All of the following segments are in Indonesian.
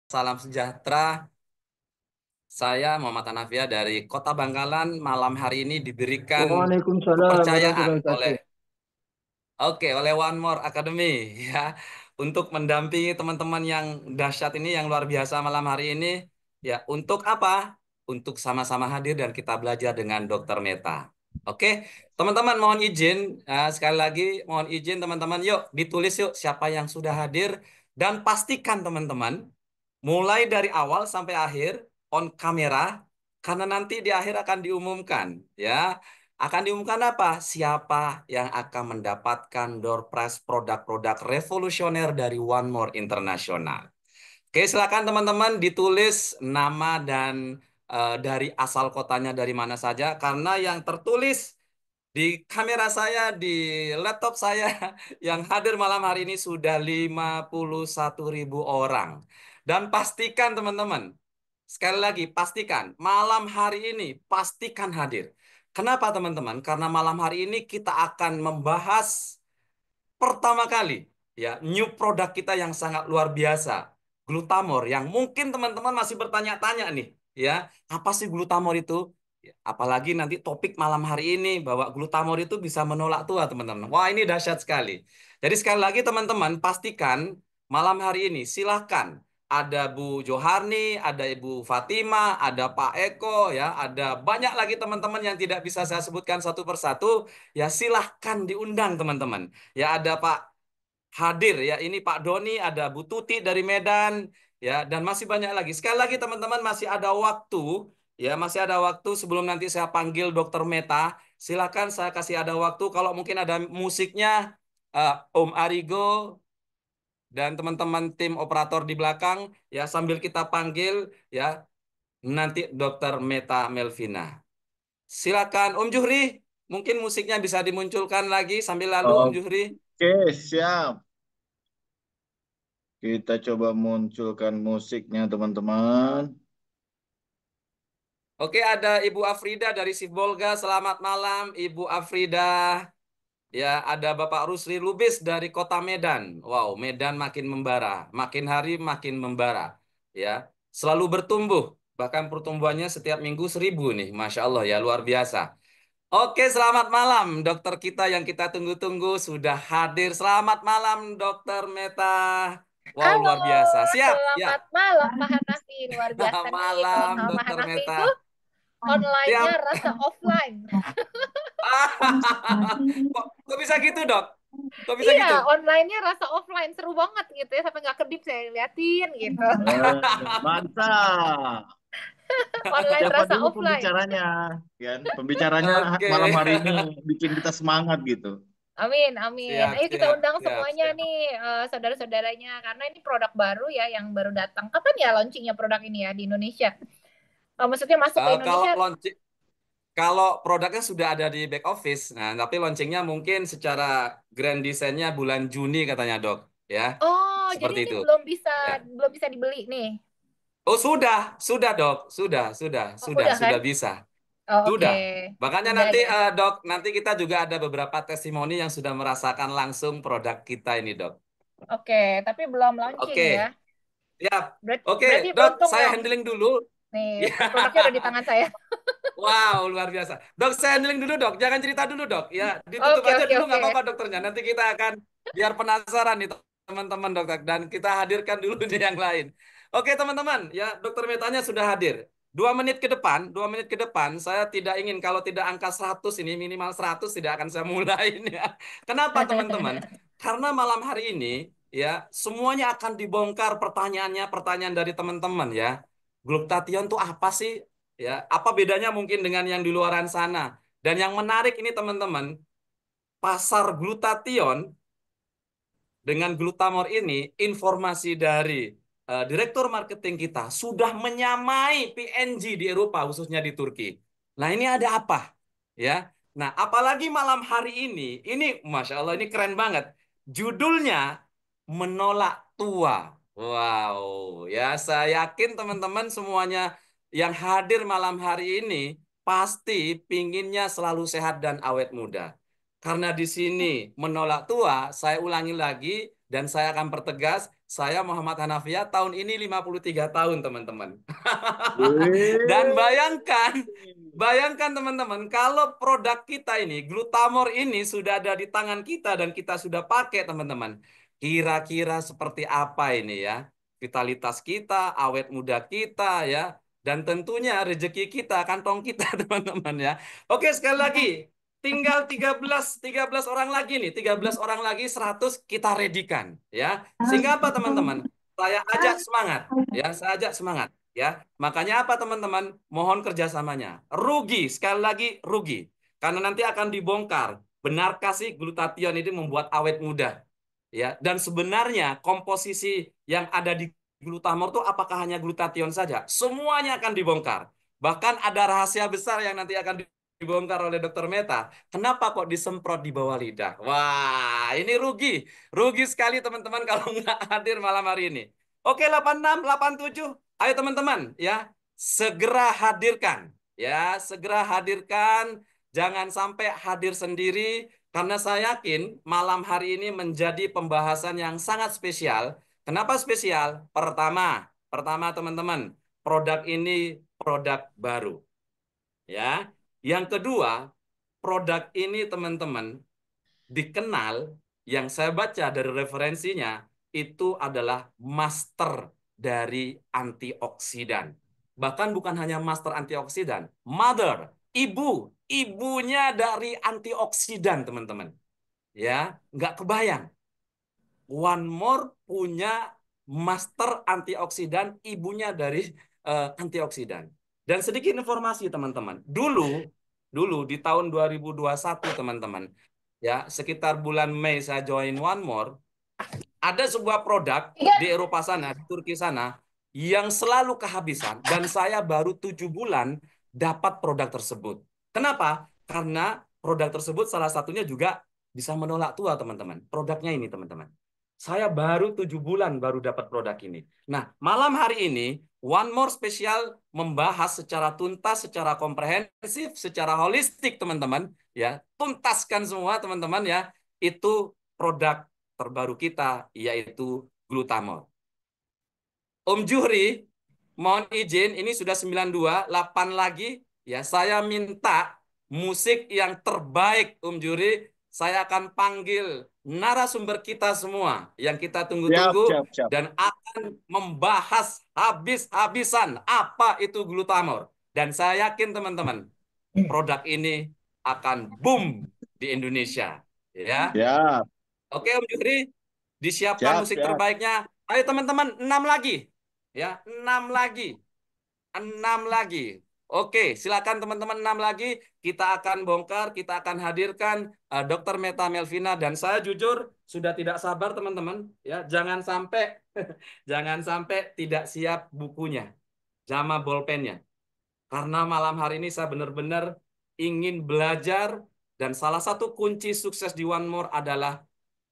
Salam sejahtera. Saya Muhammad Hanafia dari Kota Bangkalan. Malam hari ini diberikan Waalaikumsalam kepercayaan warahmatullahi oleh wabarakatuh. oleh One More Academy ya untuk mendampingi teman-teman yang dahsyat ini yang luar biasa malam hari ini ya untuk apa? Untuk sama-sama hadir dan kita belajar dengan Dokter Meta. Oke, teman-teman mohon izin sekali lagi mohon izin teman-teman yuk ditulis yuk siapa yang sudah hadir dan pastikan teman-teman mulai dari awal sampai akhir on kamera karena nanti di akhir akan diumumkan ya. Akan diumumkan apa? Siapa yang akan mendapatkan door prize produk-produk revolusioner dari One More International. Oke, silakan teman-teman ditulis nama dan dari asal kotanya dari mana saja karena yang tertulis di kamera saya, di laptop saya yang hadir malam hari ini sudah 51.000 orang. Dan pastikan teman-teman, sekali lagi pastikan malam hari ini pastikan hadir. Kenapa teman-teman? Karena malam hari ini kita akan membahas pertama kali ya new produk kita yang sangat luar biasa, Glutamor yang mungkin teman-teman masih bertanya-tanya nih, ya, apa sih Glutamor itu? Ya, apalagi nanti topik malam hari ini bahwa Glutamor itu bisa menolak tua, teman-teman. Wah, ini dahsyat sekali. Jadi sekali lagi teman-teman pastikan malam hari ini silahkan ada Bu Joharni, ada Ibu Fatima, ada Pak Eko, ya, ada banyak lagi teman-teman yang tidak bisa saya sebutkan satu persatu. Ya silahkan diundang teman-teman. Ya ada Pak hadir ya ini Pak Doni, ada Bu Tuti dari Medan ya dan masih banyak lagi. Sekali lagi teman-teman masih ada waktu ya masih ada waktu sebelum nanti saya panggil Dokter Meta. Silakan saya kasih ada waktu kalau mungkin ada musiknya Om Arigo dan teman-teman tim operator di belakang ya sambil kita panggil ya nanti Dokter Meta Melvina. Silakan Om Juhri, mungkin musiknya bisa dimunculkan lagi sambil lalu Om Juhri. Oke, siap. Kita coba munculkan musiknya, teman-teman. Oke, ada Ibu Afrida dari Sibolga. Selamat malam, Ibu Afrida. Ya, ada Bapak Rusli Lubis dari Kota Medan. Wow, Medan makin membara, makin hari makin membara. Ya, selalu bertumbuh. Bahkan pertumbuhannya setiap minggu 1.000 nih, Masya Allah ya, luar biasa. Oke, selamat malam, dokter kita yang kita tunggu-tunggu sudah hadir. Selamat malam, Dokter Meta. Wow, Halo, luar biasa. Siap? Ya. selamat malam Pak Hanafi. Luar biasa nih, kalau Malam, sama Pak Dokter Hanafi itu Meta. online-nya Siap. rasa offline. Kok bisa gitu, Dok? Kok bisa Iya, gitu? online-nya rasa offline. Seru banget gitu ya, sampai nggak kedip saya liatin gitu. Mantap. Online Siapa rasa dulu offline. pembicaranya? Kan? Pembicaranya Oke. malam hari ini bikin kita semangat gitu. Amin, amin. Siap, Ayo kita siap, undang siap, semuanya siap. nih, saudara-saudaranya. Karena ini produk baru ya, yang baru datang. Kapan ya launchingnya produk ini ya di Indonesia? Maksudnya masuk ke Kalau Indonesia? launching, kalau produknya sudah ada di back office, nah tapi launchingnya mungkin secara grand design-nya bulan Juni katanya, Dok. Ya, Oh, jadi seperti ini itu. belum Ya. bisa dibeli nih. Oh sudah Dok, Oh, udah kan? sudah bisa, Oh, oke. sudah. Makanya Udah nanti deh. Dok, nanti kita juga ada beberapa testimoni yang sudah merasakan langsung produk kita ini, Dok. Oke, tapi belum launching ya. Oke, siap. Oke, Berarti Dok, beruntung saya dong. handling dulu. Nih, Ya. produknya udah di tangan saya. Wow, luar biasa. Dok, saya handling dulu, Dok. Jangan cerita dulu, Dok. Ya, ditutup Oke, aja oke, dulu oke. nggak apa-apa dokternya. Nanti kita akan biar penasaran nih teman-teman, dokter. Dan kita hadirkan dulu nih yang lain. Oke, teman-teman. Ya, dokter Metanya sudah hadir. 2 menit ke depan, 2 menit ke depan, saya tidak ingin kalau tidak angka 100 ini, minimal 100 tidak akan saya mulai. Ya. Kenapa, teman-teman? Karena malam hari ini, ya, semuanya akan dibongkar pertanyaannya, pertanyaan dari teman-teman, ya. Glutathione itu apa sih? Ya, apa bedanya mungkin dengan yang di luaran sana? Dan yang menarik ini teman-teman, pasar glutathione dengan glutamor ini, informasi dari direktur marketing kita sudah menyamai PNG di Eropa, khususnya di Turki. Nah, ini ada apa? Ya. Nah, apalagi malam hari ini Masya Allah, ini keren banget. Judulnya Menolak Tua. Wow, ya saya yakin teman-teman semuanya yang hadir malam hari ini pasti pinginnya selalu sehat dan awet muda. Karena di sini menolak tua, saya ulangi lagi Dan saya akan pertegas, saya Muhammad Hanafiah tahun ini 53 tahun, teman-teman. Dan Wih. bayangkan teman-teman, kalau produk kita ini, Glutamor ini sudah ada di tangan kita dan kita sudah pakai, teman-teman. Kira-kira seperti apa ini ya? Vitalitas kita, awet muda kita ya, dan tentunya rezeki kita, kantong kita, teman-teman ya. Oke, sekali lagi. Tinggal 13 orang lagi nih, 13 orang lagi 100 kita redikan ya. Sehingga apa teman-teman? Saya ajak semangat ya, saya ajak semangat ya. Makanya apa teman-teman? Mohon kerjasamanya. Rugi, sekali lagi rugi. Karena nanti akan dibongkar. Benarkah sih glutathione ini membuat awet muda? Ya, dan sebenarnya komposisi yang ada di glutamor itu apakah hanya glutathione saja? Semuanya akan dibongkar. Bahkan ada rahasia besar yang nanti akan dibongkar oleh Dokter Meta. Kenapa kok disemprot di bawah lidah? Wah, ini rugi. Rugi sekali teman-teman kalau nggak hadir malam hari ini. Oke, 86, 87. Ayo teman-teman, ya. Segera hadirkan. Ya, segera hadirkan. Jangan sampai hadir sendiri. Karena saya yakin malam hari ini menjadi pembahasan yang sangat spesial. Kenapa spesial? Pertama teman-teman, produk ini produk baru. Ya. Yang kedua, produk ini teman-teman dikenal yang saya baca dari referensinya itu adalah master dari antioksidan. Bahkan bukan hanya master antioksidan, mother, ibunya dari antioksidan, teman-teman. Ya, nggak kebayang. One More punya master antioksidan, ibunya dari antioksidan. Dan sedikit informasi teman-teman. Dulu di tahun 2021 teman-teman, ya sekitar bulan Mei saya join One More, ada sebuah produk di Eropa sana, di Turki sana, yang selalu kehabisan dan saya baru 7 bulan dapat produk tersebut. Kenapa? Karena produk tersebut salah satunya juga bisa menolak tua, teman-teman. Produknya ini, teman-teman. Saya baru 7 bulan baru dapat produk ini. Nah, malam hari ini One More Special membahas secara tuntas, secara komprehensif, secara holistik, teman-teman. Ya, tuntaskan semua, teman-teman ya. Itu produk terbaru kita, yaitu Glutamor. Om Juhri, mohon izin, ini sudah 92, 8 lagi. Ya, saya minta musik yang terbaik, Om Juhri. Saya akan panggil narasumber kita semua yang kita Siap, tunggu-tunggu siap, siap. dan akan membahas habis-habisan apa itu Glutamor. Dan saya yakin teman-teman, produk ini akan boom di Indonesia. Ya. Siap, Oke, Om Juhri, disiapkan siap, musik siap. terbaiknya. Ayo teman-teman, 6 lagi. Ya, 6 lagi. 6 lagi. Oke, silakan teman-teman 6 lagi. Kita akan bongkar, kita akan hadirkan Dr. Meta Melvina dan saya jujur sudah tidak sabar teman-teman. Ya, jangan sampai jangan sampai tidak siap bukunya, sama bolpennya. Karena malam hari ini saya benar-benar ingin belajar dan salah satu kunci sukses di One More adalah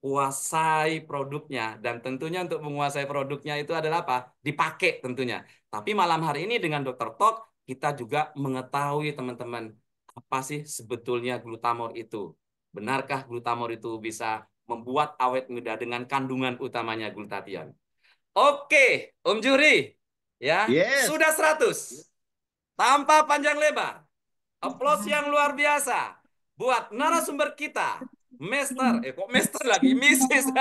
kuasai produknya. Dan tentunya untuk menguasai produknya itu adalah apa? Dipakai tentunya. Tapi malam hari ini dengan Dr. Talk, kita juga mengetahui teman-teman, apa sih sebetulnya glutamor itu? Benarkah glutamor itu bisa membuat awet muda dengan kandungan utamanya glutathione? Oke, Om Juri, ya Yes. sudah 100. Tanpa panjang lebar. Aplaus yang luar biasa buat narasumber kita. Kok Master lagi, Mrs.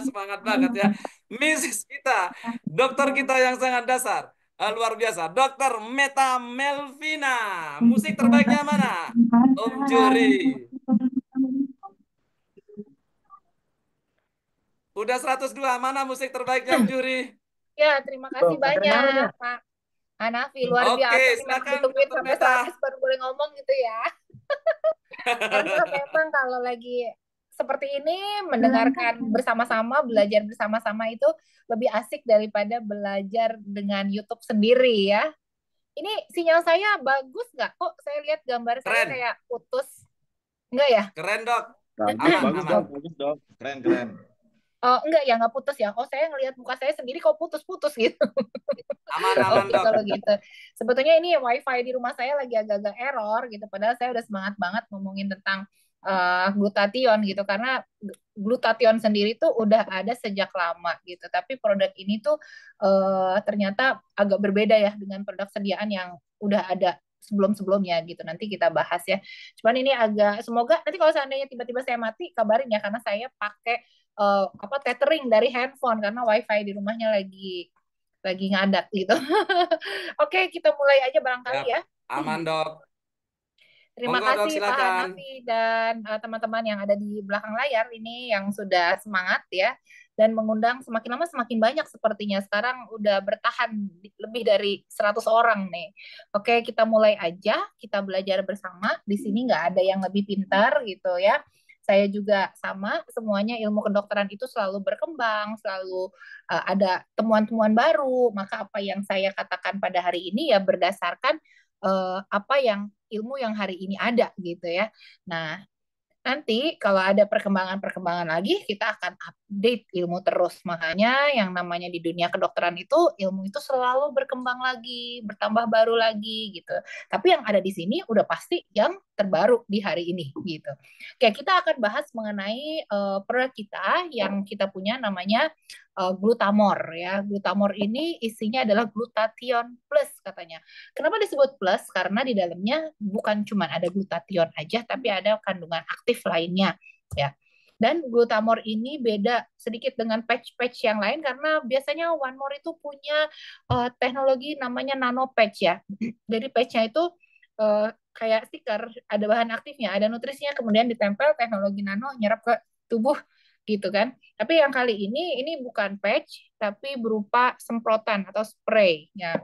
Semangat banget ya. Mrs. kita, dokter kita yang sangat dasar. Luar biasa, Dokter Meta Melvina. Musik terbaiknya mana? Om Juri. Udah 102, mana musik terbaiknya Om Juri? Ya, terima kasih banyak, Pak Hanafi. Luar Oke, biasa. Ini memang silakan ditungguin Dokter sampai Meta. 100 baru boleh ngomong gitu ya. Karena memang kalau lagi seperti ini, mendengarkan bersama-sama, belajar bersama-sama itu lebih asik daripada belajar dengan YouTube sendiri ya. Ini sinyal saya bagus nggak? Kok saya lihat gambar saya Keren, kayak putus? Enggak ya? keren dok. Bagus, Aman, bagus aman. dong, bagus dong. Keren, keren. Oh, enggak ya, nggak putus ya. Oh, saya ngelihat muka saya sendiri kok putus-putus gitu. Aman, aman Oke, dok. kalau gitu. Sebetulnya ini WiFi di rumah saya lagi agak-agak error gitu. Padahal saya udah semangat banget ngomongin tentang glutathione gitu, karena glutathione sendiri tuh udah ada sejak lama gitu, tapi produk ini tuh ternyata agak berbeda ya dengan produk sediaan yang udah ada sebelum-sebelumnya gitu. Nanti kita bahas ya. Cuman ini agak, semoga nanti kalau seandainya tiba-tiba saya mati kabarin ya, karena saya pakai apa, tethering dari handphone karena wifi di rumahnya lagi ngadat gitu. Oke, kita mulai aja barangkali Siap. ya. Aman, Dok. Terima Monggo, Dok, kasih Pak silakan. Hanafi dan teman-teman yang ada di belakang layar ini yang sudah semangat ya, dan mengundang semakin lama semakin banyak sepertinya. Sekarang udah bertahan lebih dari 100 orang nih. Oke, kita mulai aja. Kita belajar bersama. Di sini nggak ada yang lebih pintar gitu ya. Saya juga sama, semuanya ilmu kedokteran itu selalu berkembang, selalu ada temuan-temuan baru. Maka apa yang saya katakan pada hari ini ya berdasarkan apa yang ilmu yang hari ini ada gitu ya. Nah, nanti kalau ada perkembangan-perkembangan lagi, kita akan update ilmu terus. Makanya yang namanya di dunia kedokteran itu, ilmu itu selalu berkembang lagi, bertambah baru lagi gitu. Tapi yang ada di sini udah pasti yang terbaru di hari ini gitu. Oke, kita akan bahas mengenai produk kita yang kita punya namanya glutamor ya. Glutamor ini isinya adalah glutathione plus katanya. Kenapa disebut plus? Karena di dalamnya bukan cuma ada glutathione aja, tapi ada kandungan aktif lainnya, ya. Dan glutamor ini beda sedikit dengan patch-patch yang lain karena biasanya One More itu punya teknologi namanya nano patch ya. Jadi patchnya itu kayak stiker, ada bahan aktifnya, ada nutrisinya, kemudian ditempel teknologi nano nyerap ke tubuh gitu kan. Tapi yang kali ini bukan patch, tapi berupa semprotan atau spray. Ya,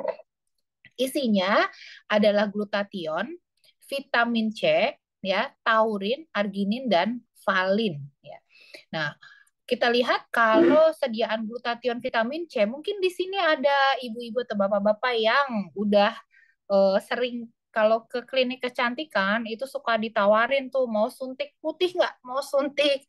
isinya adalah glutathione, vitamin C, ya, taurin, arginin dan valin. Ya. Nah, kita lihat kalau sediaan glutathione vitamin C, mungkin di sini ada ibu-ibu atau bapak-bapak yang udah sering kalau ke klinik kecantikan itu suka ditawarin tuh mau suntik putih nggak, mau suntik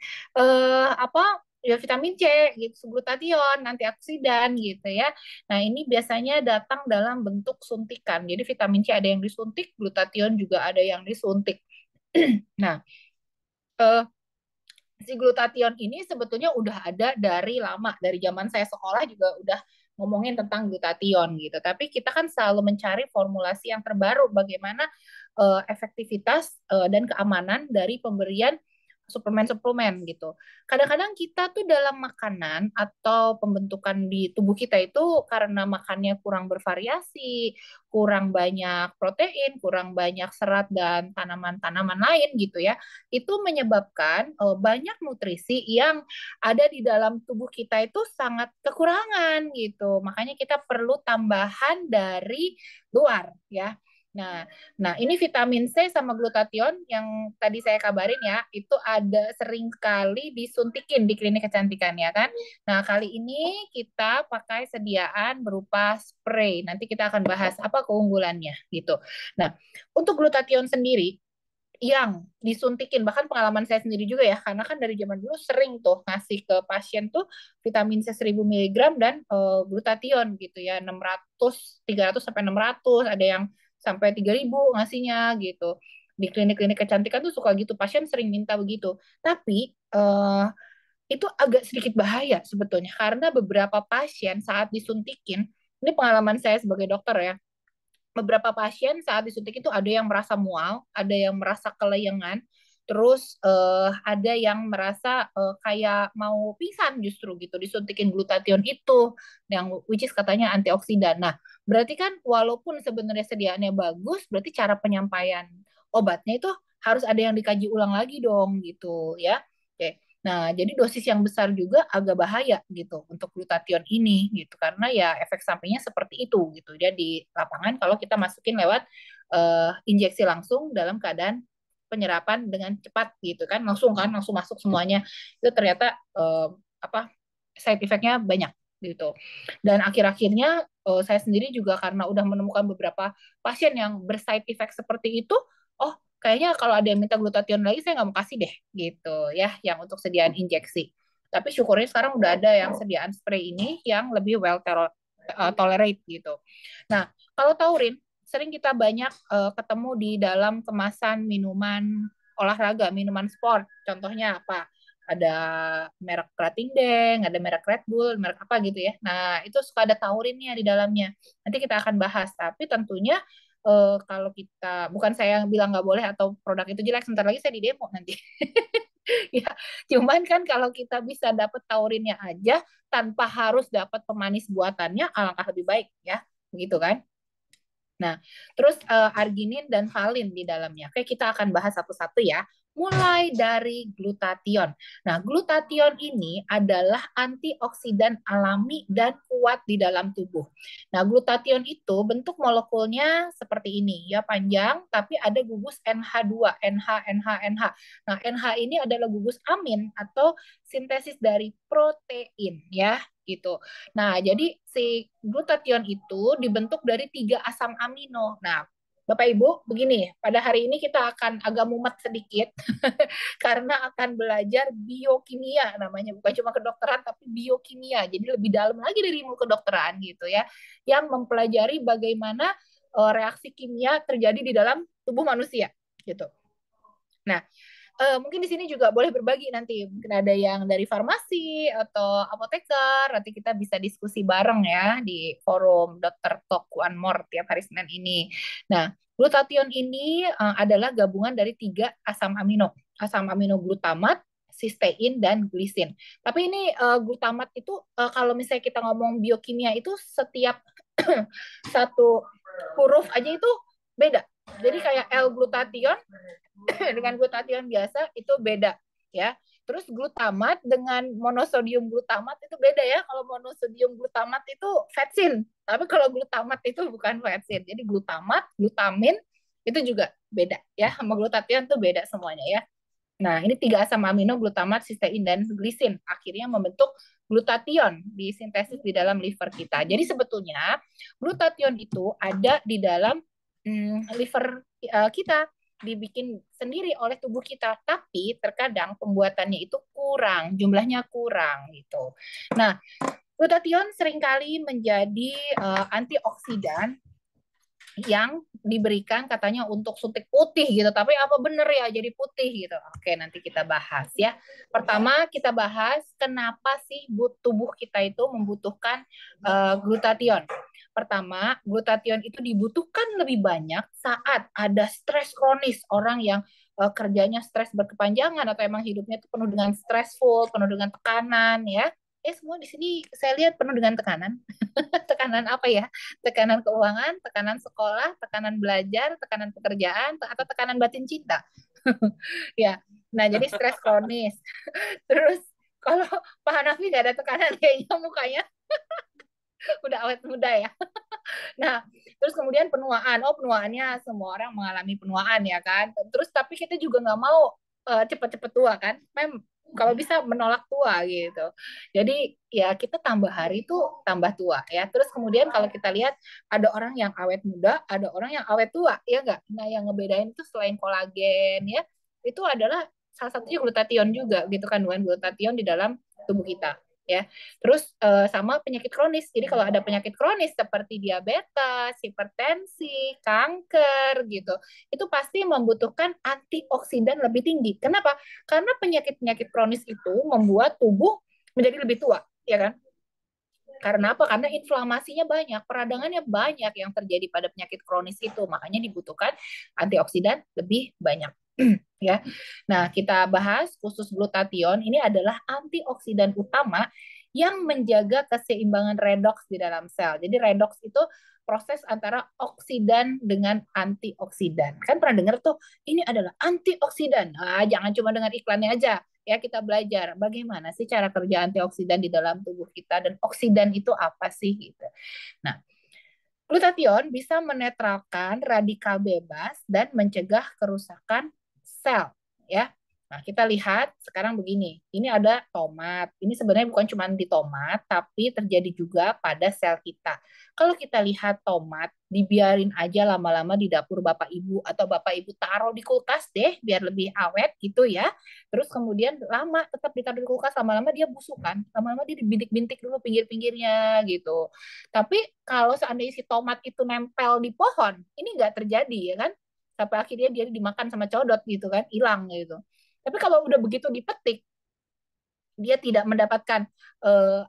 apa ya vitamin C gitu, glutathione, antioksidan gitu ya. Nah ini biasanya datang dalam bentuk suntikan. Jadi vitamin C ada yang disuntik, glutathione juga ada yang disuntik. Nah, eh, si glutathione ini sebetulnya udah ada dari lama, dari zaman saya sekolah juga udah ngomongin tentang glutathione gitu. Tapi kita kan selalu mencari formulasi yang terbaru bagaimana efektivitas dan keamanan dari pemberian suplemen-suplemen gitu. Kadang-kadang kita tuh dalam makanan atau pembentukan di tubuh kita itu karena makannya kurang bervariasi, kurang banyak protein, kurang banyak serat dan tanaman-tanaman lain gitu ya, itu menyebabkan banyak nutrisi yang ada di dalam tubuh kita itu sangat kekurangan gitu. Makanya kita perlu tambahan dari luar ya. Nah, ini vitamin C sama glutathione yang tadi saya kabarin ya, itu ada sering kali disuntikin di klinik kecantikan ya kan. Nah, kali ini kita pakai sediaan berupa spray. Nanti kita akan bahas apa keunggulannya gitu. Nah, untuk glutathione sendiri yang disuntikin, bahkan pengalaman saya sendiri juga ya, karena kan dari zaman dulu sering tuh ngasih ke pasien tuh vitamin C 1000 mg dan glutathione gitu ya, 600, 300 sampai 600, ada yang sampai 3000 ngasihnya gitu. Di klinik-klinik kecantikan tuh suka gitu, pasien sering minta begitu. Tapi itu agak sedikit bahaya sebetulnya, karena beberapa pasien saat disuntikin, ini pengalaman saya sebagai dokter ya, beberapa pasien saat disuntik itu ada yang merasa mual, ada yang merasa kelayangan, terus ada yang merasa kayak mau pingsan justru gitu disuntikin glutathione itu, yang which is katanya antioksidan. Nah, berarti kan walaupun sebenarnya sediaannya bagus, berarti cara penyampaian obatnya itu harus ada yang dikaji ulang lagi dong gitu ya. Oke. Nah, jadi dosis yang besar juga agak bahaya gitu untuk glutathione ini gitu, karena ya efek sampingnya seperti itu gitu. Dia di lapangan kalau kita masukin lewat injeksi langsung dalam keadaan penyerapan dengan cepat gitu kan langsung masuk semuanya, itu ternyata apa side effect-nya banyak gitu. Dan akhir-akhirnya saya sendiri juga karena udah menemukan beberapa pasien yang berside effect seperti itu, oh kayaknya kalau ada yang minta glutathione lagi saya nggak mau kasih deh gitu ya, yang untuk sediaan injeksi. Tapi syukurnya sekarang udah ada yang sediaan spray ini yang lebih tolerate gitu. Nah, kalau taurin sering kita banyak ketemu di dalam kemasan minuman olahraga, minuman sport. Contohnya apa? Ada merek Krating Daeng, ada merek Red Bull, merek apa gitu ya. Nah, itu suka ada taurinnya di dalamnya. Nanti kita akan bahas. Tapi tentunya kalau kita, bukan saya yang bilang nggak boleh atau produk itu jelek, sebentar lagi saya di demo nanti. Ya, cuman kan kalau kita bisa dapat taurinnya aja tanpa harus dapat pemanis buatannya, alangkah lebih baik ya, begitu kan? Nah, terus arginin dan valin di dalamnya. Oke, kita akan bahas satu-satu ya. Mulai dari glutathione. Nah, glutathione ini adalah antioksidan alami dan kuat di dalam tubuh. Nah, glutathione itu bentuk molekulnya seperti ini, ya panjang, tapi ada gugus NH2, NH, NH, NH. Nah, NH ini adalah gugus amin atau sintesis dari protein, ya gitu. Nah, jadi si glutathione itu dibentuk dari 3 asam amino. Nah, Bapak Ibu, begini, pada hari ini kita akan agak mumet sedikit karena akan belajar biokimia namanya, bukan cuma kedokteran tapi biokimia. Jadi lebih dalam lagi dari ilmu kedokteran gitu ya, yang mempelajari bagaimana reaksi kimia terjadi di dalam tubuh manusia gitu. Nah, mungkin di sini juga boleh berbagi nanti. Mungkin ada yang dari farmasi atau apoteker. Nanti kita bisa diskusi bareng ya di forum Dr. Talk One More tiap hari Senin ini. Nah, glutathione ini adalah gabungan dari 3 asam amino. Asam amino glutamat, sistein, dan glisin. Tapi ini glutamat itu kalau misalnya kita ngomong biokimia itu setiap satu huruf aja itu beda. Jadi kayak L-glutathione dengan glutathione biasa itu beda ya. Terus glutamat dengan monosodium glutamat itu beda ya. Kalau monosodium glutamat itu vetsin, tapi kalau glutamat itu bukan vetsin. Jadi glutamat, glutamin itu juga beda ya. Sama glutathione itu beda semuanya ya. Nah, ini 3 asam amino glutamat, sistein, dan glisin akhirnya membentuk glutathione disintesis di dalam liver kita. Jadi sebetulnya glutathione itu ada di dalam liver kita, dibikin sendiri oleh tubuh kita, tapi terkadang pembuatannya itu kurang, jumlahnya kurang gitu. Nah, glutathione seringkali menjadi antioksidan yang diberikan katanya untuk suntik putih gitu, tapi apa bener ya jadi putih gitu. Oke, nanti kita bahas ya. Pertama kita bahas kenapa sih tubuh kita itu membutuhkan glutathione. Pertama, glutathione itu dibutuhkan lebih banyak saat ada stres kronis, orang yang kerjanya stres berkepanjangan atau emang hidupnya itu penuh dengan stressful, penuh dengan tekanan ya. Semua di sini saya lihat penuh dengan tekanan. Tekanan apa ya? Tekanan keuangan, tekanan sekolah, tekanan belajar, tekanan pekerjaan, atau tekanan batin cinta. Ya, nah jadi stres kronis. Terus kalau Pak Hanafi nggak ada tekanan kayaknya mukanya udah awet muda ya. Nah, terus kemudian penuaan. Oh, penuaannya semua orang mengalami penuaan ya kan. Terus tapi kita juga nggak mau cepet-cepet tua kan. Kalau bisa menolak tua gitu. Jadi ya kita tambah hari itu tambah tua ya. Terus kemudian kalau kita lihat ada orang yang awet muda, ada orang yang awet tua, ya nggak? Nah yang ngebedain itu selain kolagen ya, itu adalah salah satunya glutathione juga gitu, kandungan glutathione di dalam tubuh kita ya. Terus sama penyakit kronis. Jadi kalau ada penyakit kronis seperti diabetes, hipertensi, kanker gitu, itu pasti membutuhkan antioksidan lebih tinggi. Kenapa? Karena penyakit-penyakit kronis itu membuat tubuh menjadi lebih tua, ya kan? Karena apa? Karena inflamasinya banyak, peradangannya banyak yang terjadi pada penyakit kronis itu. Makanya dibutuhkan antioksidan lebih banyak. Ya. Nah, kita bahas khusus glutathione ini adalah antioksidan utama yang menjaga keseimbangan redoks di dalam sel. Jadi redoks itu proses antara oksidan dengan antioksidan. Kan pernah dengar tuh, ini adalah antioksidan. Jangan cuma dengar iklannya aja. Ya, kita belajar bagaimana sih cara kerja antioksidan di dalam tubuh kita dan oksidan itu apa sih gitu. Nah, glutathione bisa menetralkan radikal bebas dan mencegah kerusakan sel ya. Nah, kita lihat sekarang begini. Ini ada tomat. Ini sebenarnya bukan cuma di tomat, tapi terjadi juga pada sel kita. Kalau kita lihat tomat, dibiarin aja lama-lama di dapur Bapak Ibu atau Bapak Ibu taruh di kulkas deh biar lebih awet gitu ya. Terus kemudian lama tetap ditaruh di kulkas, lama-lama dia busuk kan. Lama-lama dia dibintik-bintik dulu pinggir-pinggirnya gitu. Tapi kalau seandainya si tomat itu nempel di pohon, ini nggak terjadi ya kan? sampai akhirnya dia dimakan sama codot gitu kan, hilang gitu. Tapi kalau udah begitu dipetik, dia tidak mendapatkan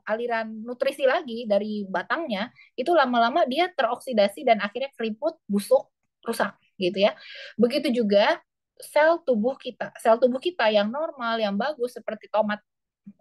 aliran nutrisi lagi dari batangnya, itu lama-lama dia teroksidasi dan akhirnya keriput, busuk, rusak gitu ya. Begitu juga sel tubuh kita yang normal, yang bagus seperti tomat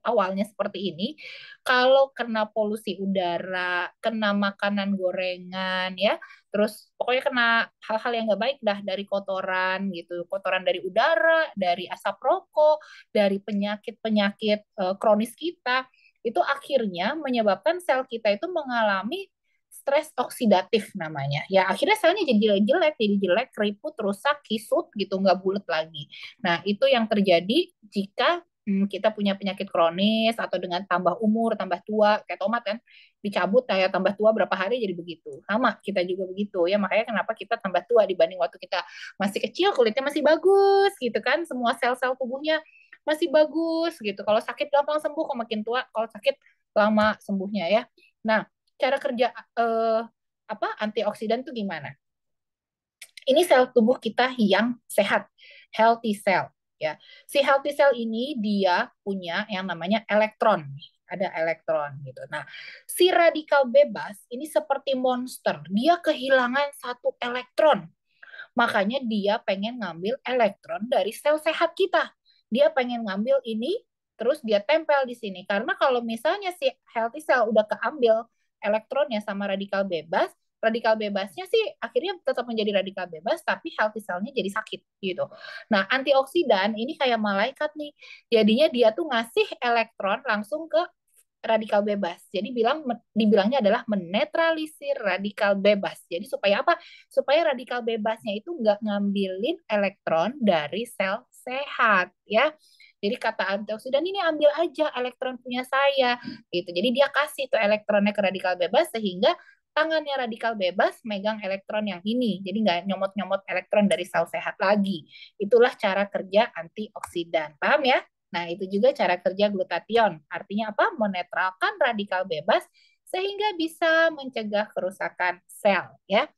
awalnya seperti ini, kalau kena polusi udara, kena makanan gorengan ya, terus pokoknya kena hal-hal yang nggak baik dah dari kotoran gitu, kotoran dari udara, dari asap rokok, dari penyakit-penyakit kronis kita, itu akhirnya menyebabkan sel kita itu mengalami stres oksidatif namanya. Ya akhirnya selnya jadi jelek, keriput, rusak, kisut gitu, nggak bulat lagi. Nah itu yang terjadi jika kita punya penyakit kronis atau dengan tambah umur, tambah tua, kayak tomat kan, dicabut kayak tambah tua berapa hari jadi begitu. Sama kita juga begitu ya, makanya kenapa kita tambah tua dibanding waktu kita masih kecil, kulitnya masih bagus gitu kan, semua sel-sel tubuhnya masih bagus gitu. Kalau sakit gampang sembuh, kalau makin tua kalau sakit lama sembuhnya ya. Nah, cara kerja antioksidan tuh gimana? Ini sel tubuh kita yang sehat, healthy cell ya. Si healthy cell ini dia punya yang namanya elektron, ada elektron gitu. Nah, si radikal bebas ini seperti monster, dia kehilangan satu elektron. Makanya dia pengen ngambil elektron dari sel sehat kita. Dia pengen ngambil ini, terus dia tempel di sini. Karena kalau misalnya si healthy cell udah keambil elektronnya sama radikal bebas, radikal bebasnya sih akhirnya tetap menjadi radikal bebas, tapi healthy cell-nya jadi sakit gitu. Nah, antioksidan ini kayak malaikat nih. Jadinya dia tuh ngasih elektron langsung ke radikal bebas. Jadi dibilangnya adalah menetralisir radikal bebas. Jadi supaya apa? Supaya radikal bebasnya itu nggak ngambilin elektron dari sel sehat ya. Jadi kata antioksidan ini ambil aja elektron punya saya gitu. Jadi dia kasih tuh elektronnya ke radikal bebas sehingga tangannya radikal bebas megang elektron yang ini. Jadi nggak nyomot-nyomot elektron dari sel sehat lagi. Itulah cara kerja antioksidan. Paham ya? Nah, itu juga cara kerja glutathione. Artinya apa? Menetralkan radikal bebas sehingga bisa mencegah kerusakan sel ya.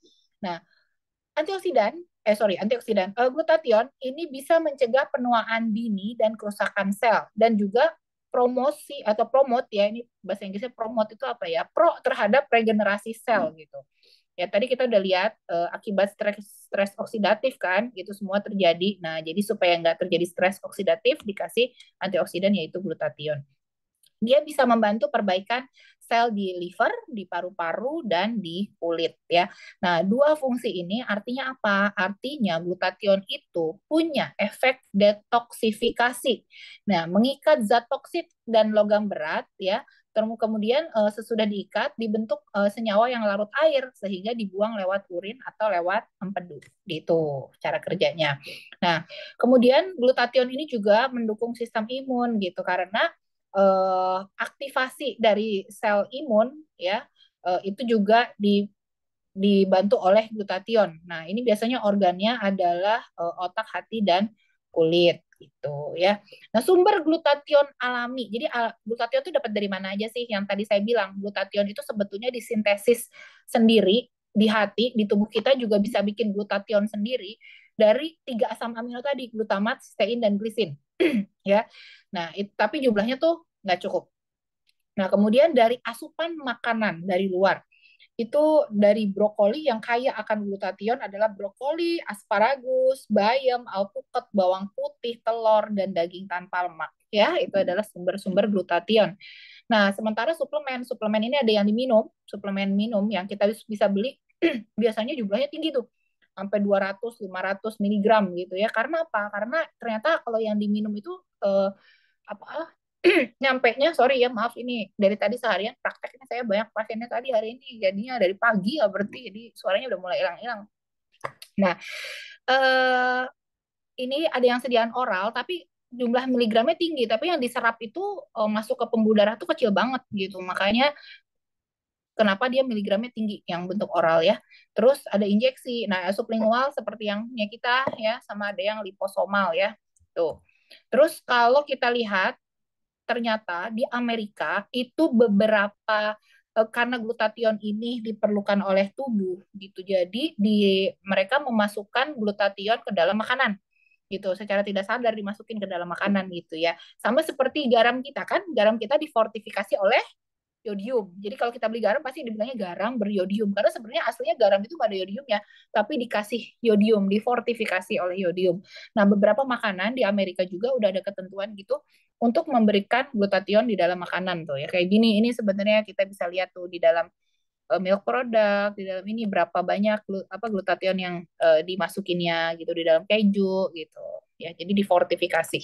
Nah, glutathione ini bisa mencegah penuaan dini dan kerusakan sel dan juga promosi atau promote ya, ini bahasa Inggrisnya promote itu apa ya? Pro terhadap regenerasi sel gitu. Ya tadi kita udah lihat akibat stres oksidatif kan, itu semua terjadi. Nah, jadi supaya nggak terjadi stres oksidatif dikasih antioksidan yaitu glutathione. Dia bisa membantu perbaikan sel di liver, di paru-paru, dan di kulit ya. Nah, dua fungsi ini artinya apa? Artinya glutathione itu punya efek detoksifikasi. Nah, mengikat zat toksik dan logam berat ya. Kemudian sesudah diikat dibentuk senyawa yang larut air sehingga dibuang lewat urin atau lewat empedu. Itu cara kerjanya. Nah, kemudian glutathione ini juga mendukung sistem imun gitu karena aktivasi dari sel imun ya itu juga dibantu oleh glutathione. Nah, ini biasanya organnya adalah otak, hati, dan kulit gitu ya. Nah, sumber glutathione alami. Jadi glutathione itu dapat dari mana aja sih? Yang tadi saya bilang, glutathione itu sebetulnya disintesis sendiri di hati, di tubuh kita juga bisa bikin glutathione sendiri dari 3 asam amino tadi, glutamat, sistein, dan glisin. Ya. Nah, tapi jumlahnya tuh nggak cukup. Nah, kemudian dari asupan makanan dari luar, itu dari brokoli yang kaya akan glutathione adalah brokoli, asparagus, bayam, alpukat, bawang putih, telur, dan daging tanpa lemak. Ya, itu adalah sumber-sumber glutathione. Nah, sementara suplemen ini ada yang diminum, suplemen minum yang kita bisa beli, biasanya jumlahnya tinggi tuh, sampai 200-500 miligram gitu ya. Karena apa? Karena ternyata kalau yang diminum itu apa nyampe-nya, sorry ya, maaf ini dari tadi seharian prakteknya saya banyak pasiennya tadi hari ini jadinya dari pagi ya berarti jadi suaranya udah mulai hilang-hilang. Nah, eh, ini ada yang sediaan oral tapi jumlah miligramnya tinggi tapi yang diserap itu masuk ke pembuluh darah tuh kecil banget gitu. Makanya kenapa dia miligramnya tinggi yang bentuk oral ya. Terus ada injeksi. Nah, sublingual seperti yang punya kita ya sama ada yang liposomal ya. Tuh. Terus kalau kita lihat ternyata di Amerika itu beberapa karena glutathione ini diperlukan oleh tubuh gitu. Jadi mereka memasukkan glutathione ke dalam makanan gitu, secara tidak sadar dimasukin ke dalam makanan gitu ya. Sama seperti garam kita kan, garam kita difortifikasi oleh yodium. Jadi kalau kita beli garam pasti dibilangnya garam beryodium, karena sebenarnya aslinya garam itu nggak ada yodiumnya, tapi dikasih yodium, difortifikasi oleh yodium. Nah, beberapa makanan di Amerika juga udah ada ketentuan gitu untuk memberikan glutathione di dalam makanan tuh ya. Kayak gini, ini sebenarnya kita bisa lihat tuh di dalam milk product, di dalam ini berapa banyak glutathione yang dimasukinnya gitu di dalam keju gitu. Ya, jadi difortifikasi.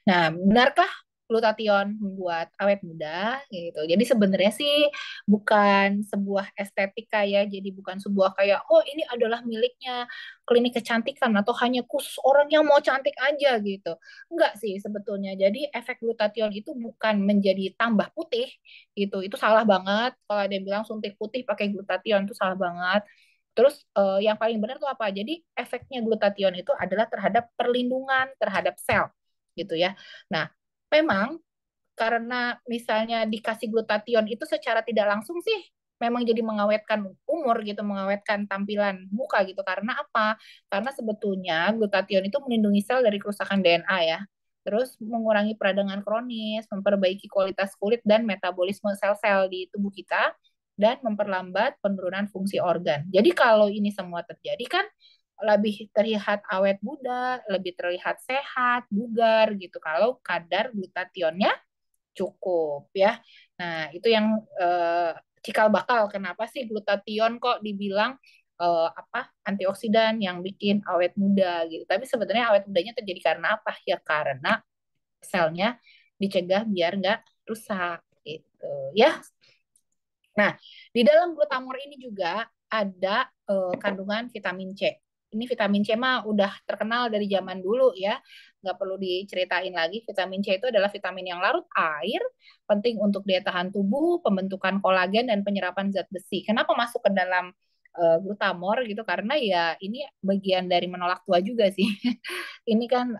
Nah, benarkah glutathione membuat awet muda gitu? Jadi sebenarnya sih bukan sebuah estetika ya, jadi bukan sebuah kayak oh ini adalah miliknya klinik kecantikan atau hanya khusus orang yang mau cantik aja gitu. Enggak sih sebetulnya. Jadi efek glutathione itu bukan menjadi tambah putih gitu. Itu salah banget. Kalau ada yang bilang suntik putih pakai glutathione itu salah banget. Terus yang paling benar tuh apa? Jadi efeknya glutathione itu adalah terhadap perlindungan terhadap sel gitu ya. Nah, memang karena misalnya dikasih glutathione itu secara tidak langsung sih memang jadi mengawetkan umur gitu, mengawetkan tampilan muka gitu. Karena apa? Karena sebetulnya glutathione itu melindungi sel dari kerusakan DNA ya. Terus mengurangi peradangan kronis, memperbaiki kualitas kulit dan metabolisme sel-sel di tubuh kita, dan memperlambat penurunan fungsi organ. Jadi kalau ini semua terjadi kan lebih terlihat awet muda, lebih terlihat sehat, bugar gitu kalau kadar glutathionnya cukup ya. Nah, itu yang cikal bakal kenapa sih glutathione kok dibilang antioksidan yang bikin awet muda gitu. Tapi sebenarnya awet mudanya terjadi karena apa? Ya karena selnya dicegah biar nggak rusak gitu ya. Nah, di dalam glutamor ini juga ada kandungan vitamin C. Ini vitamin C mah udah terkenal dari zaman dulu ya, nggak perlu diceritain lagi. Vitamin C itu adalah vitamin yang larut air, penting untuk daya tahan tubuh, pembentukan kolagen dan penyerapan zat besi. Kenapa masuk ke dalam glutamor gitu? Karena ya ini bagian dari menolak tua juga sih. Ini kan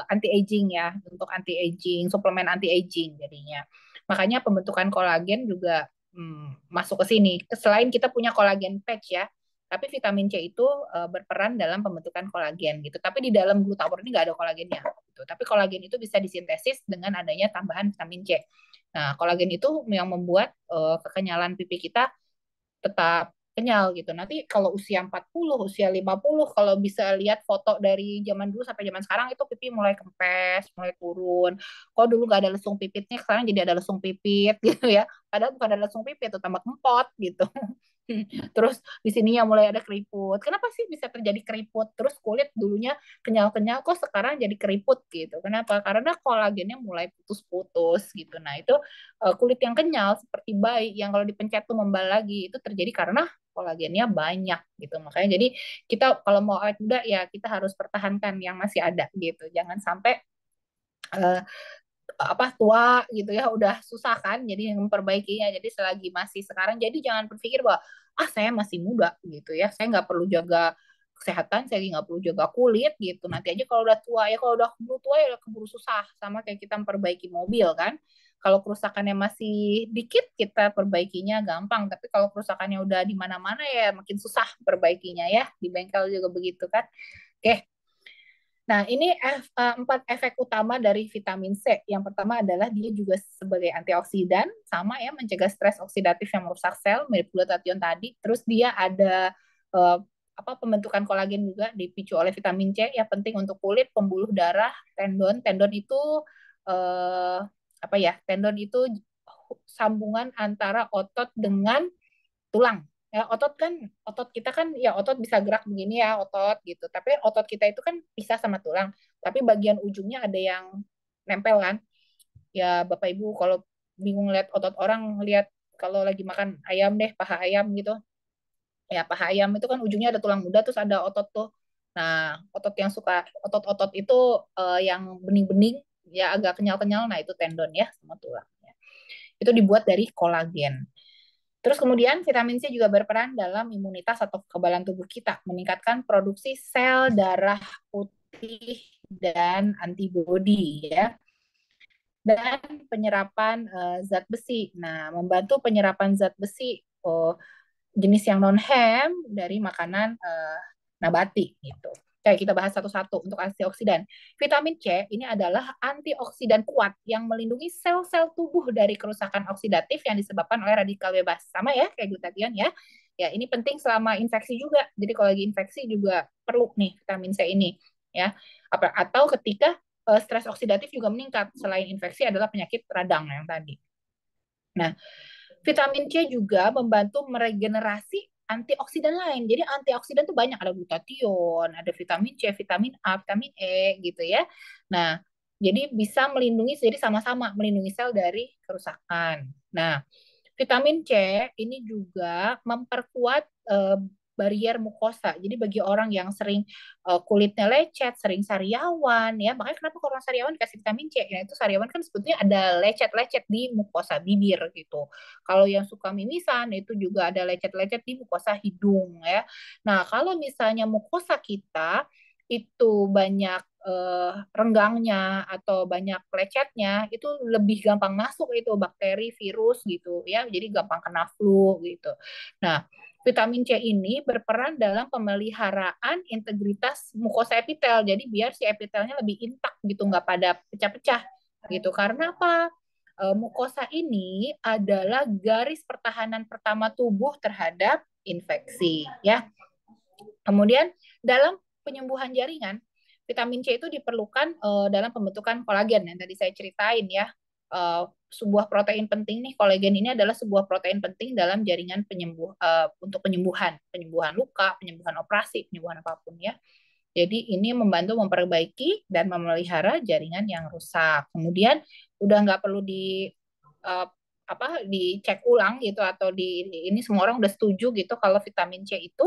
anti aging ya, untuk anti aging, suplemen anti aging jadinya. Makanya pembentukan kolagen juga masuk ke sini. Selain kita punya kolagen patch ya, tapi vitamin C itu berperan dalam pembentukan kolagen gitu. Tapi di dalam glutamor ini nggak ada kolagennya. Gitu. Tapi kolagen itu bisa disintesis dengan adanya tambahan vitamin C. Nah, kolagen itu yang membuat kekenyalan pipi kita tetap kenyal gitu. Nanti kalau usia 40, usia 50, kalau bisa lihat foto dari zaman dulu sampai zaman sekarang itu pipi mulai kempes, mulai turun. Kok dulu gak ada lesung pipitnya, sekarang jadi ada lesung pipit gitu ya. Padahal bukan ada lesung pipit, itu tambah kempot gitu. Terus di sininya mulai ada keriput. Kenapa sih bisa terjadi keriput? Terus kulit dulunya kenyal-kenyal kok sekarang jadi keriput gitu. Kenapa? Karena kolagennya mulai putus-putus gitu. Nah, itu kulit yang kenyal seperti bayi yang kalau dipencet tuh membal lagi itu terjadi karena kolagennya banyak gitu. Makanya jadi kita kalau mau awet muda ya kita harus pertahankan yang masih ada gitu. Jangan sampai uh, tua gitu ya udah susah kan jadi memperbaikinya jadi selagi masih sekarang jadi jangan berpikir bahwa saya masih muda gitu ya saya nggak perlu jaga kesehatan saya nggak perlu jaga kulit gitu nanti aja kalau udah tua ya kalau udah keburu tua ya udah keburu susah sama kayak kita memperbaiki mobil kan kalau kerusakannya masih dikit kita perbaikinya gampang tapi kalau kerusakannya udah di mana-mana ya makin susah perbaikinya ya di bengkel juga begitu kan oke. Nah, ini empat efek utama dari vitamin C. Yang pertama adalah dia juga sebagai antioksidan, sama ya, mencegah stres oksidatif yang merusak sel, mirip glutathione tadi. Terus dia ada eh, pembentukan kolagen juga dipicu oleh vitamin C, ya penting untuk kulit, pembuluh darah, tendon. Tendon itu eh, Tendon itu sambungan antara otot dengan tulang. Ya, otot kita kan ya otot bisa gerak begini ya otot gitu. Tapi otot kita itu kan pisah sama tulang. Tapi bagian ujungnya ada yang nempel kan. Ya Bapak Ibu kalau bingung lihat otot orang lihat kalau lagi makan ayam deh paha ayam gitu. Ya paha ayam itu kan ujungnya ada tulang muda terus ada otot tuh. Nah otot yang suka otot-otot itu yang bening-bening ya agak kenyal-kenyal. Nah itu tendon ya sama tulang. Itu dibuat dari kolagen. Terus kemudian vitamin C juga berperan dalam imunitas atau kekebalan tubuh kita, meningkatkan produksi sel darah putih dan antibodi ya. dan penyerapan zat besi. Nah, membantu penyerapan zat besi jenis yang non hem dari makanan nabati gitu. Kayak kita bahas satu-satu untuk antioksidan. Vitamin C ini adalah antioksidan kuat yang melindungi sel-sel tubuh dari kerusakan oksidatif yang disebabkan oleh radikal bebas. Sama ya kayak glutathione ya. Ya, ini penting selama infeksi juga. Jadi kalau lagi infeksi juga perlu nih vitamin C ini ya. Atau ketika stres oksidatif juga meningkat selain infeksi adalah penyakit radang yang tadi. Nah, vitamin C juga membantu meregenerasi antioksidan lain. Jadi antioksidan tuh banyak, ada glutathione, ada vitamin C, vitamin A, vitamin E gitu ya. Nah, jadi bisa melindungi, jadi sama-sama melindungi sel dari kerusakan. Nah, vitamin C ini juga memperkuat barier mukosa. Jadi bagi orang yang sering kulitnya lecet, sering sariawan, ya makanya kenapa orang sariawan dikasih vitamin C? Ya itu sariawan kan sebetulnya ada lecet-lecet di mukosa bibir gitu. Kalau yang suka mimisan itu juga ada lecet-lecet di mukosa hidung ya. Nah kalau misalnya mukosa kita itu banyak renggangnya atau banyak lecetnya itu lebih gampang masuk itu bakteri, virus gitu ya. Jadi gampang kena flu gitu. Nah, vitamin C ini berperan dalam pemeliharaan integritas mukosa epitel. Jadi biar si epitelnya lebih intak gitu, nggak pada pecah-pecah gitu. Karena apa? Mukosa ini adalah garis pertahanan pertama tubuh terhadap infeksi ya. Kemudian dalam penyembuhan jaringan, vitamin C itu diperlukan dalam pembentukan kolagen yang tadi saya ceritain ya. Sebuah protein penting nih, kolagen ini adalah sebuah protein penting dalam jaringan untuk penyembuhan luka, penyembuhan operasi, penyembuhan apapun ya. Jadi ini membantu memperbaiki dan memelihara jaringan yang rusak. Kemudian udah nggak perlu uh, dicek ulang gitu atau ini semua orang udah setuju gitu kalau vitamin C itu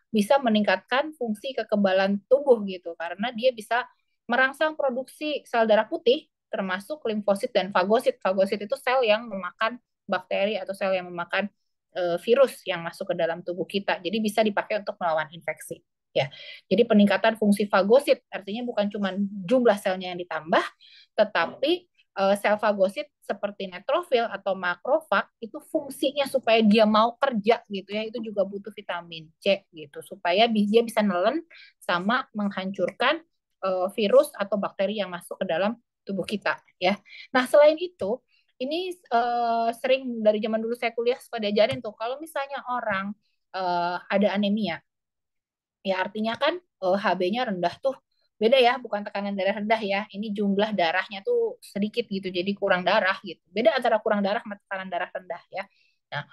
bisa meningkatkan fungsi kekebalan tubuh gitu karena dia bisa merangsang produksi sel darah putih termasuk limfosit dan fagosit. Fagosit itu sel yang memakan bakteri atau sel yang memakan virus yang masuk ke dalam tubuh kita. Jadi bisa dipakai untuk melawan infeksi. Ya, jadi peningkatan fungsi fagosit artinya bukan cuma jumlah selnya yang ditambah, tetapi sel fagosit seperti neutrofil atau makrofag itu fungsinya supaya dia mau kerja gitu ya, itu juga butuh vitamin C gitu supaya dia bisa nelen sama menghancurkan virus atau bakteri yang masuk ke dalam tubuh kita ya. Nah, selain itu ini sering dari zaman dulu saya kuliah suka diajarin tuh kalau misalnya orang ada anemia ya artinya kan HB-nya rendah tuh beda ya, bukan tekanan darah rendah ya. Ini jumlah darahnya tuh sedikit gitu, jadi kurang darah gitu. Beda antara kurang darah sama tekanan darah rendah ya. Nah,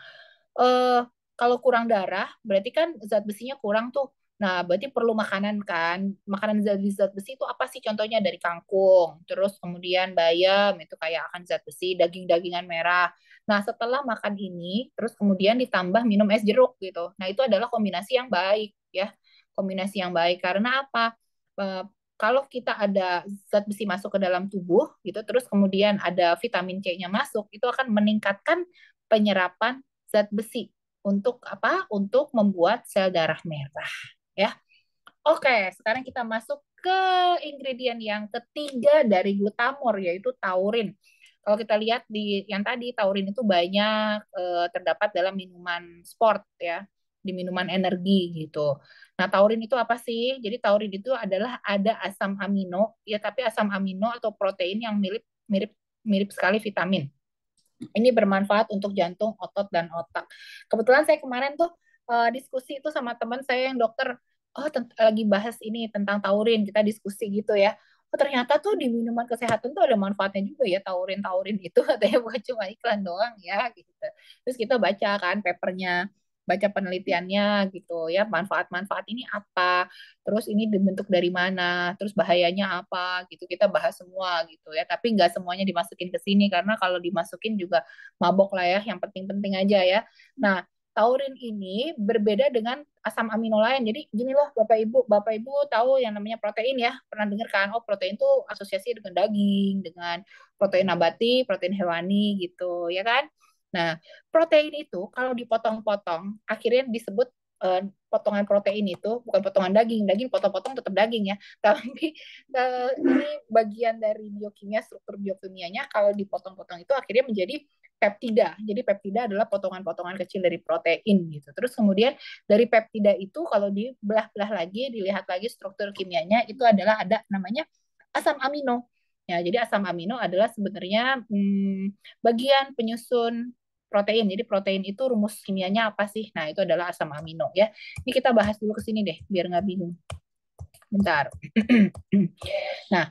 eh, kalau kurang darah berarti kan zat besinya kurang tuh. Nah, berarti perlu makanan kan. Makanan zat besi itu apa sih? Contohnya dari kangkung, terus kemudian bayam itu kayak akan zat besi, daging-dagingan merah. Nah, setelah makan ini, terus kemudian ditambah minum es jeruk gitu. Nah, itu adalah kombinasi yang baik ya. Kombinasi yang baik karena apa? Eh, kalau kita ada zat besi masuk ke dalam tubuh gitu, terus kemudian ada vitamin C-nya masuk, itu akan meningkatkan penyerapan zat besi untuk apa? Untuk membuat sel darah merah ya. Oke, sekarang kita masuk ke ingredient yang ketiga dari glutamor yaitu taurin. Kalau kita lihat di yang tadi taurin itu banyak terdapat dalam minuman sport ya, di minuman energi gitu. Nah, taurin itu apa sih? Jadi taurin itu adalah ada asam amino ya, tapi asam amino atau protein yang mirip mirip mirip sekali vitamin. Ini bermanfaat untuk jantung, otot, dan otak. Kebetulan saya kemarin tuh diskusi itu sama teman saya yang dokter, lagi bahas ini tentang taurin, kita diskusi gitu ya. Oh ternyata tuh di minuman kesehatan tuh ada manfaatnya juga ya taurin-taurin itu, katanya bukan cuma iklan doang ya gitu. Terus kita baca kan papernya, baca penelitiannya gitu ya, manfaat-manfaat ini apa, terus ini dibentuk dari mana, terus bahayanya apa gitu. Kita bahas semua gitu ya. Tapi nggak semuanya dimasukin ke sini karena kalau dimasukin juga mabok lah ya. Yang penting-penting aja ya. Nah, taurin ini berbeda dengan asam amino lain. Jadi gini loh Bapak Ibu tahu yang namanya protein ya. Pernah dengar kan? Oh, protein itu asosiasi dengan daging, dengan protein nabati, protein hewani gitu, ya kan? Nah, protein itu kalau dipotong-potong akhirnya disebut potongan protein itu bukan potongan daging, daging potong-potong tetap daging ya, tapi ini bagian dari biokimia, struktur biokimianya kalau dipotong-potong itu akhirnya menjadi peptida. Jadi peptida adalah potongan-potongan kecil dari protein gitu. Terus kemudian dari peptida itu kalau dibelah-belah lagi, dilihat lagi struktur kimianya itu adalah ada namanya asam amino. Ya, jadi asam amino adalah sebenarnya bagian penyusun protein. Jadi protein itu rumus kimianya apa sih? Nah, itu adalah asam amino ya. Ini kita bahas dulu ke sini deh, biar nggak bingung. Bentar. Nah,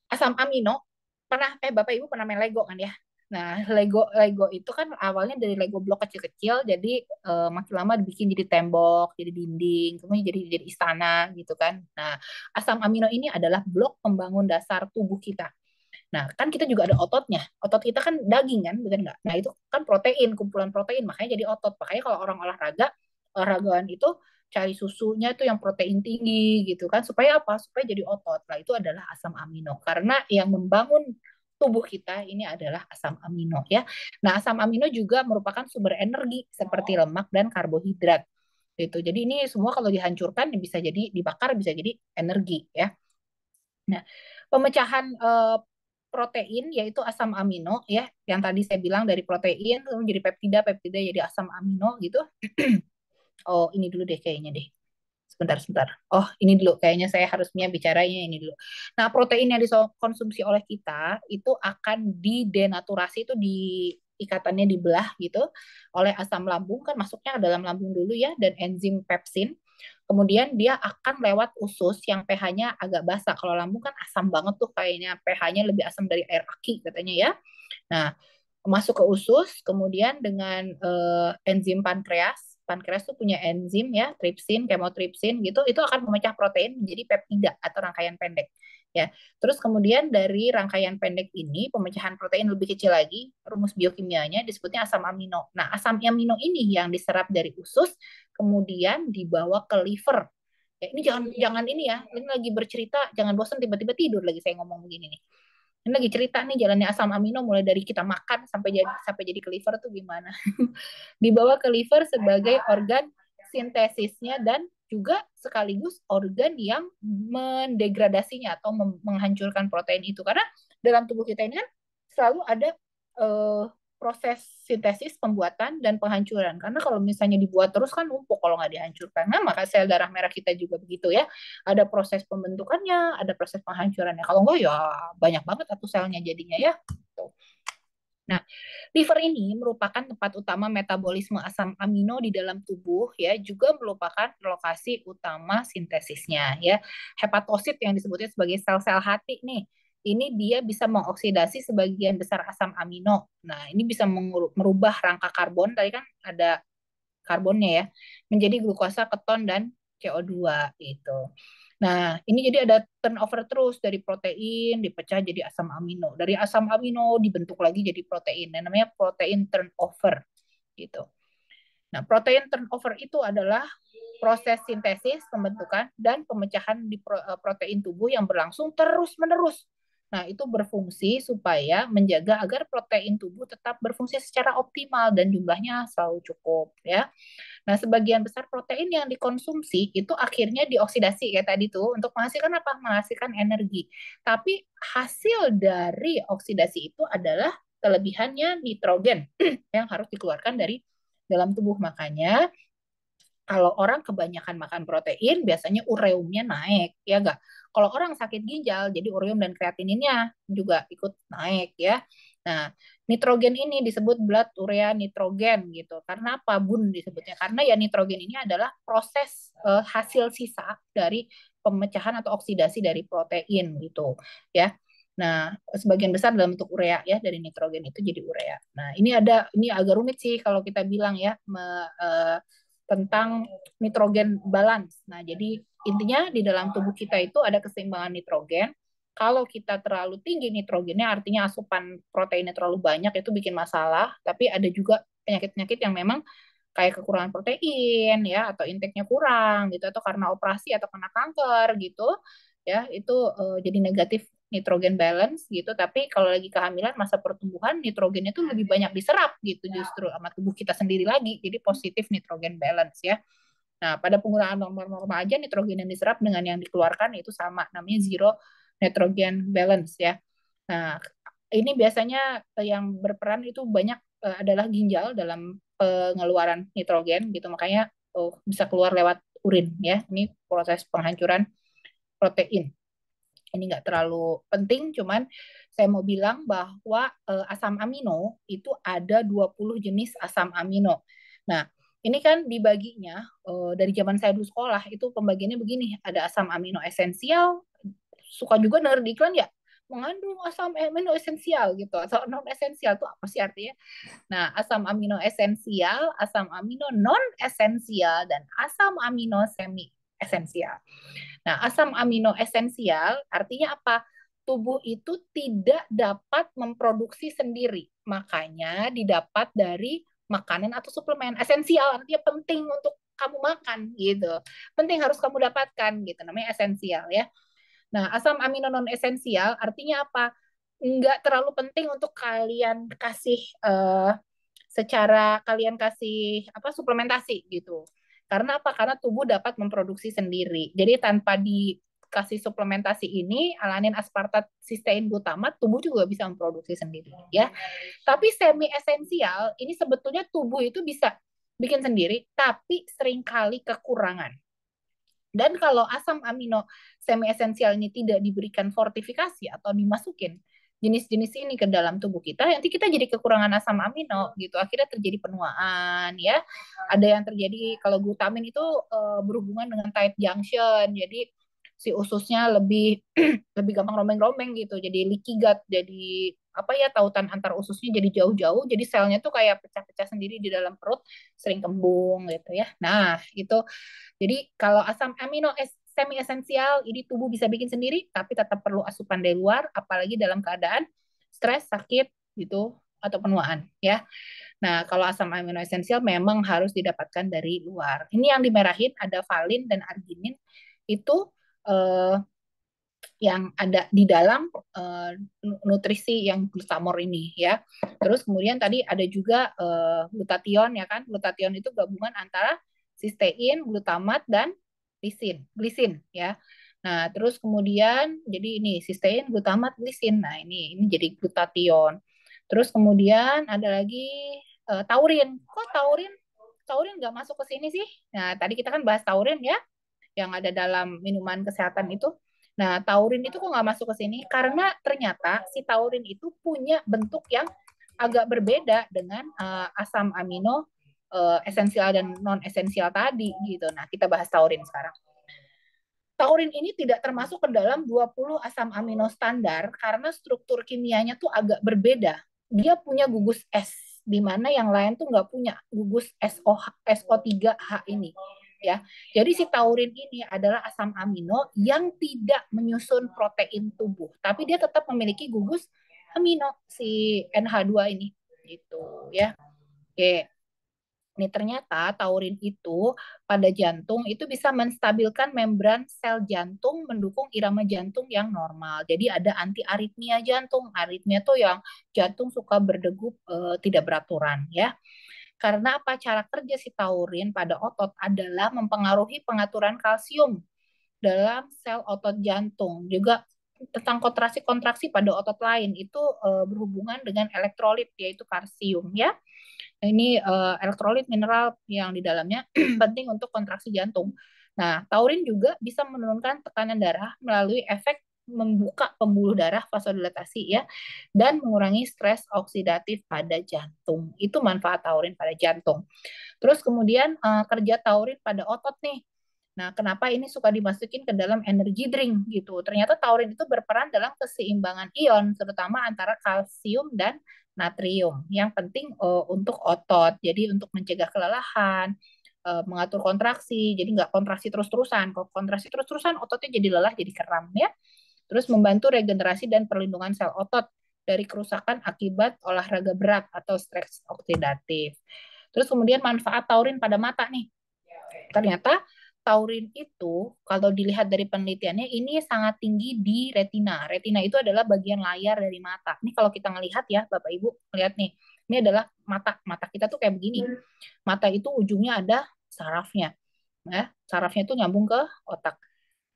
asam amino Bapak Ibu pernah main Lego kan ya? Nah, Lego itu kan awalnya dari Lego blok kecil-kecil, jadi makin lama dibikin jadi tembok, jadi dinding, kemudian jadi istana gitu kan. Nah, asam amino ini adalah blok pembangun dasar tubuh kita. Nah, kan kita juga ada ototnya. Otot kita kan daging kan, benar nggak? Nah, itu kan protein, kumpulan protein, makanya jadi otot. Makanya kalau orang olahragaan itu cari susunya itu yang protein tinggi gitu kan, supaya apa? Supaya jadi otot. Nah, itu adalah asam amino. Karena yang membangun tubuh kita ini adalah asam amino ya. Nah, asam amino juga merupakan sumber energi seperti lemak dan karbohidrat. Gitu. Jadi ini semua kalau dihancurkan bisa jadi dibakar, bisa jadi energi ya. Nah, pemecahan protein yaitu asam amino ya, yang tadi saya bilang dari protein lalu jadi peptida, peptida jadi asam amino gitu. Oh, ini dulu deh kayaknya deh. Sebentar. Oh, ini dulu. Kayaknya saya harusnya bicaranya ini dulu. Nah, protein yang dikonsumsi oleh kita itu akan didenaturasi itu di ikatannya dibelah gitu oleh asam lambung kan masuknya ke dalam lambung dulu ya dan enzim pepsin. Kemudian dia akan lewat usus yang pH-nya agak basa. Kalau lambung kan asam banget tuh kayaknya pH-nya lebih asam dari air aki katanya ya. Nah, masuk ke usus, kemudian dengan enzim pankreas. Pankreas tuh punya enzim ya, tripsin, kemotripsin gitu, itu akan memecah protein menjadi peptida atau rangkaian pendek. Ya, terus kemudian dari rangkaian pendek ini pemecahan protein lebih kecil lagi, rumus biokimianya disebutnya asam amino. Nah, asam amino ini yang diserap dari usus, kemudian dibawa ke liver. Ya, ini jangan jangan ini ya, ini lagi bercerita, jangan bosan tiba-tiba tidur lagi saya ngomong begini nih. Ini lagi cerita nih jalannya asam amino mulai dari kita makan sampai jadi ke liver tuh gimana. Dibawa ke liver sebagai organ sintesisnya dan juga sekaligus organ yang mendegradasinya atau menghancurkan protein itu karena dalam tubuh kita ini kan selalu ada eh, proses sintesis pembuatan dan penghancuran karena kalau misalnya dibuat terus kan numpuk kalau nggak dihancurkan. Nah maka sel darah merah kita juga begitu ya, ada proses pembentukannya, ada proses penghancurannya, kalau enggak ya banyak banget satu selnya jadinya ya. Nah, liver ini merupakan tempat utama metabolisme asam amino di dalam tubuh ya, juga merupakan lokasi utama sintesisnya ya. Hepatosit yang disebutnya sebagai sel-sel hati nih, ini dia bisa mengoksidasi sebagian besar asam amino. Nah, ini bisa merubah rangka karbon, tadi kan ada karbonnya ya, menjadi glukosa, keton, dan CO2 itu. Nah, ini jadi ada turnover terus dari protein dipecah jadi asam amino. Dari asam amino dibentuk lagi jadi protein. Yang namanya protein turnover gitu. Nah, protein turnover itu adalah proses sintesis, pembentukan, dan pemecahan di protein tubuh yang berlangsung terus-menerus. Nah, itu berfungsi supaya menjaga agar protein tubuh tetap berfungsi secara optimal dan jumlahnya selalu cukup ya. Nah, sebagian besar protein yang dikonsumsi itu akhirnya dioksidasi kayak tadi tuh untuk menghasilkan apa? Menghasilkan energi. Tapi hasil dari oksidasi itu adalah kelebihannya nitrogen yang harus dikeluarkan dari dalam tubuh. Makanya kalau orang kebanyakan makan protein, biasanya ureumnya naik, ya enggak? Kalau orang sakit ginjal, jadi ureum dan kreatininnya juga ikut naik, ya. Nah, nitrogen ini disebut blood urea nitrogen gitu. Karena apa bun disebutnya? Karena ya nitrogen ini adalah proses hasil sisa dari pemecahan atau oksidasi dari protein gitu, ya. Nah, sebagian besar dalam bentuk urea ya dari nitrogen itu jadi urea. Nah, ini agak rumit sih kalau kita bilang ya tentang nitrogen balance. Nah, jadi intinya di dalam tubuh kita itu ada keseimbangan nitrogen. Kalau kita terlalu tinggi nitrogennya, artinya asupan proteinnya terlalu banyak, itu bikin masalah. Tapi ada juga penyakit-penyakit yang memang kayak kekurangan protein ya atau intake-nya kurang gitu atau karena operasi atau kena kanker gitu ya itu jadi negatif nitrogen balance gitu. Tapi kalau lagi kehamilan masa pertumbuhan nitrogennya tuh lebih banyak diserap gitu justru sama tubuh kita sendiri lagi, jadi positif nitrogen balance ya. Nah, pada penggunaan normal-normal aja nitrogen yang diserap dengan yang dikeluarkan itu sama, namanya zero nitrogen balance ya. Nah, ini biasanya yang berperan itu banyak adalah ginjal dalam pengeluaran nitrogen gitu, makanya bisa keluar lewat urin ya. Ini proses penghancuran protein. Ini nggak terlalu penting, cuman saya mau bilang bahwa asam amino itu ada 20 jenis asam amino. Nah, ini kan dibaginya dari zaman saya dulu sekolah itu pembagiannya begini, ada asam amino esensial, suka juga denger di iklan ya, mengandung asam amino esensial gitu, atau non esensial itu apa sih artinya? Nah, asam amino esensial, asam amino non esensial, dan asam amino semi esensial. Nah, asam amino esensial artinya apa? Tubuh itu tidak dapat memproduksi sendiri. Makanya didapat dari makanan atau suplemen. Esensial artinya penting untuk kamu makan gitu. Penting harus kamu dapatkan gitu. Namanya esensial ya. Nah, asam amino non esensial artinya apa? Nggak terlalu penting untuk kalian kasih secara kalian kasih apa suplementasi gitu. Karena apa? Karena tubuh dapat memproduksi sendiri. Jadi tanpa dikasih suplementasi ini, alanin, aspartat, sistein, glutamat, tubuh juga bisa memproduksi sendiri ya. Tapi semi esensial ini sebetulnya tubuh itu bisa bikin sendiri, tapi seringkali kekurangan. Dan kalau asam amino semi esensial ini tidak diberikan fortifikasi atau dimasukin jenis-jenis ini ke dalam tubuh kita, nanti kita jadi kekurangan asam amino gitu. Akhirnya terjadi penuaan ya. Ada yang terjadi kalau glutamin itu berhubungan dengan tight junction. Jadi si ususnya lebih lebih gampang rombeng-rombeng gitu. Jadi leaky gut, jadi apa ya, tautan antar ususnya jadi jauh-jauh. Jadi selnya tuh kayak pecah-pecah sendiri di dalam perut, sering kembung gitu ya. Nah, itu jadi kalau asam amino semi esensial ini tubuh bisa bikin sendiri, tapi tetap perlu asupan dari luar, apalagi dalam keadaan stres, sakit gitu atau penuaan ya. Nah, kalau asam amino esensial memang harus didapatkan dari luar. Ini yang dimerahin ada valin dan arginin itu eh, yang ada di dalam nutrisi yang glutamor ini ya. Terus kemudian tadi ada juga glutathione ya kan. Glutathione itu gabungan antara sistein, glutamat dan glisin ya. Nah, terus kemudian jadi ini sistein, glutamat, glisin. Nah, ini jadi glutathione. Terus kemudian ada lagi taurin. Kok taurin? Taurin nggak masuk ke sini sih? Nah, tadi kita kan bahas taurin ya, yang ada dalam minuman kesehatan itu. Nah, taurin itu kok nggak masuk ke sini? Karena ternyata si taurin itu punya bentuk yang agak berbeda dengan asam amino esensial dan non esensial tadi gitu. Nah, kita bahas taurin sekarang. Taurin ini tidak termasuk ke dalam 20 asam amino standar karena struktur kimianya tuh agak berbeda. Dia punya gugus S, di mana yang lain tuh nggak punya gugus SO3H ini. Ya, jadi si taurin ini adalah asam amino yang tidak menyusun protein tubuh, tapi dia tetap memiliki gugus amino si NH2 ini, gitu ya. Oke. Ini ternyata taurin itu pada jantung itu bisa menstabilkan membran sel jantung, mendukung irama jantung yang normal. Jadi ada anti aritmia jantung. Aritmia tuh yang jantung suka berdegup tidak beraturan ya. Karena apa, cara kerja si taurin pada otot adalah mempengaruhi pengaturan kalsium dalam sel otot jantung. Juga tentang kontraksi-kontraksi pada otot lain itu berhubungan dengan elektrolit yaitu kalsium ya. Ini elektrolit mineral yang di dalamnya penting untuk kontraksi jantung. Nah, taurin juga bisa menurunkan tekanan darah melalui efek membuka pembuluh darah vasodilatasi ya, dan mengurangi stres oksidatif pada jantung. Itu manfaat taurin pada jantung. Terus kemudian kerja taurin pada otot nih. Nah, kenapa ini suka dimasukin ke dalam energy drink gitu? Ternyata taurin itu berperan dalam keseimbangan ion, terutama antara kalsium dan natrium. Yang penting untuk otot, jadi untuk mencegah kelelahan, mengatur kontraksi, jadi nggak kontraksi terus-terusan. Kalau kontraksi terus-terusan, ototnya jadi lelah, jadi kram ya. Terus membantu regenerasi dan perlindungan sel otot dari kerusakan akibat olahraga berat atau stres oksidatif. Terus kemudian manfaat taurin pada mata nih. Ternyata taurin itu kalau dilihat dari penelitiannya ini sangat tinggi di retina. Retina itu adalah bagian layar dari mata. Ini kalau kita ngelihat ya, Bapak Ibu, lihat nih. Ini adalah mata. Mata kita tuh kayak begini. Mata itu ujungnya ada sarafnya. ya, sarafnya itu nyambung ke otak.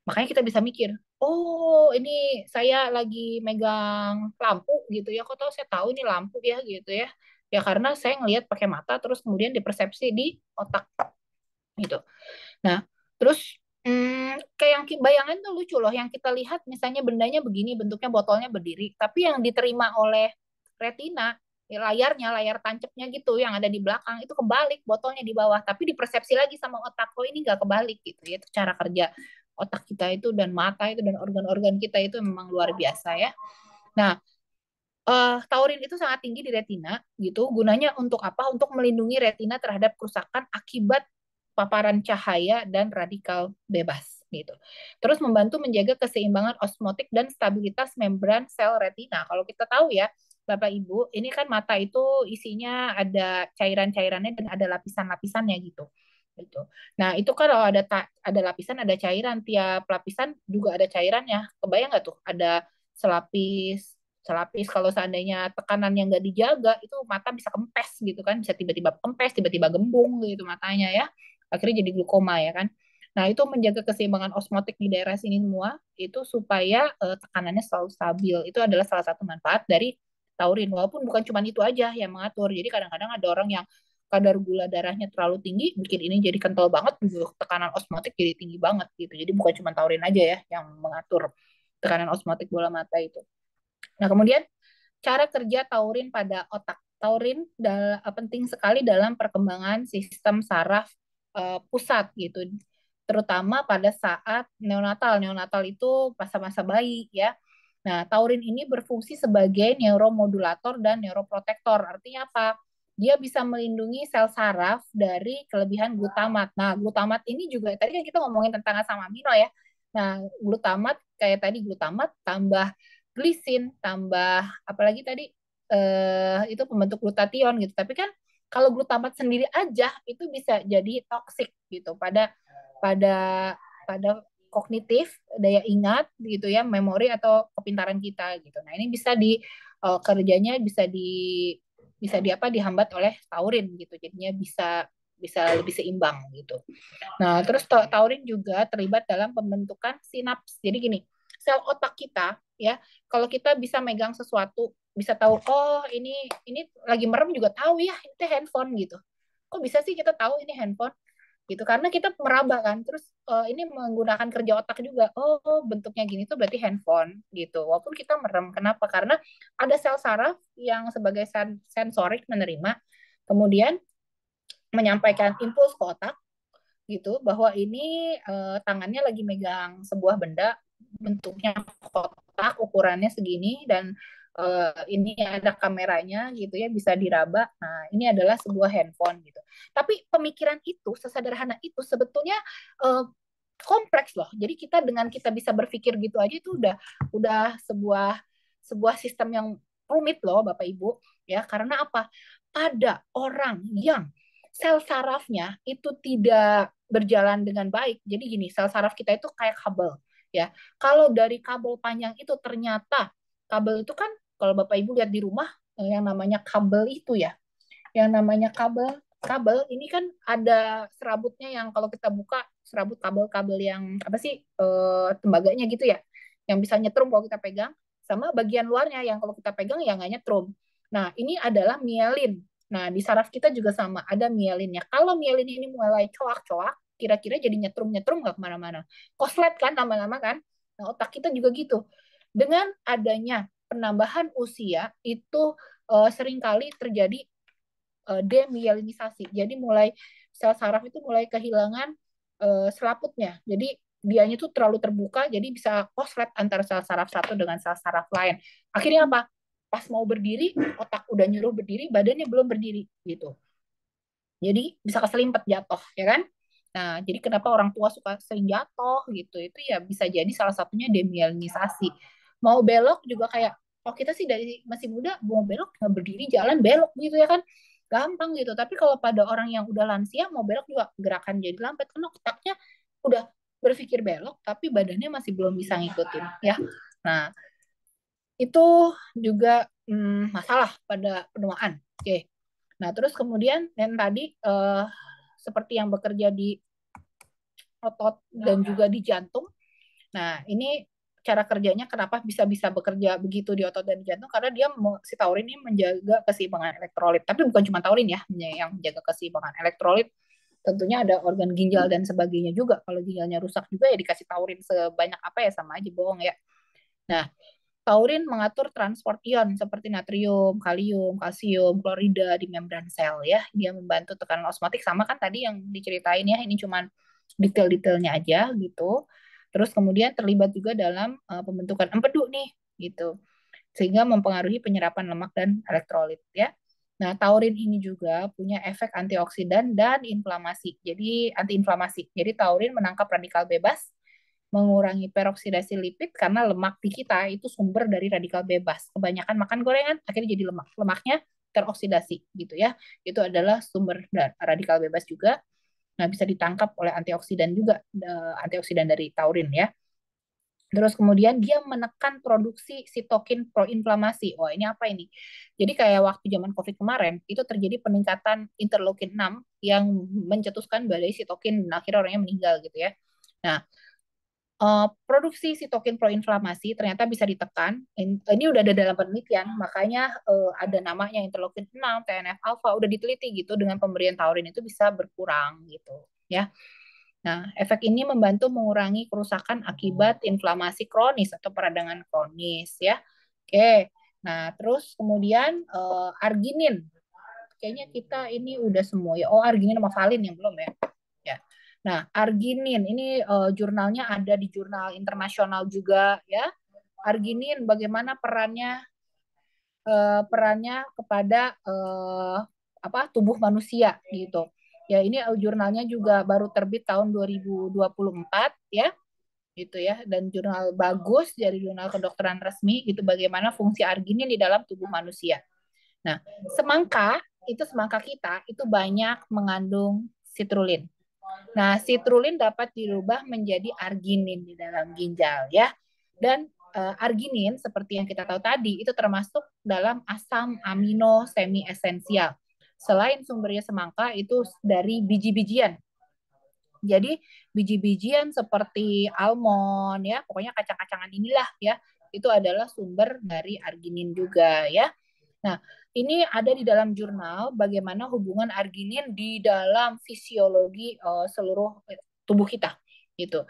Makanya kita bisa mikir, oh ini saya lagi megang lampu gitu ya, kok tahu saya tahu ini lampu ya gitu ya. Ya karena saya ngelihat pakai mata terus kemudian dipersepsi di otak gitu. Nah, terus kayak yang bayangan tuh lucu loh, yang kita lihat misalnya bendanya begini, bentuknya botolnya berdiri, tapi yang diterima oleh retina, ya layarnya, layar tancapnya gitu, yang ada di belakang, itu kebalik, botolnya di bawah, tapi dipersepsi lagi sama otak, oh ini nggak kebalik gitu ya, itu cara kerja otak kita itu, dan mata itu, dan organ-organ kita itu memang luar biasa ya. Nah, taurin itu sangat tinggi di retina gitu. Gunanya untuk apa? Untuk melindungi retina terhadap kerusakan akibat paparan cahaya dan radikal bebas gitu. Terus membantu menjaga keseimbangan osmotik dan stabilitas membran sel retina. Kalau kita tahu ya, Bapak Ibu, ini kan mata itu isinya ada cairan-cairannya dan ada lapisan-lapisannya gitu. Gitu. Nah, itu kan kalau ada lapisan, ada cairan, tiap lapisan juga ada cairannya. Kebayang nggak tuh? Ada selapis selapis, kalau seandainya tekanan yang nggak dijaga itu mata bisa kempes gitu kan, bisa tiba-tiba kempes, tiba-tiba gembung gitu matanya ya, akhirnya jadi glukoma ya kan. Nah itu menjaga keseimbangan osmotik di daerah sini semua itu supaya tekanannya selalu stabil, itu adalah salah satu manfaat dari taurin, walaupun bukan cuma itu aja yang mengatur. Jadi kadang-kadang ada orang yang kadar gula darahnya terlalu tinggi bikin ini jadi kental banget gitu, tekanan osmotik jadi tinggi banget gitu. Jadi bukan cuma taurin aja ya yang mengatur tekanan osmotik bola mata itu. Nah, kemudian cara kerja taurin pada otak. Taurin penting sekali dalam perkembangan sistem saraf pusat gitu, terutama pada saat neonatal. Neonatal itu masa-masa bayi ya. Nah, taurin ini berfungsi sebagai neuromodulator dan neuroprotektor. Artinya apa? Dia bisa melindungi sel saraf dari kelebihan glutamat. Nah, glutamat ini juga tadi kan kita ngomongin tentang asam amino ya. Nah, glutamat kayak tadi glutamat tambah glisin tambah apalagi tadi itu pembentuk glutathione gitu. Tapi kan kalau glutamat sendiri aja itu bisa jadi toksik gitu pada pada kognitif, daya ingat gitu ya, memori atau kepintaran kita gitu. Nah, ini bisa kerjanya bisa di apa dihambat oleh taurin gitu. Jadinya bisa bisa lebih seimbang gitu. Nah, terus taurin juga terlibat dalam pembentukan sinaps. Jadi gini, sel otak kita ya, kalau kita bisa megang sesuatu, bisa tahu oh ini lagi merem juga tahu ya, itu handphone gitu. Kok bisa sih kita tahu ini handphone? Gitu karena kita meraba kan. Terus ini menggunakan kerja otak juga. Oh, bentuknya gini tuh berarti handphone gitu. Walaupun kita merem. Kenapa? Karena ada sel saraf yang sebagai sensorik menerima, kemudian menyampaikan impuls ke otak gitu bahwa ini tangannya lagi megang sebuah benda bentuknya kotak ukurannya segini dan ini ada kameranya gitu ya bisa diraba. Nah, ini adalah sebuah handphone gitu. Tapi pemikiran itu sesederhana itu sebetulnya uh, kompleks loh. Jadi kita dengan kita bisa berpikir gitu aja itu udah sebuah sebuah sistem yang rumit loh Bapak Ibu ya. Karena apa? Ada orang yang sel sarafnya itu tidak berjalan dengan baik. Jadi gini, sel saraf kita itu kayak kabel ya. Kalau dari kabel panjang itu ternyata kabel itu kan kalau Bapak Ibu lihat di rumah yang namanya kabel itu ya, yang namanya kabel kabel ini kan ada serabutnya yang kalau kita buka serabut kabel-kabel yang apa sih tembaganya gitu ya, yang bisa nyetrum kalau kita pegang, sama bagian luarnya yang kalau kita pegang ya nggak nyetrum. Nah ini adalah mielin. Nah di saraf kita juga sama ada mielinnya. Kalau mielin ini mulai coak-coak, kira-kira jadi nyetrum-nyetrum nggak kemana-mana. Koslet kan lama-lama kan. Nah otak kita juga gitu. Dengan adanya penambahan usia itu seringkali terjadi demyelinisasi. Jadi mulai sel saraf itu mulai kehilangan selaputnya. Jadi dianya tuh terlalu terbuka, jadi bisa koslet antara sel saraf satu dengan sel saraf lain. Akhirnya apa? Pas mau berdiri, otak udah nyuruh berdiri, badannya belum berdiri gitu. Jadi bisa keselimpet jatuh, ya kan? Nah, jadi kenapa orang tua suka sering jatuh gitu? Itu ya bisa jadi salah satunya demyelinisasi. Mau belok juga kayak, oh kita sih dari masih muda, mau belok nggak berdiri jalan belok gitu ya kan? Gampang gitu. Tapi kalau pada orang yang udah lansia mau belok juga gerakan jadi lambat karena otaknya udah berpikir belok, tapi badannya masih belum bisa ngikutin ya. Nah, itu juga masalah pada penuaan. Oke. Nah, terus kemudian yang tadi seperti yang bekerja di otot dan juga di jantung. Nah, ini cara kerjanya kenapa bisa bekerja begitu di otot dan di jantung, karena dia si taurin ini menjaga keseimbangan elektrolit. Tapi bukan cuma taurin ya yang menjaga keseimbangan elektrolit. Tentunya ada organ ginjal dan sebagainya juga. Kalau ginjalnya rusak juga ya dikasih taurin sebanyak apa ya sama aja bohong ya. Nah, taurin mengatur transport ion seperti natrium, kalium, kalsium, klorida di membran sel ya. Dia membantu tekanan osmotik sama kan tadi yang diceritain ya. Ini cuman detail-detailnya aja gitu. Terus kemudian terlibat juga dalam pembentukan empedu nih gitu. Sehingga mempengaruhi penyerapan lemak dan elektrolit ya. Nah, taurin ini juga punya efek antioksidan dan inflamasi. Jadi antiinflamasi. Jadi taurin menangkap radikal bebas, mengurangi peroksidasi lipid karena lemak di kita itu sumber dari radikal bebas. Kebanyakan makan gorengan akhirnya jadi lemak. Lemaknya teroksidasi gitu ya. Itu adalah sumber radikal bebas juga. Nah, bisa ditangkap oleh antioksidan juga, antioksidan dari taurin ya. Terus kemudian dia menekan produksi sitokin proinflamasi. Wah, ini apa ini? Jadi kayak waktu zaman COVID kemarin, itu terjadi peningkatan interleukin 6 yang mencetuskan badai sitokin dan akhirnya orangnya meninggal gitu ya. Nah, produksi sitokin proinflamasi ternyata bisa ditekan. Ini udah ada dalam penelitian, makanya ada namanya interleukin 6, TNF alpha, udah diteliti gitu dengan pemberian taurin itu bisa berkurang gitu ya. Nah, efek ini membantu mengurangi kerusakan akibat inflamasi kronis atau peradangan kronis ya. Oke. Nah, terus kemudian arginin. Kayaknya kita ini udah semua ya. Oh, arginin sama valin yang belum ya. Ya. Nah, arginin ini jurnalnya ada di jurnal internasional juga ya. Arginin bagaimana perannya kepada apa tubuh manusia gitu. Ya, ini jurnalnya juga baru terbit tahun 2024 ya, gitu ya. Dan jurnal bagus dari jurnal kedokteran resmi gitu bagaimana fungsi arginin di dalam tubuh manusia. Nah, semangka kita itu banyak mengandung citrulline. Nah, citrulline dapat dirubah menjadi arginin di dalam ginjal ya. Dan arginin seperti yang kita tahu tadi itu termasuk dalam asam amino semi esensial. Selain sumbernya semangka itu dari biji-bijian. Jadi biji-bijian seperti almond ya, pokoknya kacang-kacangan inilah ya, itu adalah sumber dari arginin juga ya. Nah, ini ada di dalam jurnal bagaimana hubungan arginin di dalam fisiologi seluruh tubuh kita gitu.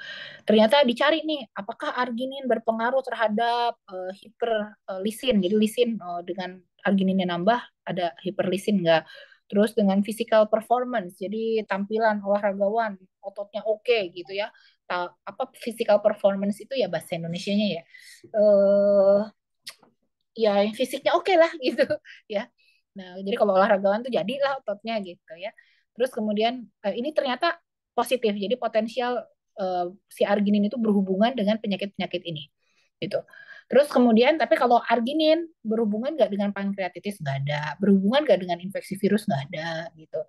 Ternyata dicari nih apakah arginin berpengaruh terhadap hiperlisin. Jadi lisin dengan argininnya nambah ada hiperlisin enggak? Terus dengan physical performance, jadi tampilan olahragawan, ototnya oke gitu ya. Apa physical performance itu ya bahasa Indonesianya ya. Eh ya fisiknya oke lah gitu ya. Nah, jadi kalau olahragawan tuh jadilah ototnya gitu ya. Terus kemudian ini ternyata positif. Jadi potensial si arginin itu berhubungan dengan penyakit-penyakit ini gitu. Terus kemudian tapi kalau arginin berhubungan nggak dengan pankreatitis nggak ada, berhubungan nggak dengan infeksi virus nggak ada gitu.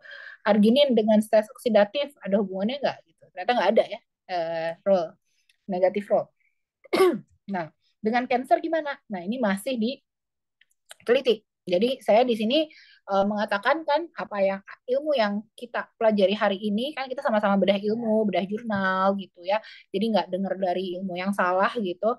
Arginin dengan stres oksidatif ada hubungannya nggak gitu? Ternyata nggak ada ya role negatif role. Nah, dengan cancer gimana? Nah, ini masih diteliti. Jadi saya di sini mengatakan kan apa yang ilmu yang kita pelajari hari ini kan kita sama-sama bedah ilmu, bedah jurnal gitu ya. Jadi nggak dengar dari ilmu yang salah gitu.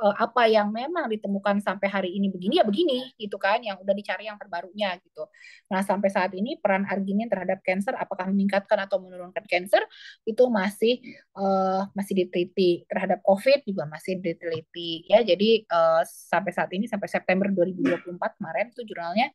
Apa yang memang ditemukan sampai hari ini begini ya begini gitu kan yang udah dicari yang terbarunya gitu. Nah, sampai saat ini peran arginin terhadap kanker apakah meningkatkan atau menurunkan kanker itu masih diteliti. Terhadap COVID juga masih diteliti ya. Jadi sampai saat ini sampai September 2024 kemarin tuh jurnalnya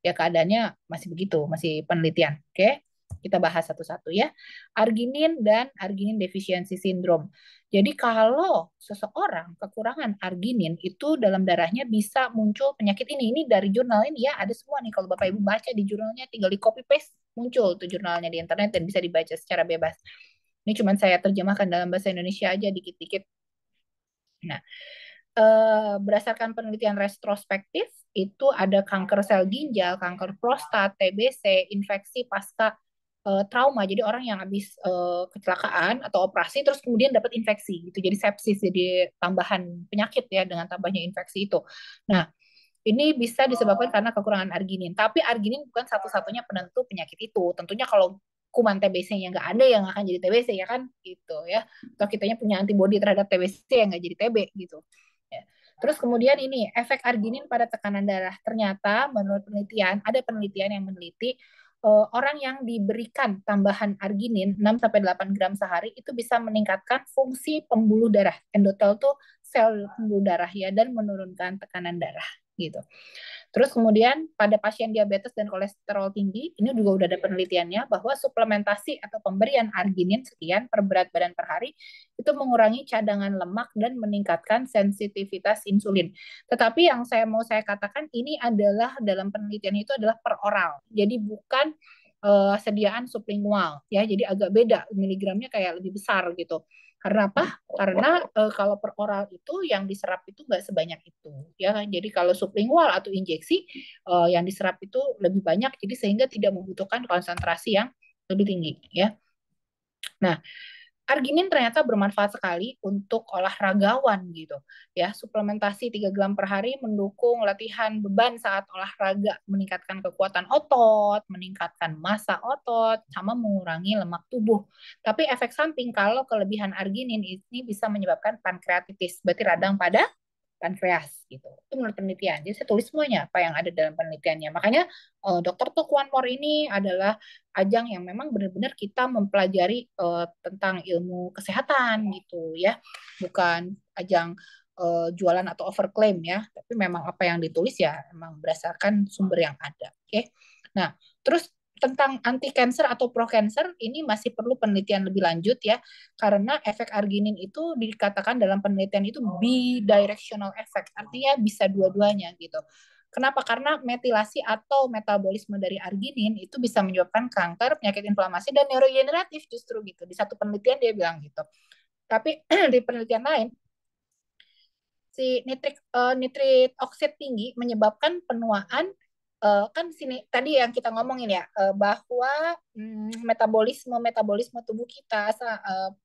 ya keadaannya masih begitu, masih penelitian. Oke, kita bahas satu-satu ya. Arginin dan arginin deficiency syndrome. Jadi kalau seseorang kekurangan arginin itu dalam darahnya bisa muncul penyakit ini. Ini dari jurnal ini ya, ada semua nih. Kalau Bapak Ibu baca di jurnalnya tinggal di copy paste muncul tuh jurnalnya di internet dan bisa dibaca secara bebas. Ini cuma saya terjemahkan dalam bahasa Indonesia aja dikit-dikit. Nah, berdasarkan penelitian retrospektif itu ada kanker sel ginjal, kanker prostat, TBC, infeksi pasca trauma. Jadi orang yang habis kecelakaan atau operasi terus kemudian dapat infeksi gitu. Jadi sepsis jadi tambahan penyakit ya dengan tambahnya infeksi itu. Nah, ini bisa disebabkan karena kekurangan arginin. Tapi arginin bukan satu-satunya penentu penyakit itu. Tentunya kalau kuman TBC-nya nggak ada, yang akan jadi TBC ya kan gitu ya. Atau kitanya punya antibodi terhadap TBC yang nggak jadi TB gitu. Ya. Terus kemudian ini efek arginin pada tekanan darah. Ternyata menurut penelitian, ada penelitian yang meneliti orang yang diberikan tambahan arginin 6 sampai 8 gram sehari itu bisa meningkatkan fungsi pembuluh darah. Endotel tuh sel pembuluh darah ya, dan menurunkan tekanan darah gitu. Terus kemudian pada pasien diabetes dan kolesterol tinggi, ini juga udah ada penelitiannya bahwa suplementasi atau pemberian arginin sekian per berat badan per hari itu mengurangi cadangan lemak dan meningkatkan sensitivitas insulin. Tetapi yang saya katakan ini adalah dalam penelitian itu adalah per oral. Jadi bukan sediaan sublingual ya. Jadi agak beda, miligramnya kayak lebih besar gitu. Karena apa? Karena kalau per oral itu yang diserap itu nggak sebanyak itu, ya kan? Jadi kalau sublingual atau injeksi yang diserap itu lebih banyak, jadi sehingga tidak membutuhkan konsentrasi yang lebih tinggi, ya. Nah, arginin ternyata bermanfaat sekali untuk olahragawan gitu. Ya, suplementasi 3 gram per hari mendukung latihan beban saat olahraga, meningkatkan kekuatan otot, meningkatkan massa otot, sama mengurangi lemak tubuh. Tapi efek samping kalau kelebihan arginin ini bisa menyebabkan pankreatitis, berarti radang pada pankreas gitu. Itu menurut penelitian. Jadi saya tulis semuanya apa yang ada dalam penelitiannya. Makanya Dokter Tok One More ini adalah ajang yang memang benar-benar kita mempelajari tentang ilmu kesehatan gitu ya. Bukan ajang jualan atau overclaim ya, tapi memang apa yang ditulis ya memang berdasarkan sumber yang ada. Oke. Nah, terus tentang anti cancer atau pro cancer ini masih perlu penelitian lebih lanjut ya, karena efek arginin itu dikatakan dalam penelitian itu bidirectional effect, artinya bisa dua-duanya gitu. Kenapa? Karena metilasi atau metabolisme dari arginin itu bisa menyebabkan kanker, penyakit inflamasi, dan neurogeneratif justru gitu. Di satu penelitian dia bilang gitu. Tapi di penelitian lain, si nitrit oksid tinggi menyebabkan penuaan, kan sini tadi yang kita ngomongin ya, bahwa metabolisme metabolisme tubuh kita,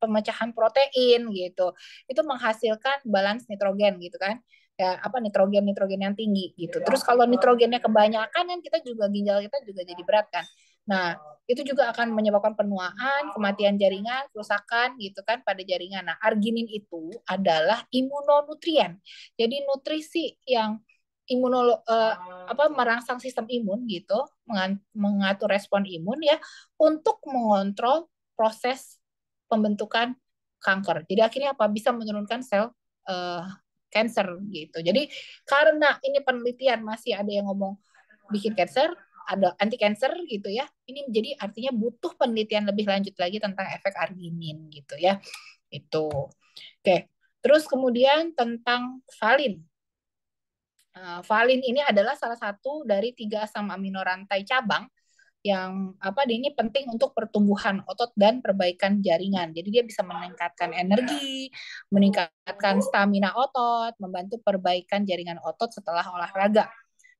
pemecahan protein gitu itu menghasilkan balance nitrogen gitu kan, ya apa, nitrogen nitrogen yang tinggi gitu. Terus kalau nitrogennya kebanyakan kan kita juga, ginjal kita juga jadi berat kan. Nah, itu juga akan menyebabkan penuaan, kematian jaringan, kerusakan gitu kan pada jaringan. Nah, arginin itu adalah imunonutrien. Jadi nutrisi yang merangsang sistem imun gitu, mengatur respon imun ya, untuk mengontrol proses pembentukan kanker. Jadi akhirnya apa? Bisa menurunkan sel cancer gitu. Jadi karena ini penelitian masih ada yang ngomong bikin cancer, ada anti cancer gitu ya. Ini jadi artinya butuh penelitian lebih lanjut lagi tentang efek arginin gitu ya. Itu. Oke. Terus kemudian tentang valin. Valin ini adalah salah satu dari 3 asam amino rantai cabang yang ini penting untuk pertumbuhan otot dan perbaikan jaringan. Jadi dia bisa meningkatkan energi, meningkatkan stamina otot, membantu perbaikan jaringan otot setelah olahraga.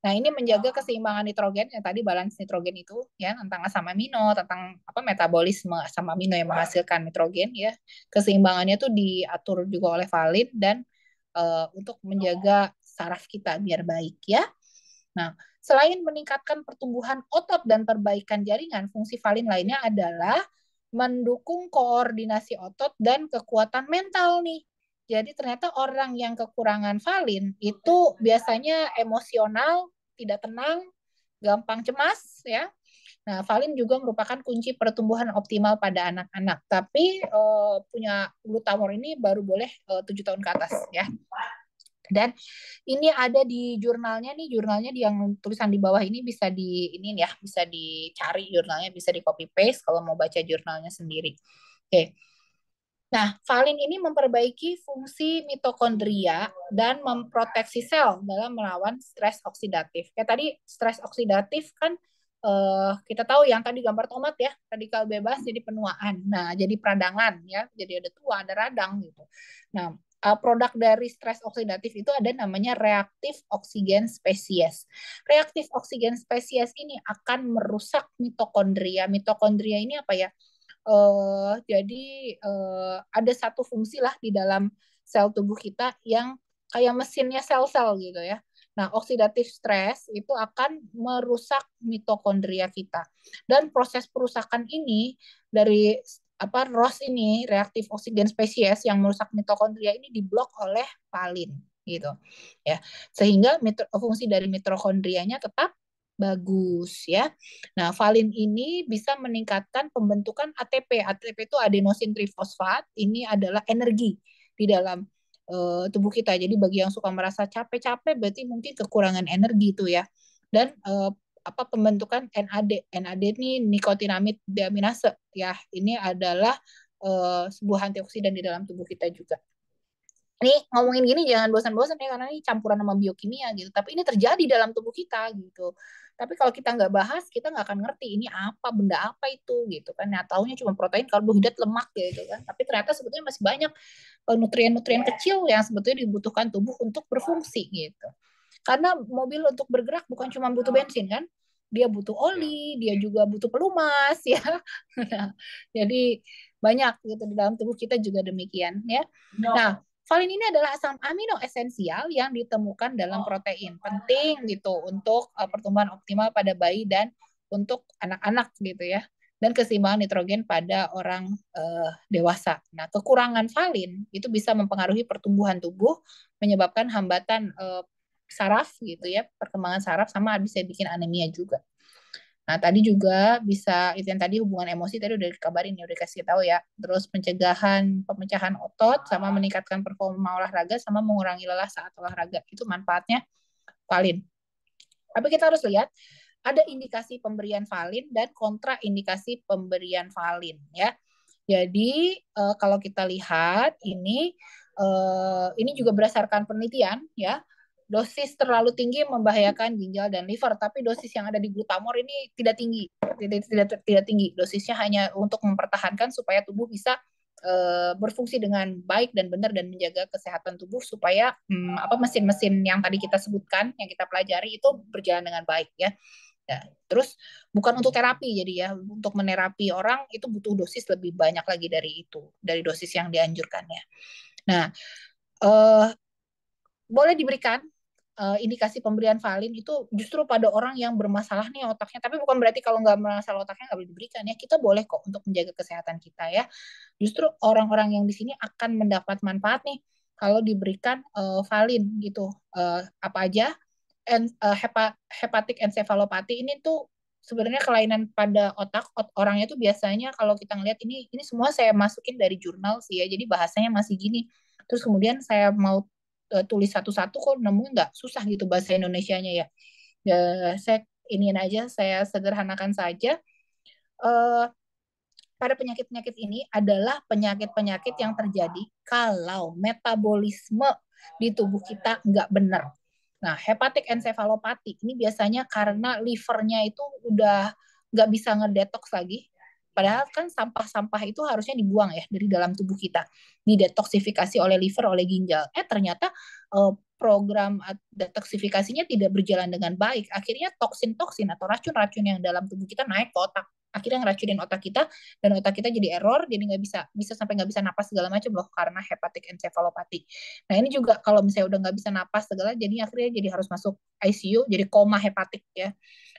Nah, ini menjaga keseimbangan nitrogen yang tadi, balance nitrogen itu ya, tentang asam amino, tentang metabolisme asam amino yang menghasilkan nitrogen ya. Keseimbangannya itu diatur juga oleh valin, dan untuk menjaga saraf kita biar baik ya. Nah, selain meningkatkan pertumbuhan otot dan perbaikan jaringan, fungsi valin lainnya adalah mendukung koordinasi otot dan kekuatan mental nih. Jadi ternyata orang yang kekurangan valin itu biasanya emosional, tidak tenang, gampang cemas ya. Nah, valin juga merupakan kunci pertumbuhan optimal pada anak-anak. Tapi punya glutamor ini baru boleh 7 tahun ke atas ya. Dan ini ada di jurnalnya nih, jurnalnya yang tulisan di bawah ini bisa bisa dicari jurnalnya, bisa di copy paste kalau mau baca jurnalnya sendiri. Oke. Nah, valin ini memperbaiki fungsi mitokondria dan memproteksi sel dalam melawan stres oksidatif. Kayak tadi stres oksidatif kan kita tahu yang tadi gambar tomat ya, radikal bebas jadi penuaan. Nah, jadi peradangan ya, jadi ada tua, ada radang gitu. Nah, produk dari stres oksidatif itu ada namanya reaktif oksigen spesies. Reaktif oksigen spesies ini akan merusak mitokondria. Mitokondria ini apa ya? Jadi ada satu fungsi lah di dalam sel tubuh kita yang kayak mesinnya sel-sel gitu ya. Nah, oksidatif stres itu akan merusak mitokondria kita. Dan proses perusakan ini dari ROS ini, reaktif oksigen spesies yang merusak mitokondria ini diblok oleh valin gitu. Ya. Sehingga fungsi dari mitokondrianya tetap bagus ya. Nah, valin ini bisa meningkatkan pembentukan ATP. ATP itu adenosin trifosfat. Ini adalah energi di dalam tubuh kita. Jadi bagi yang suka merasa capek-capek berarti mungkin kekurangan energi itu ya. Dan pembentukan NAD. NAD ini nikotinamid deaminase ya. Ini adalah sebuah antioksidan di dalam tubuh kita juga. Ini ngomongin gini jangan bosan-bosan ya karena ini campuran sama biokimia gitu. Tapi ini terjadi dalam tubuh kita gitu. Tapi kalau kita nggak bahas, kita nggak akan ngerti ini apa, benda apa itu gitu kan. Nah, taunya cuma protein, karbohidrat, lemak gitu kan. Tapi ternyata sebetulnya masih banyak nutrien-nutrien kecil yang sebetulnya dibutuhkan tubuh untuk berfungsi gitu. Karena mobil untuk bergerak bukan cuma butuh bensin kan, dia butuh oli, dia juga butuh pelumas ya. Nah, jadi banyak gitu di dalam tubuh kita juga demikian ya. Nah, valin ini adalah asam amino esensial yang ditemukan dalam protein. Penting gitu untuk pertumbuhan optimal pada bayi dan untuk anak-anak gitu ya. Dan keseimbangan nitrogen pada orang dewasa. Nah, kekurangan valin itu bisa mempengaruhi pertumbuhan tubuh, menyebabkan hambatan saraf gitu ya, perkembangan saraf sama bisa bikin anemia juga. Nah, tadi juga bisa itu yang tadi hubungan emosi tadi udah dikabarin ya, udah kasih tahu ya. Terus pencegahan pemecahan otot sama meningkatkan performa olahraga sama mengurangi lelah saat olahraga. Itu manfaatnya valin. Tapi kita harus lihat ada indikasi pemberian valin dan kontraindikasi pemberian valin ya. Jadi kalau kita lihat ini juga berdasarkan penelitian ya. Dosis terlalu tinggi membahayakan ginjal dan liver, tapi dosis yang ada di glutamor ini tidak tinggi, tidak tinggi. Dosisnya hanya untuk mempertahankan supaya tubuh bisa berfungsi dengan baik dan benar dan menjaga kesehatan tubuh supaya mesin-mesin yang tadi kita sebutkan, yang kita pelajari itu berjalan dengan baik ya. Ya, terus bukan untuk terapi jadi ya, untuk menerapi orang itu butuh dosis lebih banyak lagi dari itu, dari dosis yang dianjurkannya. Nah, boleh diberikan indikasi pemberian valin itu justru pada orang yang bermasalah nih otaknya, tapi bukan berarti kalau nggak masalah otaknya nggak boleh diberikan ya, kita boleh kok untuk menjaga kesehatan kita ya. Justru orang-orang yang di sini akan mendapat manfaat nih kalau diberikan valin gitu. Apa aja? Hepatic encephalopathy ini tuh sebenarnya kelainan pada otak orangnya tuh biasanya kalau kita ngelihat ini semua saya masukin dari jurnal sih ya, jadi bahasanya masih gini. Terus kemudian saya mau tulis satu-satu kok nemu nggak susah gitu bahasa Indonesianya ya. Saya iniin aja, saya sederhanakan saja. Pada penyakit-penyakit ini adalah penyakit-penyakit yang terjadi kalau metabolisme di tubuh kita nggak benar. Nah, hepatic encephalopathy ini biasanya karena livernya itu udah nggak bisa ngedetoks lagi. Padahal kan sampah-sampah itu harusnya dibuang ya dari dalam tubuh kita, didetoksifikasi oleh liver, oleh ginjal. Ternyata program detoksifikasinya tidak berjalan dengan baik. Akhirnya toksin-toksin atau racun-racun yang dalam tubuh kita naik ke otak. Akhirnya ngeracunin otak kita dan otak kita jadi error, jadi nggak bisa sampai nggak bisa napas segala macam loh karena hepatic encephalopathy. Nah ini juga kalau misalnya udah nggak bisa napas segala, jadi akhirnya jadi harus masuk ICU, jadi koma hepatik ya.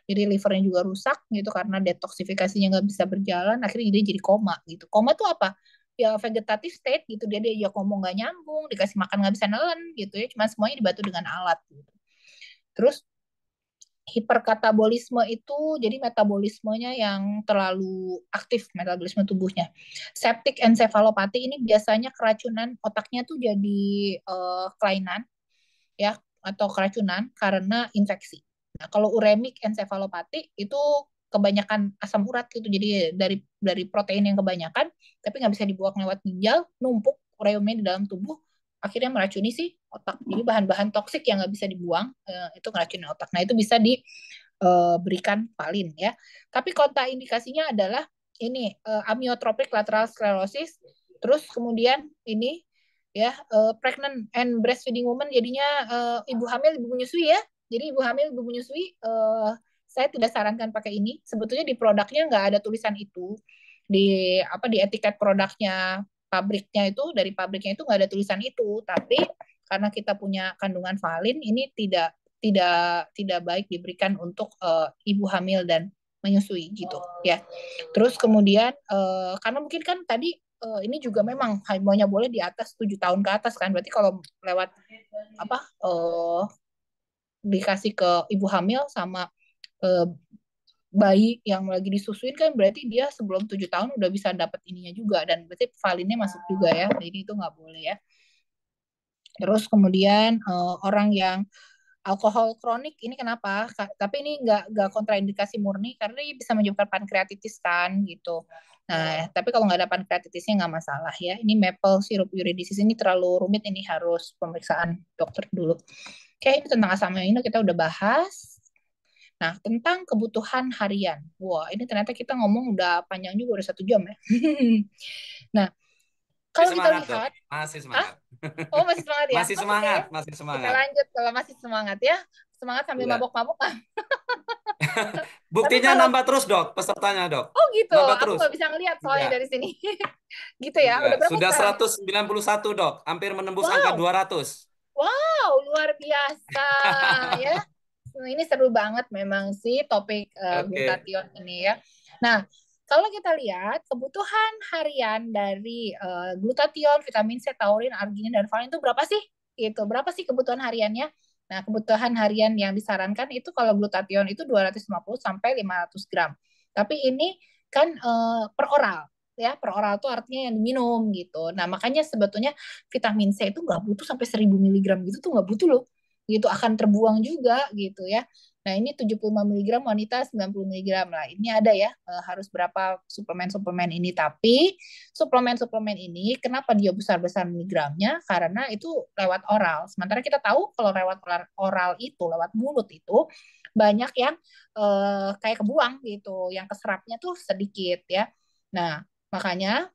Jadi livernya juga rusak gitu karena detoksifikasinya nggak bisa berjalan, akhirnya dia jadi koma gitu. Koma tuh apa? Ya vegetative state gitu, dia ya ngomong nggak nyambung, dikasih makan nggak bisa nelen gitu ya, cuma semuanya dibantu dengan alat gitu. Terus hiperkatabolisme itu jadi metabolismenya yang terlalu aktif, metabolisme tubuhnya. Septic encephalopathy ini biasanya keracunan otaknya tuh jadi kelainan ya atau keracunan karena infeksi. Nah, kalau uremic encephalopathy itu kebanyakan asam urat gitu, jadi dari protein yang kebanyakan tapi nggak bisa dibuang lewat ginjal, numpuk ureumnya di dalam tubuh, akhirnya meracuni sih otak. Jadi bahan-bahan toksik yang nggak bisa dibuang itu ngeracuni otak. Nah itu bisa diberikan valin ya. Tapi kontraindikasinya adalah ini amyotrophic lateral sclerosis. Terus kemudian ini ya pregnant and breastfeeding woman, jadinya ibu hamil ibu menyusui ya. Jadi ibu hamil ibu menyusui saya tidak sarankan pakai ini. Sebetulnya di produknya nggak ada tulisan itu. Di etiket produknya pabriknya itu, dari pabriknya itu nggak ada tulisan itu, tapi karena kita punya kandungan valin ini tidak tidak baik diberikan untuk ibu hamil dan menyusui gitu ya. Terus kemudian karena mungkin kan tadi ini juga memang hanya boleh di atas 7 tahun ke atas kan. Berarti kalau lewat apa dikasih ke ibu hamil sama eh, bayi yang lagi disusuin kan berarti dia sebelum 7 tahun udah bisa dapat ininya juga dan berarti valinnya masuk juga ya. Jadi itu nggak boleh ya. Terus kemudian orang yang alkohol kronik ini kenapa? Tapi ini nggak kontraindikasi murni karena ini bisa menyebabkan pankreatitis kan gitu. Nah, tapi kalau nggak ada pankreatitisnya nggak masalah ya. Ini maple syrup uridisis ini terlalu rumit, ini harus pemeriksaan dokter dulu. Oke, ini tentang asam amino kita udah bahas. Nah, tentang kebutuhan harian. Wah, ini ternyata kita ngomong udah panjang juga, udah 1 jam ya. Nah, Masih kalau kita semangat, Dok. lihat, Masih ah, semangat. oh masih semangat ya? Masih Oke, semangat, masih kita semangat. lanjut kalau masih semangat ya. Semangat sambil Iya. mabok-mabok. Tapi Buktinya kalau, nambah terus, Dok, pesertanya, Dok. oh gitu, Nambah aku terus. nggak bisa ngelihat Iya. soalnya dari sini. Gitu ya, Iya, udah berapa sudah sekarang? 191, Dok. Hampir menembus angka Wow, 200. wow, luar biasa ya. Ini seru banget memang sih topik Oke. glutathione ini ya. Nah, kalau kita lihat kebutuhan harian dari glutathione, vitamin C, taurin, arginin, dan valin itu berapa sih? Itu berapa sih kebutuhan hariannya? Nah, kebutuhan harian yang disarankan itu kalau glutathione itu 250 sampai 500 gram. Tapi ini kan per oral ya, per oral itu artinya yang diminum gitu. Nah, makanya sebetulnya vitamin C itu nggak butuh sampai 1000 miligram gitu tuh nggak butuh loh gitu, akan terbuang juga gitu ya. Nah, ini 75 miligram wanita, 90 miligram lah. Ini ada ya, harus berapa suplemen-suplemen ini. Tapi suplemen-suplemen ini kenapa dia besar-besar miligramnya? Karena itu lewat oral. Sementara kita tahu kalau lewat oral itu, lewat mulut itu banyak yang kayak kebuang gitu, yang keserapnya tuh sedikit ya. Nah, makanya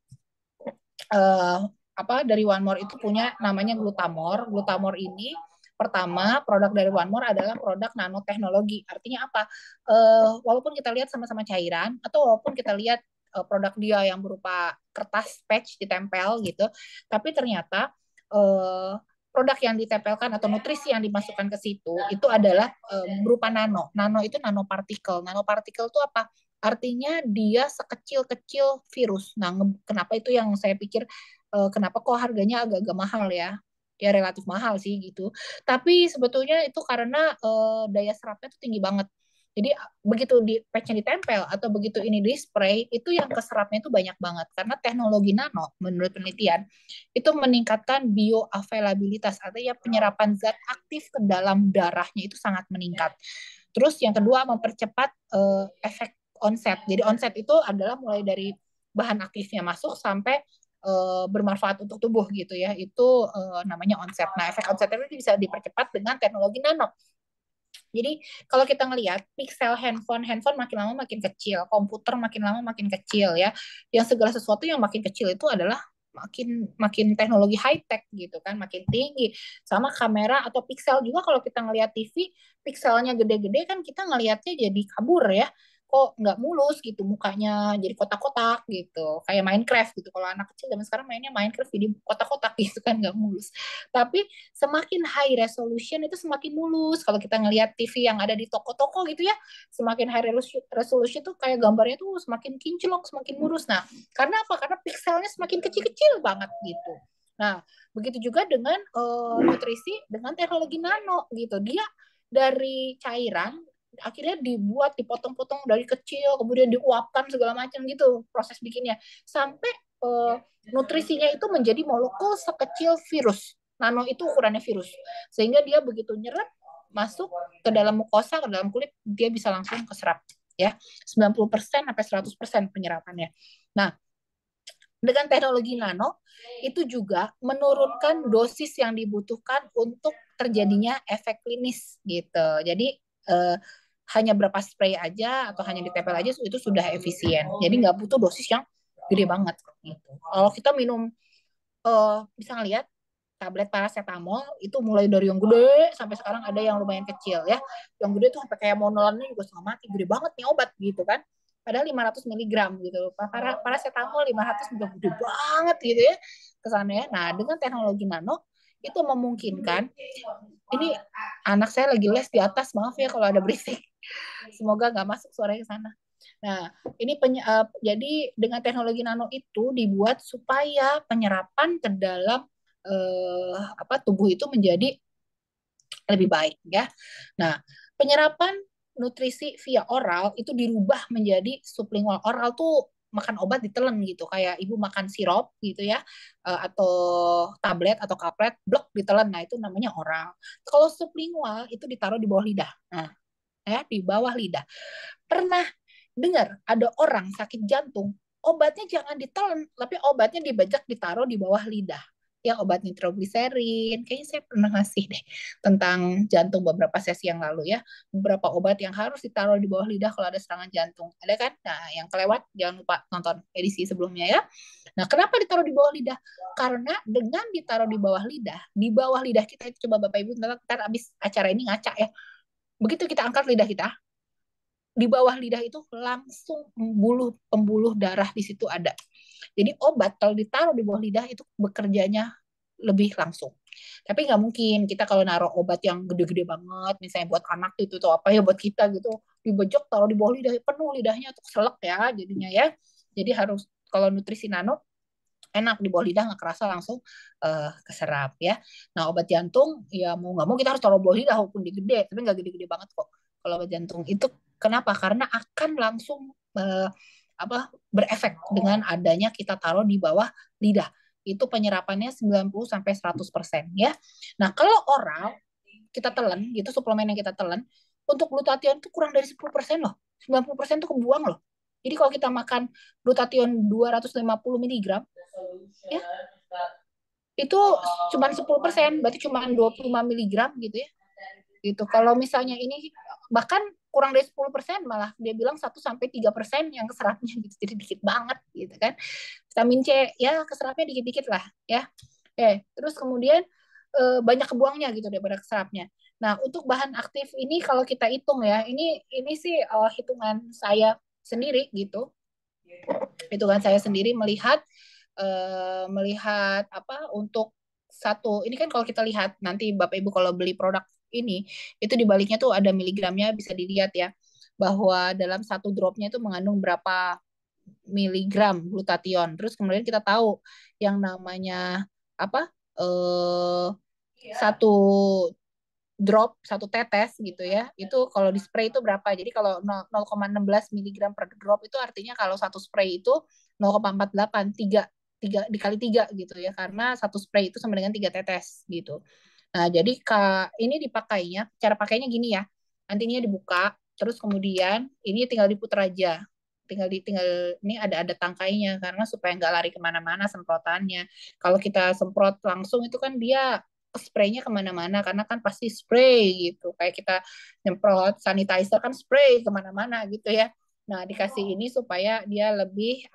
eh, apa dari One More itu punya namanya Glutamor. Glutamor ini pertama produk dari One More adalah produk nanoteknologi. Artinya apa? Walaupun kita lihat sama-sama cairan atau walaupun kita lihat produk dia yang berupa kertas patch ditempel gitu, tapi ternyata produk yang ditempelkan atau nutrisi yang dimasukkan ke situ itu adalah berupa nano. Nano itu nanopartikel. Nanopartikel itu apa? Artinya dia sekecil-kecil virus. Nah, kenapa itu yang saya pikir kenapa kok harganya agak-agak mahal ya? Ya relatif mahal sih gitu. Tapi sebetulnya itu karena daya serapnya itu tinggi banget. Jadi begitu di patchnya ditempel atau begitu ini di spray itu yang keserapnya itu banyak banget karena teknologi nano menurut penelitian itu meningkatkan bioavailabilitas artinya penyerapan zat aktif ke dalam darahnya itu sangat meningkat. Terus yang kedua mempercepat efek onset. Jadi onset itu adalah mulai dari bahan aktifnya masuk sampai bermanfaat untuk tubuh gitu ya. Itu namanya onset. Nah, efek onset itu bisa dipercepat dengan teknologi nano. Jadi kalau kita ngelihat pixel handphone makin lama makin kecil, komputer makin lama makin kecil ya. Yang segala sesuatu yang makin kecil itu adalah makin makin teknologi high tech gitu kan, makin tinggi. Sama kamera atau pixel juga kalau kita ngelihat TV, pixelnya gede-gede kan kita ngelihatnya jadi kabur ya. Kok nggak mulus gitu mukanya jadi kotak-kotak gitu kayak Minecraft gitu kalau anak kecil zaman sekarang mainnya Minecraft jadi kotak-kotak gitu kan nggak mulus tapi semakin high resolution itu semakin mulus. Kalau kita ngelihat TV yang ada di toko-toko gitu ya, semakin high resolution tuh kayak gambarnya tuh semakin kinclong, semakin mulus. Nah, karena apa? Karena pixelnya semakin kecil-kecil banget gitu. Nah, begitu juga dengan nutrisi dengan teknologi nano gitu. Dia dari cairan akhirnya dibuat dipotong-potong dari kecil kemudian diuapkan segala macam gitu proses bikinnya sampai uh, nutrisinya itu menjadi molekul sekecil virus. Nano itu ukurannya virus. Sehingga dia begitu nyerap masuk ke dalam mukosa, ke dalam kulit, dia bisa langsung keserap ya. 90% sampai 100% penyerapannya. Nah, dengan teknologi nano itu juga menurunkan dosis yang dibutuhkan untuk terjadinya efek klinis gitu. Jadi hanya berapa spray aja atau hanya ditempel aja itu sudah efisien. Jadi nggak butuh dosis yang gede banget gitu. Kalau kita minum bisa ngelihat tablet paracetamol itu mulai dari yang gede sampai sekarang ada yang lumayan kecil ya. Yang gede tuh sampai kayak monolannya juga setengah mati, gede banget nih obat gitu kan. Padahal 500 miligram gitu. Paracetamol 500 juga gede banget gitu ya kesannya. Nah, dengan teknologi nano itu memungkinkan. Ini anak saya lagi les di atas, maaf ya kalau ada berisik. Semoga nggak masuk suara ke sana. Nah, ini jadi dengan teknologi nano itu dibuat supaya penyerapan ke dalam tubuh itu menjadi lebih baik ya. Nah, penyerapan nutrisi via oral itu dirubah menjadi sublingual. Oral tuh makan obat ditelan gitu, kayak ibu makan sirup gitu ya, atau tablet atau kaplet blok ditelan. Nah, itu namanya oral. Kalau sublingual itu ditaruh di bawah lidah. Nah, ya di bawah lidah. Pernah dengar ada orang sakit jantung, obatnya jangan ditelan, tapi obatnya dibajak ditaruh di bawah lidah. Ya obat nitrogliserin, kayaknya saya pernah ngasih deh tentang jantung beberapa sesi yang lalu ya. Beberapa obat yang harus ditaruh di bawah lidah kalau ada serangan jantung. Ada kan? Nah, yang kelewat jangan lupa nonton edisi sebelumnya ya. Nah, kenapa ditaruh di bawah lidah? Karena dengan ditaruh di bawah lidah kita itu, coba Bapak Ibu ntar abis acara ini ngaca ya. Begitu kita angkat lidah kita, di bawah lidah itu langsung pembuluh darah di situ ada. Jadi obat kalau ditaruh di bawah lidah itu bekerjanya lebih langsung. Tapi nggak mungkin kita kalau naruh obat yang gede-gede banget, misalnya buat anak itu tuh apa ya buat kita gitu, dibejok taruh di bawah lidah penuh lidahnya tuh selek ya jadinya ya. Jadi harus kalau nutrisi nano enak di bawah lidah nggak kerasa langsung keserap ya. Nah obat jantung ya mau nggak mau kita harus taruh bawah lidah walaupun gede, tapi nggak gede-gede banget kok. Kalau obat jantung itu kenapa? Karena akan langsung berefek dengan adanya kita taruh di bawah lidah. Itu penyerapannya 90 sampai 100% ya. Nah kalau oral kita telan gitu suplemen yang kita telan untuk glutathione itu kurang dari 10% loh. 90% itu kebuang loh. Jadi kalau kita makan glutathione 250 mg ya itu cuma 10%, berarti cuma 25 miligram gitu ya. Gitu. Kalau misalnya ini bahkan kurang dari 10%, malah dia bilang 1 sampai 3% yang keserapnya gitu. Jadi dikit banget gitu kan. Vitamin C ya keserapnya dikit-dikit lah ya. Terus kemudian banyak kebuangnya gitu daripada keserapnya. Nah, untuk bahan aktif ini kalau kita hitung ya, ini sih hitungan saya sendiri gitu. Hitungan saya sendiri melihat apa untuk satu ini kan kalau kita lihat nanti Bapak Ibu kalau beli produk ini itu di baliknya tuh ada miligramnya bisa dilihat ya bahwa dalam satu dropnya itu mengandung berapa miligram glutathione. Terus kemudian kita tahu yang namanya apa satu drop satu tetes gitu ya itu kalau di spray itu berapa jadi kalau 0,16 miligram per drop itu artinya kalau satu spray itu 0,48 tiga dikali tiga gitu ya karena satu spray itu sama dengan tiga tetes gitu. Nah jadi ini dipakainya cara pakainya gini ya nanti ini dibuka terus kemudian ini tinggal diputar aja tinggal ini ada tangkainya karena supaya nggak lari kemana-mana semprotannya. Kalau kita semprot langsung itu kan dia spraynya kemana-mana karena kan pasti spray gitu kayak kita nyemprot sanitizer kan spray kemana-mana gitu ya. Nah dikasih ini supaya dia lebih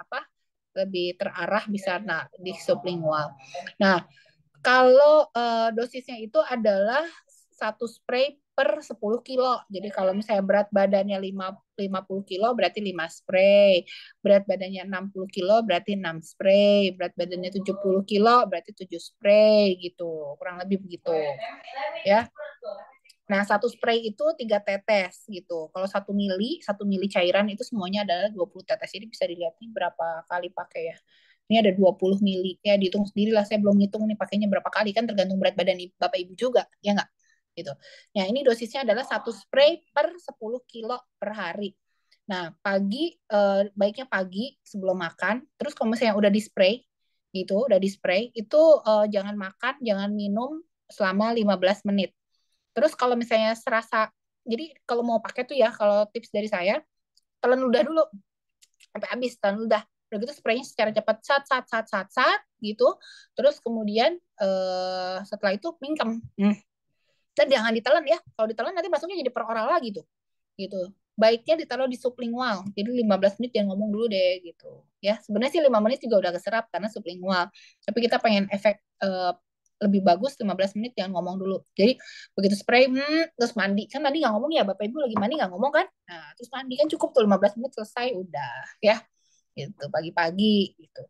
terarah bisa di sublingual. Nah kalau dosisnya itu adalah satu spray per 10 kilo. Jadi kalau misalnya berat badannya 50 kilo berarti 5 spray. Berat badannya 60 kilo berarti 6 spray. Berat badannya 70 kilo berarti 7 spray gitu. Kurang lebih begitu. Ya. Nah, satu spray itu 3 tetes gitu. Kalau 1 mili cairan itu semuanya adalah 20 tetes. Jadi bisa dilihat nih berapa kali pakai ya. Ini ada 20 mili. Ya, dihitung sendiri lah. Saya belum ngitung nih pakainya berapa kali. Kan tergantung berat badan Bapak Ibu juga. Ya nggak? Gitu. Nah, ini dosisnya adalah satu spray per 10 kilo per hari. Nah, baiknya pagi sebelum makan. Terus kalau misalnya udah di spray, gitu, udah di spray, itu jangan makan, jangan minum selama 15 menit. Terus kalau misalnya serasa, jadi kalau mau pakai tuh ya, kalau tips dari saya, telan ludah dulu sampai habis, telan ludah. Udah gitu spraynya secara cepat, sat, gitu. Terus kemudian setelah itu mingkem. Dan jangan ditelan ya. Kalau ditelan nanti masuknya jadi peroral lagi tuh. Gitu. Baiknya ditaruh di sublingual. Jadi 15 menit jangan ngomong dulu deh gitu. Ya, sebenarnya sih 5 menit juga udah keserap karena sublingual. Tapi kita pengen efek lebih bagus 15 menit jangan ngomong dulu. Jadi begitu spray terus mandi. Kan tadi nggak ngomong ya Bapak Ibu lagi mandi nggak ngomong kan? Nah, terus mandi kan cukup tuh 15 menit selesai udah ya. Gitu pagi-pagi gitu.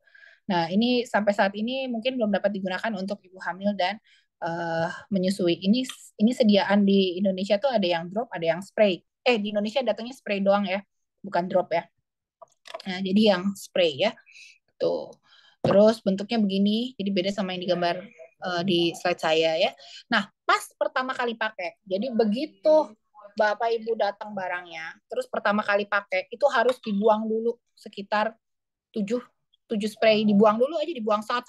Nah, ini sampai saat ini mungkin belum dapat digunakan untuk ibu hamil dan menyusui. Ini sediaan di Indonesia tuh ada yang drop, ada yang spray. Di Indonesia datangnya spray doang ya, bukan drop ya. Nah, jadi yang spray ya. Tuh. Terus bentuknya begini, jadi beda sama yang digambar di slide saya ya. Nah, pas pertama kali pakai, jadi begitu Bapak Ibu datang barangnya, terus pertama kali pakai, itu harus dibuang dulu sekitar 7 7 spray, dibuang dulu aja, dibuang saat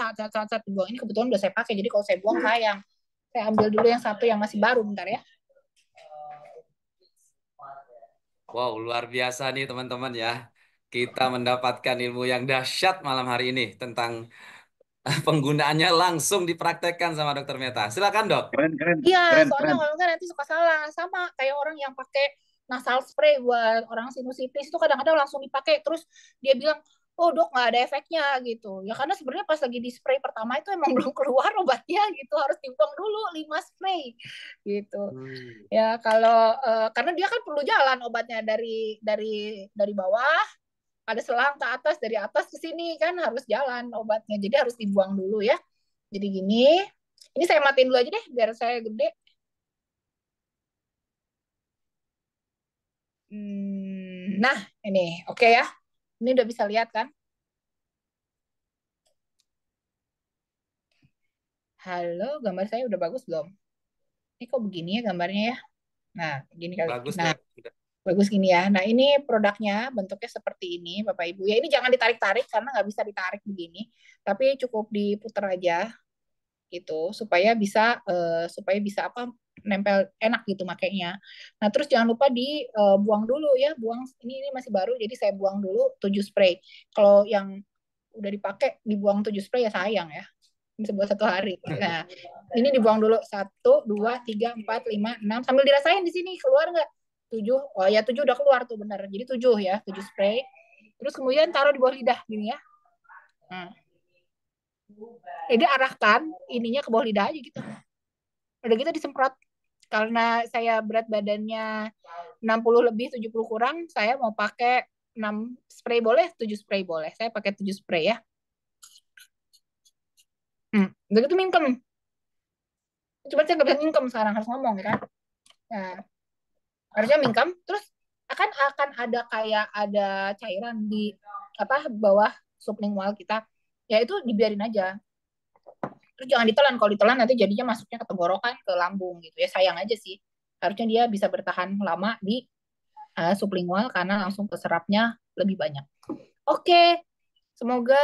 dibuang. Ini kebetulan udah saya pakai, jadi kalau saya buang sayang. Saya ambil dulu yang satu yang masih baru, bentar ya. Wow, luar biasa nih teman-teman ya. Kita mendapatkan ilmu yang dahsyat malam hari ini tentang penggunaannya langsung dipraktekkan sama Dokter Meta. Silakan, Dok. Keren, keren, Iya, keren, soalnya keren. kalau nggak nanti suka salah. Sama kayak orang yang pakai nasal spray buat orang sinusitis itu kadang-kadang langsung dipakai. Terus dia bilang, oh dok nggak ada efeknya gitu. Ya karena sebenarnya pas lagi di spray pertama itu emang belum keluar obatnya gitu. Harus dibuang dulu 5 spray gitu. Hmm. Ya kalau karena dia kan perlu jalan obatnya dari bawah ada selang ke atas, dari atas ke sini kan harus jalan obatnya. Jadi harus dibuang dulu ya. Jadi gini, ini saya matiin dulu aja deh biar saya gede. Nah, ini oke ya. Ini udah bisa lihat kan? Halo, gambar saya udah bagus belum? Ini kok begini ya gambarnya ya? Nah, gini kali. Bagus, Nah, Dok. bagus gini ya. Nah, ini produknya bentuknya seperti ini, Bapak Ibu. Ya, ini jangan ditarik-tarik karena nggak bisa ditarik begini. Tapi cukup diputar aja gitu supaya bisa apa nempel enak gitu makainya. Nah, terus jangan lupa dibuang dulu ya, buang ini masih baru jadi saya buang dulu 7 spray. Kalau yang udah dipakai dibuang 7 spray ya sayang ya. Bisa buat 1 hari. Nah, ini dibuang dulu 1, 2, 3, 4, 5, 6 sambil dirasain di sini keluar nggak? 7. Oh ya 7 udah keluar tuh benar. Jadi 7 ya, 7 spray. Terus kemudian taruh di bawah lidah gini ya. Nah, jadi arahkan ininya ke bawah lidah aja gitu. Udah gitu disemprot. Karena saya berat badannya 60 lebih 70 kurang, saya mau pakai 6 spray boleh, 7 spray boleh. Saya pakai 7 spray ya. Udah gitu mingkem. Cuma saya nggak bisa mingkem sekarang, harus ngomong ya kan. Nah, harusnya mingkem, terus akan ada kayak ada cairan di apa bawah sublingual kita. Ya itu dibiarin aja. Terus jangan ditelan. Kalau ditelan nanti jadinya masuknya ke tenggorokan, ke lambung gitu ya. Sayang aja sih. Harusnya dia bisa bertahan lama di sublingual karena langsung keserapnya lebih banyak. Oke, semoga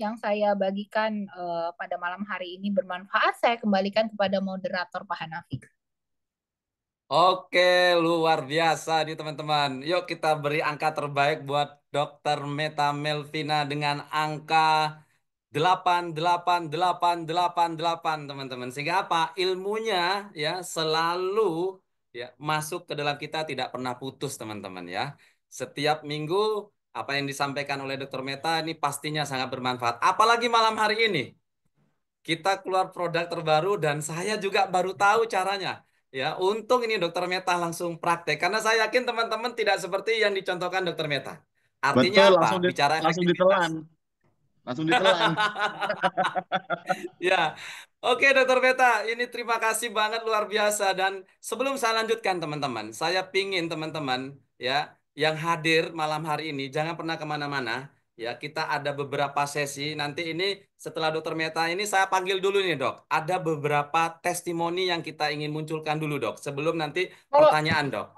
yang saya bagikan pada malam hari ini bermanfaat. Saya kembalikan kepada moderator Pak Hanafi. Oke, luar biasa nih teman-teman. Yuk kita beri angka terbaik buat Dokter Meta Melvina dengan angka 888888 teman-teman. Sehingga apa? Ilmunya ya selalu ya masuk ke dalam kita tidak pernah putus teman-teman ya. Setiap minggu apa yang disampaikan oleh Dokter Meta ini pastinya sangat bermanfaat. Apalagi malam hari ini kita keluar produk terbaru dan saya juga baru tahu caranya. Ya, untung ini Dokter Meta langsung praktek karena saya yakin teman-teman tidak seperti yang dicontohkan Dokter Meta. Artinya Betul, apa? Bicara langsung efektivitas. ditelan. Langsung ditelan. Ya, oke Dokter Beta, ini terima kasih banget luar biasa dan sebelum saya lanjutkan teman-teman, saya pingin teman-teman ya yang hadir malam hari ini jangan pernah kemana-mana. Ya, kita ada beberapa sesi. Nanti ini setelah Dokter Meta ini saya panggil dulu nih dok. Ada beberapa testimoni yang kita ingin munculkan dulu dok. Sebelum nanti Kalau pertanyaan dok.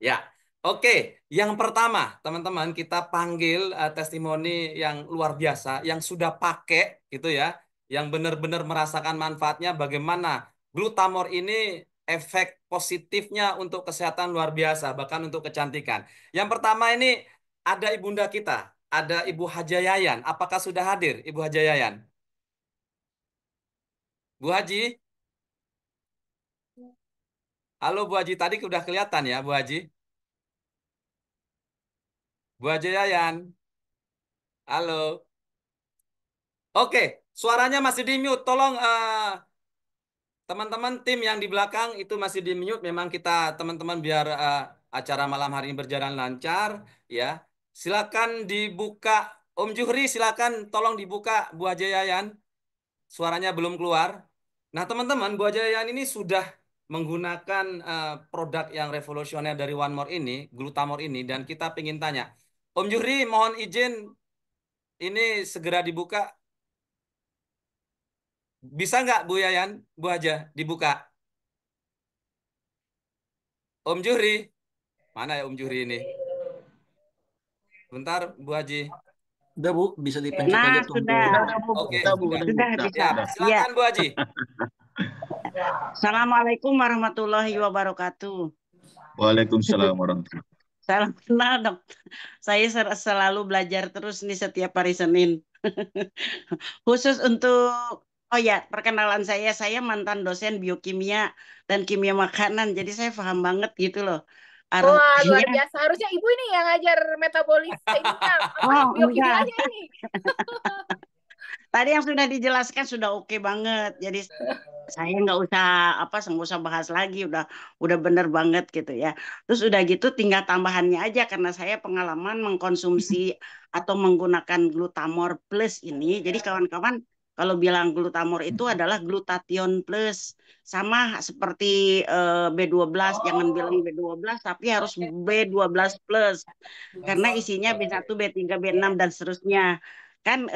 Ya, oke. Yang pertama, teman-teman, kita panggil testimoni yang luar biasa, yang sudah pakai, gitu ya, yang benar-benar merasakan manfaatnya. Bagaimana glutamor ini efek positifnya untuk kesehatan luar biasa, bahkan untuk kecantikan. Yang pertama ini ada ibunda kita, ada Ibu Haja Yayan. Apakah sudah hadir, Ibu Haja Yayan? Bu Haji, halo Bu Haji. Tadi sudah kelihatan ya, Bu Haji. Bu Haja Yayan, halo. Oke, suaranya masih di mute. Tolong teman-teman tim yang di belakang itu masih di mute. Memang kita teman-teman biar acara malam hari ini berjalan lancar, ya. Silakan dibuka. Om Juhri, silakan tolong dibuka Bu Haja Yayan. Suaranya belum keluar. Nah, teman-teman, Buah Jayan ini sudah menggunakan produk yang revolusioner dari One More ini, Glutamor ini, dan kita ingin tanya, Om Juhri, mohon izin ini segera dibuka. Bisa nggak Bu Yayan, Bu Haja, dibuka? Om Juhri, mana ya Om Juhri ini? Bentar, Bu Haji. Udah Bu, bisa dipencet Nah, aja sudah. tombol. Udah Bu, Oke, udah Bu, sudah. udah Bu, Sudah bisa. Ya, udah. Ya. silakan Bu Haji. Assalamualaikum warahmatullahi wabarakatuh. Waalaikumsalam warahmatullahi. Salam kenal dok. Saya selalu belajar terus nih setiap hari Senin. Khusus untuk, oh ya, perkenalan saya mantan dosen biokimia dan kimia makanan. Jadi saya paham banget gitu loh. Wah, luar Artinya, biasa. Harusnya ibu ini yang ngajar metabolis ininya, apa oh enggak. biokimianya ini. Tadi yang sudah dijelaskan sudah oke banget. Jadi saya nggak usah bahas lagi, udah bener banget gitu ya. Terus udah gitu tinggal tambahannya aja karena saya pengalaman mengkonsumsi atau menggunakan glutamor plus ini. Jadi kawan-kawan kalau bilang glutamor itu adalah glutathione plus, sama seperti B12, jangan bilang B12 tapi harus B12 plus karena isinya B1, B3, B6 dan seterusnya. Kan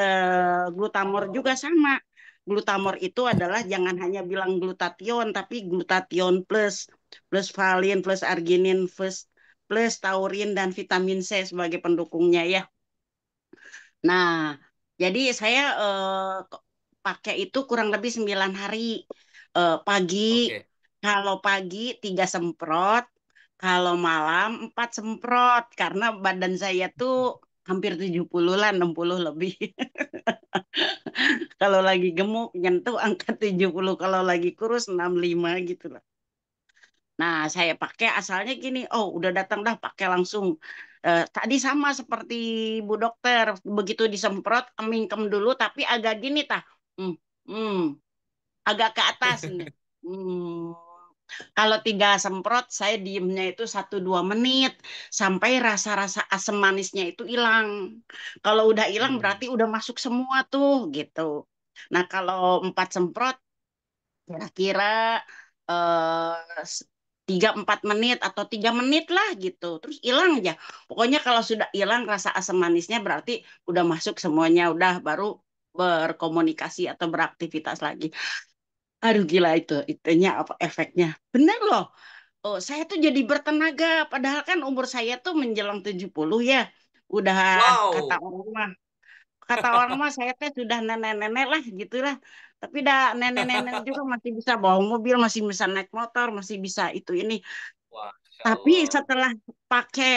glutamor juga sama. Glutamor itu adalah jangan hanya bilang glutathione, tapi glutathione plus, plus valin, plus arginin, plus taurin dan vitamin C sebagai pendukungnya ya. Nah, jadi saya pakai itu kurang lebih 9 hari. Pagi, Oke. kalau pagi 3 semprot, kalau malam 4 semprot, karena badan saya tuh hampir 70 lah, 60 lebih. Kalau lagi gemuk nyentuh angka 70, kalau lagi kurus 65 gitu lah. Nah, saya pakai asalnya gini, oh udah datang dah pakai langsung. Tadi sama seperti Bu Dokter, begitu disemprot, mingkem dulu tapi agak gini tah. Hmm, hmm, agak ke atas nih. Hmm. Kalau 3 semprot, saya diemnya itu 1-2 menit sampai rasa-rasa asam manisnya itu hilang. Kalau udah hilang Hmm. berarti udah masuk semua tuh gitu. Nah kalau 4 semprot kira-kira eh, 3-4 menit atau 3 menit lah gitu. Terus hilang aja. Pokoknya kalau sudah hilang rasa asam manisnya berarti udah masuk semuanya, udah baru berkomunikasi atau beraktivitas lagi. Aduh gila itunya apa efeknya. Bener loh. Oh, saya tuh jadi bertenaga. Padahal kan umur saya tuh menjelang 70 ya. Udah kata Wow. orang mah, kata orang mah saya teh sudah nenek-nenek lah gitu lah. Tapi dah nenek-nenek juga masih bisa bawa mobil, masih bisa naik motor, masih bisa itu ini. Wah, Masya Tapi Allah. setelah pakai,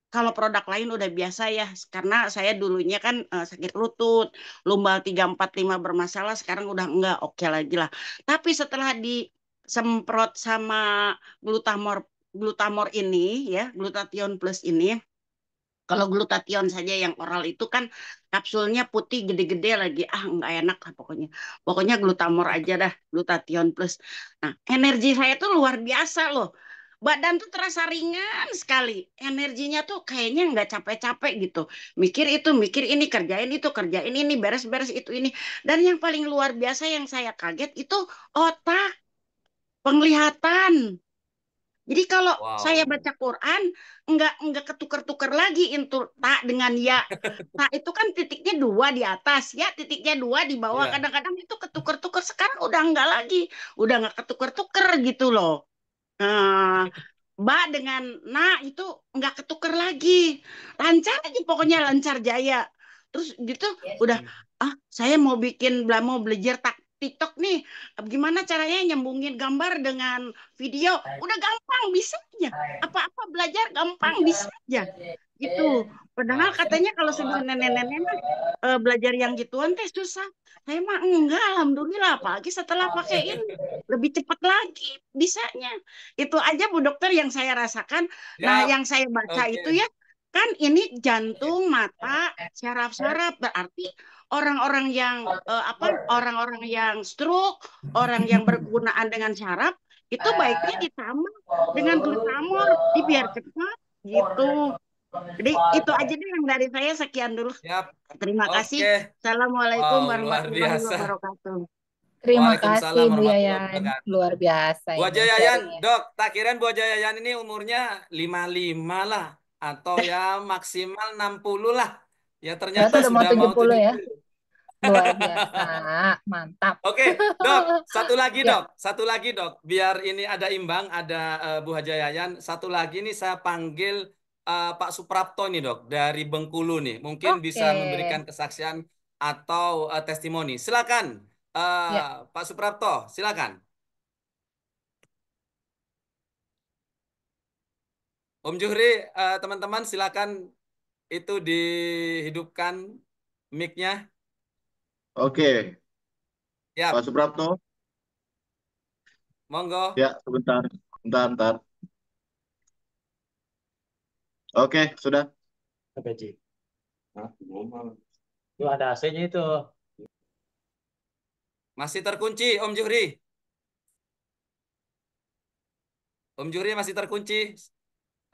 kalau produk lain udah biasa ya, karena saya dulunya kan sakit lutut, lumbal 3, 4, 5 bermasalah, sekarang udah enggak, oke lagi lah. Tapi setelah disemprot sama glutamor, glutamor ini ya, glutathione plus ini, kalau glutathione saja yang oral itu kan kapsulnya putih gede-gede lagi, nggak enak lah pokoknya. Pokoknya glutamor aja dah, glutathione plus. Nah, energi saya tuh luar biasa loh. Badan tuh terasa ringan sekali. Energinya tuh kayaknya nggak capek-capek gitu. Mikir itu, mikir ini, kerjain ini, beres-beres itu ini. Dan yang paling luar biasa yang saya kaget itu otak, penglihatan. Jadi kalau saya Wow. baca Quran nggak ketukar-tukar lagi itu tak dengan ya. Tak itu kan titiknya 2 di atas, ya titiknya 2 di bawah. Iya. Kadang-kadang itu ketukar-tukar. Sekarang udah nggak lagi, udah nggak ketukar-tukar gitu loh. Nah, Mbak dengan nah itu nggak ketukar lagi, lancar aja pokoknya lancar jaya. Terus gitu udah Hmm. saya mau belajar TikTok nih, gimana caranya nyambungin gambar dengan video, udah gampang bisa aja, apa-apa belajar gampang bisa aja gitu. Padahal Masya katanya kalau sudah Allah. nenek-nenek mah belajar yang gituan teh susah. Saya mah enggak, alhamdulillah apalagi setelah pakai ini lebih cepat lagi bisanya. Itu aja Bu Dokter yang saya rasakan. Nah, Siap. yang saya baca Oke. itu ya, kan ini jantung, mata, saraf-saraf berarti orang-orang yang orang-orang yang stroke, orang yang berkegunaan dengan saraf itu baiknya ditambah dengan glutamor, di biar cepat gitu. Jadi itu aja deh yang dari saya, sekian dulu. Siap. Terima kasih. Oke. Assalamualaikum Wow, luar warahmatullahi biasa. wabarakatuh. Terima kasih Waalaikumsalam Bu warahmatullahi Yayan, wabarakatuh. luar biasa Bu ini Haja Yayan, sharingnya. Dok, tak kirain Bu Haja Yayan ini umurnya 55 lah. Atau ya maksimal 60 lah. Ya Ternyata ternyata udah mau sudah mau 70 ya, 70. luar biasa, mantap. Oke, Dok, satu lagi Ya, Dok, satu lagi Dok. Biar ini ada imbang, ada Bu Haja Yayan. Satu lagi nih saya panggil Pak Suprapto nih Dok, dari Bengkulu nih. Mungkin bisa oke. memberikan kesaksian atau testimoni. Silakan, Ya, Pak Suprapto, silakan. Om Juhri, teman-teman silakan itu dihidupkan mic-nya. Oke, Pak Ya, Suprapto. monggo. Ya, sebentar. Bentar, bentar. Oke, sudah. PPC. Hah, normal. Itu ada AC-nya itu. Masih terkunci, Om Juhri. Om Juhri masih terkunci.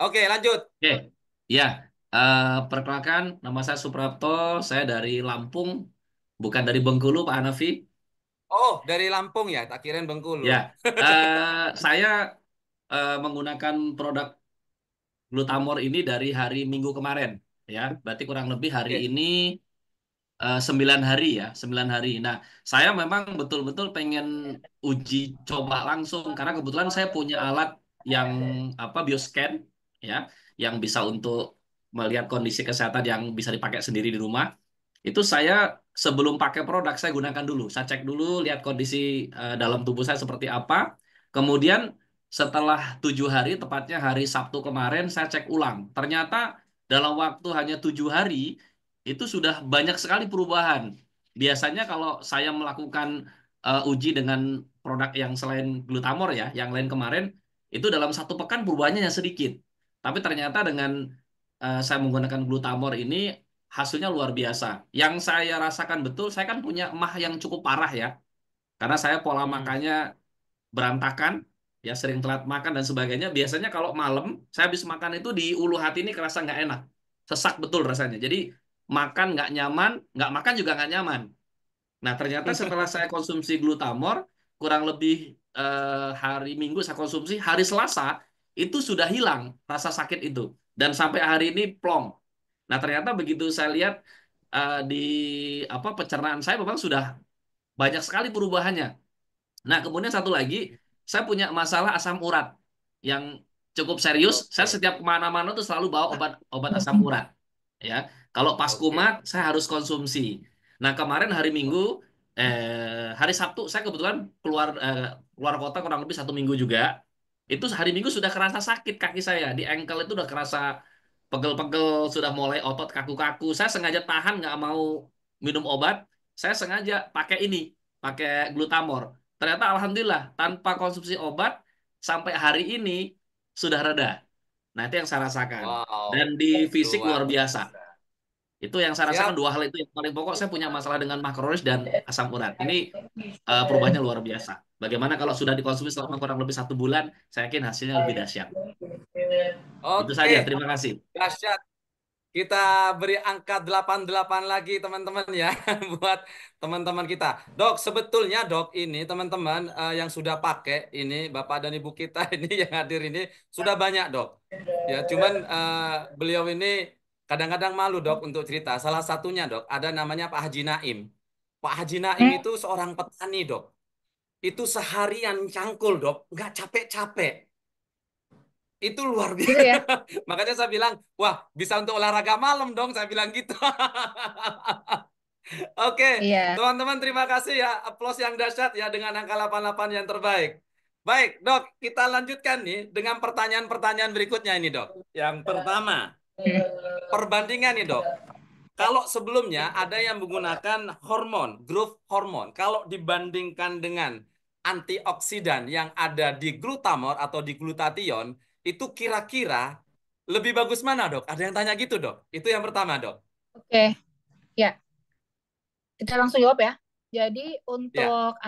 Oke, lanjut. Oke, ya. Perkenalkan, nama saya Suprapto. Saya dari Lampung, bukan dari Bengkulu, Pak Hanafi. Oh, dari Lampung ya, tak kirain Bengkulu. Ya, saya menggunakan produk Glutamor ini dari hari Minggu kemarin. Ya, berarti kurang lebih hari Oke. ini 9 hari ya, 9 hari. Nah, saya memang betul-betul pengen uji coba langsung karena kebetulan saya punya alat yang apa bioscan ya, yang bisa untuk melihat kondisi kesehatan yang bisa dipakai sendiri di rumah. Itu saya sebelum pakai produk saya gunakan dulu. Saya cek dulu, lihat kondisi dalam tubuh saya seperti apa. Kemudian setelah 7 hari, tepatnya hari Sabtu kemarin, saya cek ulang. Ternyata dalam waktu hanya 7 hari itu sudah banyak sekali perubahan. Biasanya kalau saya melakukan uji dengan produk yang selain Glutamor ya, yang lain kemarin, itu dalam 1 pekan perubahannya hanya sedikit. Tapi ternyata dengan saya menggunakan Glutamor ini hasilnya luar biasa. Yang saya rasakan betul, saya kan punya emah yang cukup parah ya, karena saya pola Hmm. makannya berantakan, ya sering telat makan dan sebagainya. Biasanya kalau malam saya habis makan itu di ulu hati ini kerasa nggak enak, sesak betul rasanya. Jadi makan nggak nyaman, nggak makan juga nggak nyaman. Nah ternyata setelah saya konsumsi Glutamor, kurang lebih hari Minggu saya konsumsi, hari Selasa itu sudah hilang rasa sakit itu dan sampai hari ini plong. Nah ternyata begitu saya lihat di apa pencernaan saya memang sudah banyak sekali perubahannya. Nah, kemudian satu lagi, saya punya masalah asam urat yang cukup serius. Saya Oke. setiap kemana-mana tuh selalu bawa obat asam urat. Ya, kalau pas Oke. kumat saya harus konsumsi. Nah, kemarin hari Minggu, hari Sabtu saya kebetulan keluar kota kurang lebih 1 minggu juga. Itu hari Minggu sudah kerasa sakit kaki saya di ankle itu udah kerasa pegel-pegel, sudah mulai otot kaku-kaku. Saya sengaja tahan nggak mau minum obat. Saya sengaja pakai ini, pakai Glutamor. Ternyata alhamdulillah tanpa konsumsi obat sampai hari ini sudah reda. Nah, itu yang saya rasakan. Dan Wow, di fisik luar luar biasa. biasa. Itu yang saya rasakan Siap. 2 hal itu yang paling pokok. Saya punya masalah dengan makronis dan asam urat. Ini perubahannya luar biasa. Bagaimana kalau sudah dikonsumsi selama kurang lebih 1 bulan, saya yakin hasilnya lebih dahsyat. Itu Oke, saja. Terima kasih. dahsyat. Kita beri angka 88 lagi teman-teman ya buat teman-teman kita. Dok, sebetulnya Dok ini teman-teman yang sudah pakai ini Bapak dan Ibu kita ini yang hadir ini sudah banyak Dok. Ya, cuman beliau ini kadang-kadang malu Dok untuk cerita. Salah satunya Dok, ada namanya Pak Haji Naim. Pak Haji Naim itu seorang petani Dok. Itu seharian cangkul Dok, nggak capek-capek. Itu luar Gitu biasa. ya. Makanya saya bilang, wah bisa untuk olahraga malam dong. Saya bilang gitu. Oke, Iya. teman-teman terima kasih ya. Aplaus yang dahsyat ya dengan angka 88 yang terbaik. Baik, Dok. Kita lanjutkan nih dengan pertanyaan-pertanyaan berikutnya ini, Dok. Yang pertama, perbandingan nih, Dok. Kalau sebelumnya ada yang menggunakan hormon, growth hormon. Kalau dibandingkan dengan antioksidan yang ada di glutamor atau di glutathione, itu kira-kira lebih bagus mana, Dok? Ada yang tanya gitu, Dok. Itu yang pertama, Dok. Oke, ya. Kita langsung jawab ya. Jadi Ya. untuk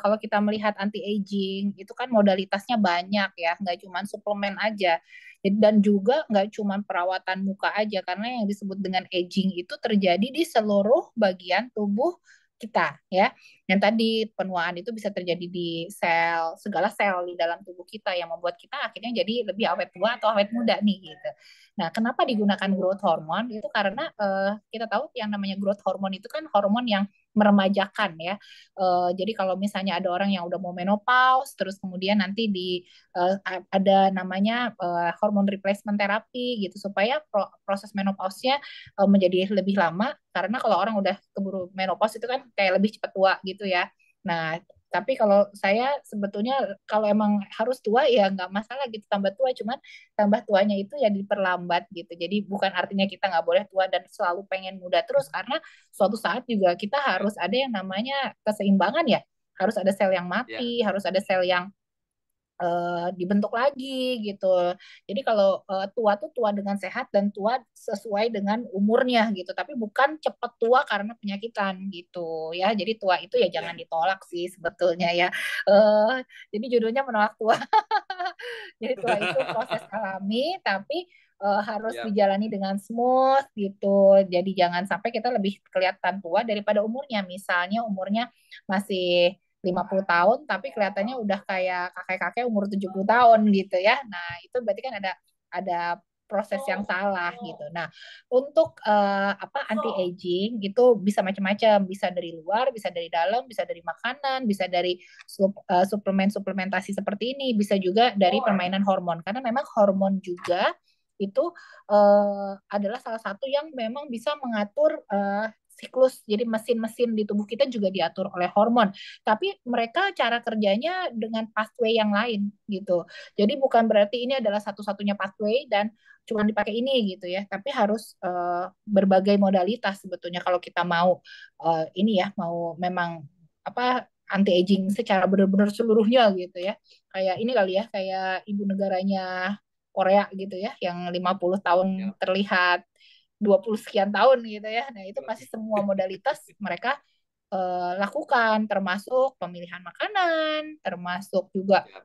kalau kita melihat anti aging itu kan modalitasnya banyak ya, nggak cuma suplemen aja. Dan juga nggak cuma perawatan muka aja, karena yang disebut dengan aging itu terjadi di seluruh bagian tubuh kita ya. yang tadi penuaan itu bisa terjadi di segala sel di dalam tubuh kita yang membuat kita akhirnya jadi lebih awet tua atau awet muda nih gitu. Nah, kenapa digunakan growth hormone? Itu karena kita tahu yang namanya growth hormone itu kan hormon yang meremajakan ya. Jadi kalau misalnya ada orang yang udah mau menopause, terus kemudian nanti ada namanya hormon replacement therapy gitu supaya proses menopause-nya menjadi lebih lama karena kalau orang udah keburu menopause itu kan kayak lebih cepat tua gitu ya. Nah, tapi kalau saya sebetulnya kalau emang harus tua ya nggak masalah gitu tambah tua, cuman tambah tuanya itu ya diperlambat gitu. Jadi bukan artinya kita nggak boleh tua dan selalu pengen muda terus karena suatu saat juga kita harus ada yang namanya keseimbangan ya. Harus ada sel yang Ya, mati, harus ada sel yang dibentuk lagi gitu. Jadi kalau tua tuh tua dengan sehat dan tua sesuai dengan umurnya gitu. Tapi bukan cepat tua karena penyakitan gitu ya. Jadi tua itu ya jangan ya, ditolak sih sebetulnya ya. Eh, jadi judulnya menolak tua. Jadi tua itu proses alami tapi harus ya, dijalani dengan smooth gitu. Jadi jangan sampai kita lebih kelihatan tua daripada umurnya. Misalnya umurnya masih 50 tahun tapi kelihatannya udah kayak kakek-kakek umur 70 tahun gitu ya. Nah, itu berarti kan ada proses yang salah gitu. Nah, untuk anti aging itu bisa macam-macam, bisa dari luar, bisa dari dalam, bisa dari makanan, bisa dari suplementasi seperti ini, bisa juga dari permainan hormon karena memang hormon juga itu adalah salah satu yang memang bisa mengatur siklus. Jadi mesin-mesin di tubuh kita juga diatur oleh hormon. Tapi mereka cara kerjanya dengan pathway yang lain gitu. Jadi bukan berarti ini adalah satu-satunya pathway dan cuma dipakai ini gitu ya. Tapi harus berbagai modalitas sebetulnya kalau kita mau ini ya, mau memang anti aging secara benar-benar seluruhnya gitu ya. Kayak ini kali ya, kayak ibu negaranya Korea gitu ya, yang 50 tahun ya. terlihat 20 sekian tahun gitu ya. Nah, itu pasti semua modalitas mereka lakukan, termasuk pemilihan makanan, termasuk juga Ya.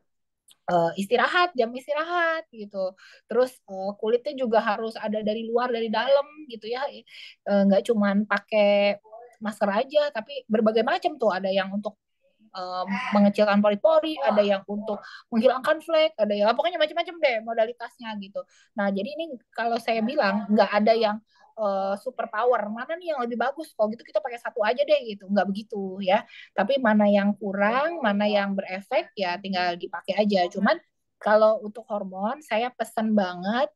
istirahat, jam istirahat gitu. Terus kulitnya juga harus ada dari luar, dari dalam gitu ya. Nggak cuman pakai masker aja, tapi berbagai macam tuh. Ada yang untuk mengecilkan pori-pori, ada yang untuk menghilangkan flek, ada yang pokoknya macam-macam deh modalitasnya gitu. Nah, jadi ini kalau saya bilang nggak ada yang super power, mana nih yang lebih bagus? Kalau gitu kita pakai satu aja deh gitu, nggak begitu ya. Tapi mana yang kurang, mana yang berefek ya tinggal dipakai aja. Cuman kalau untuk hormon, saya pesan banget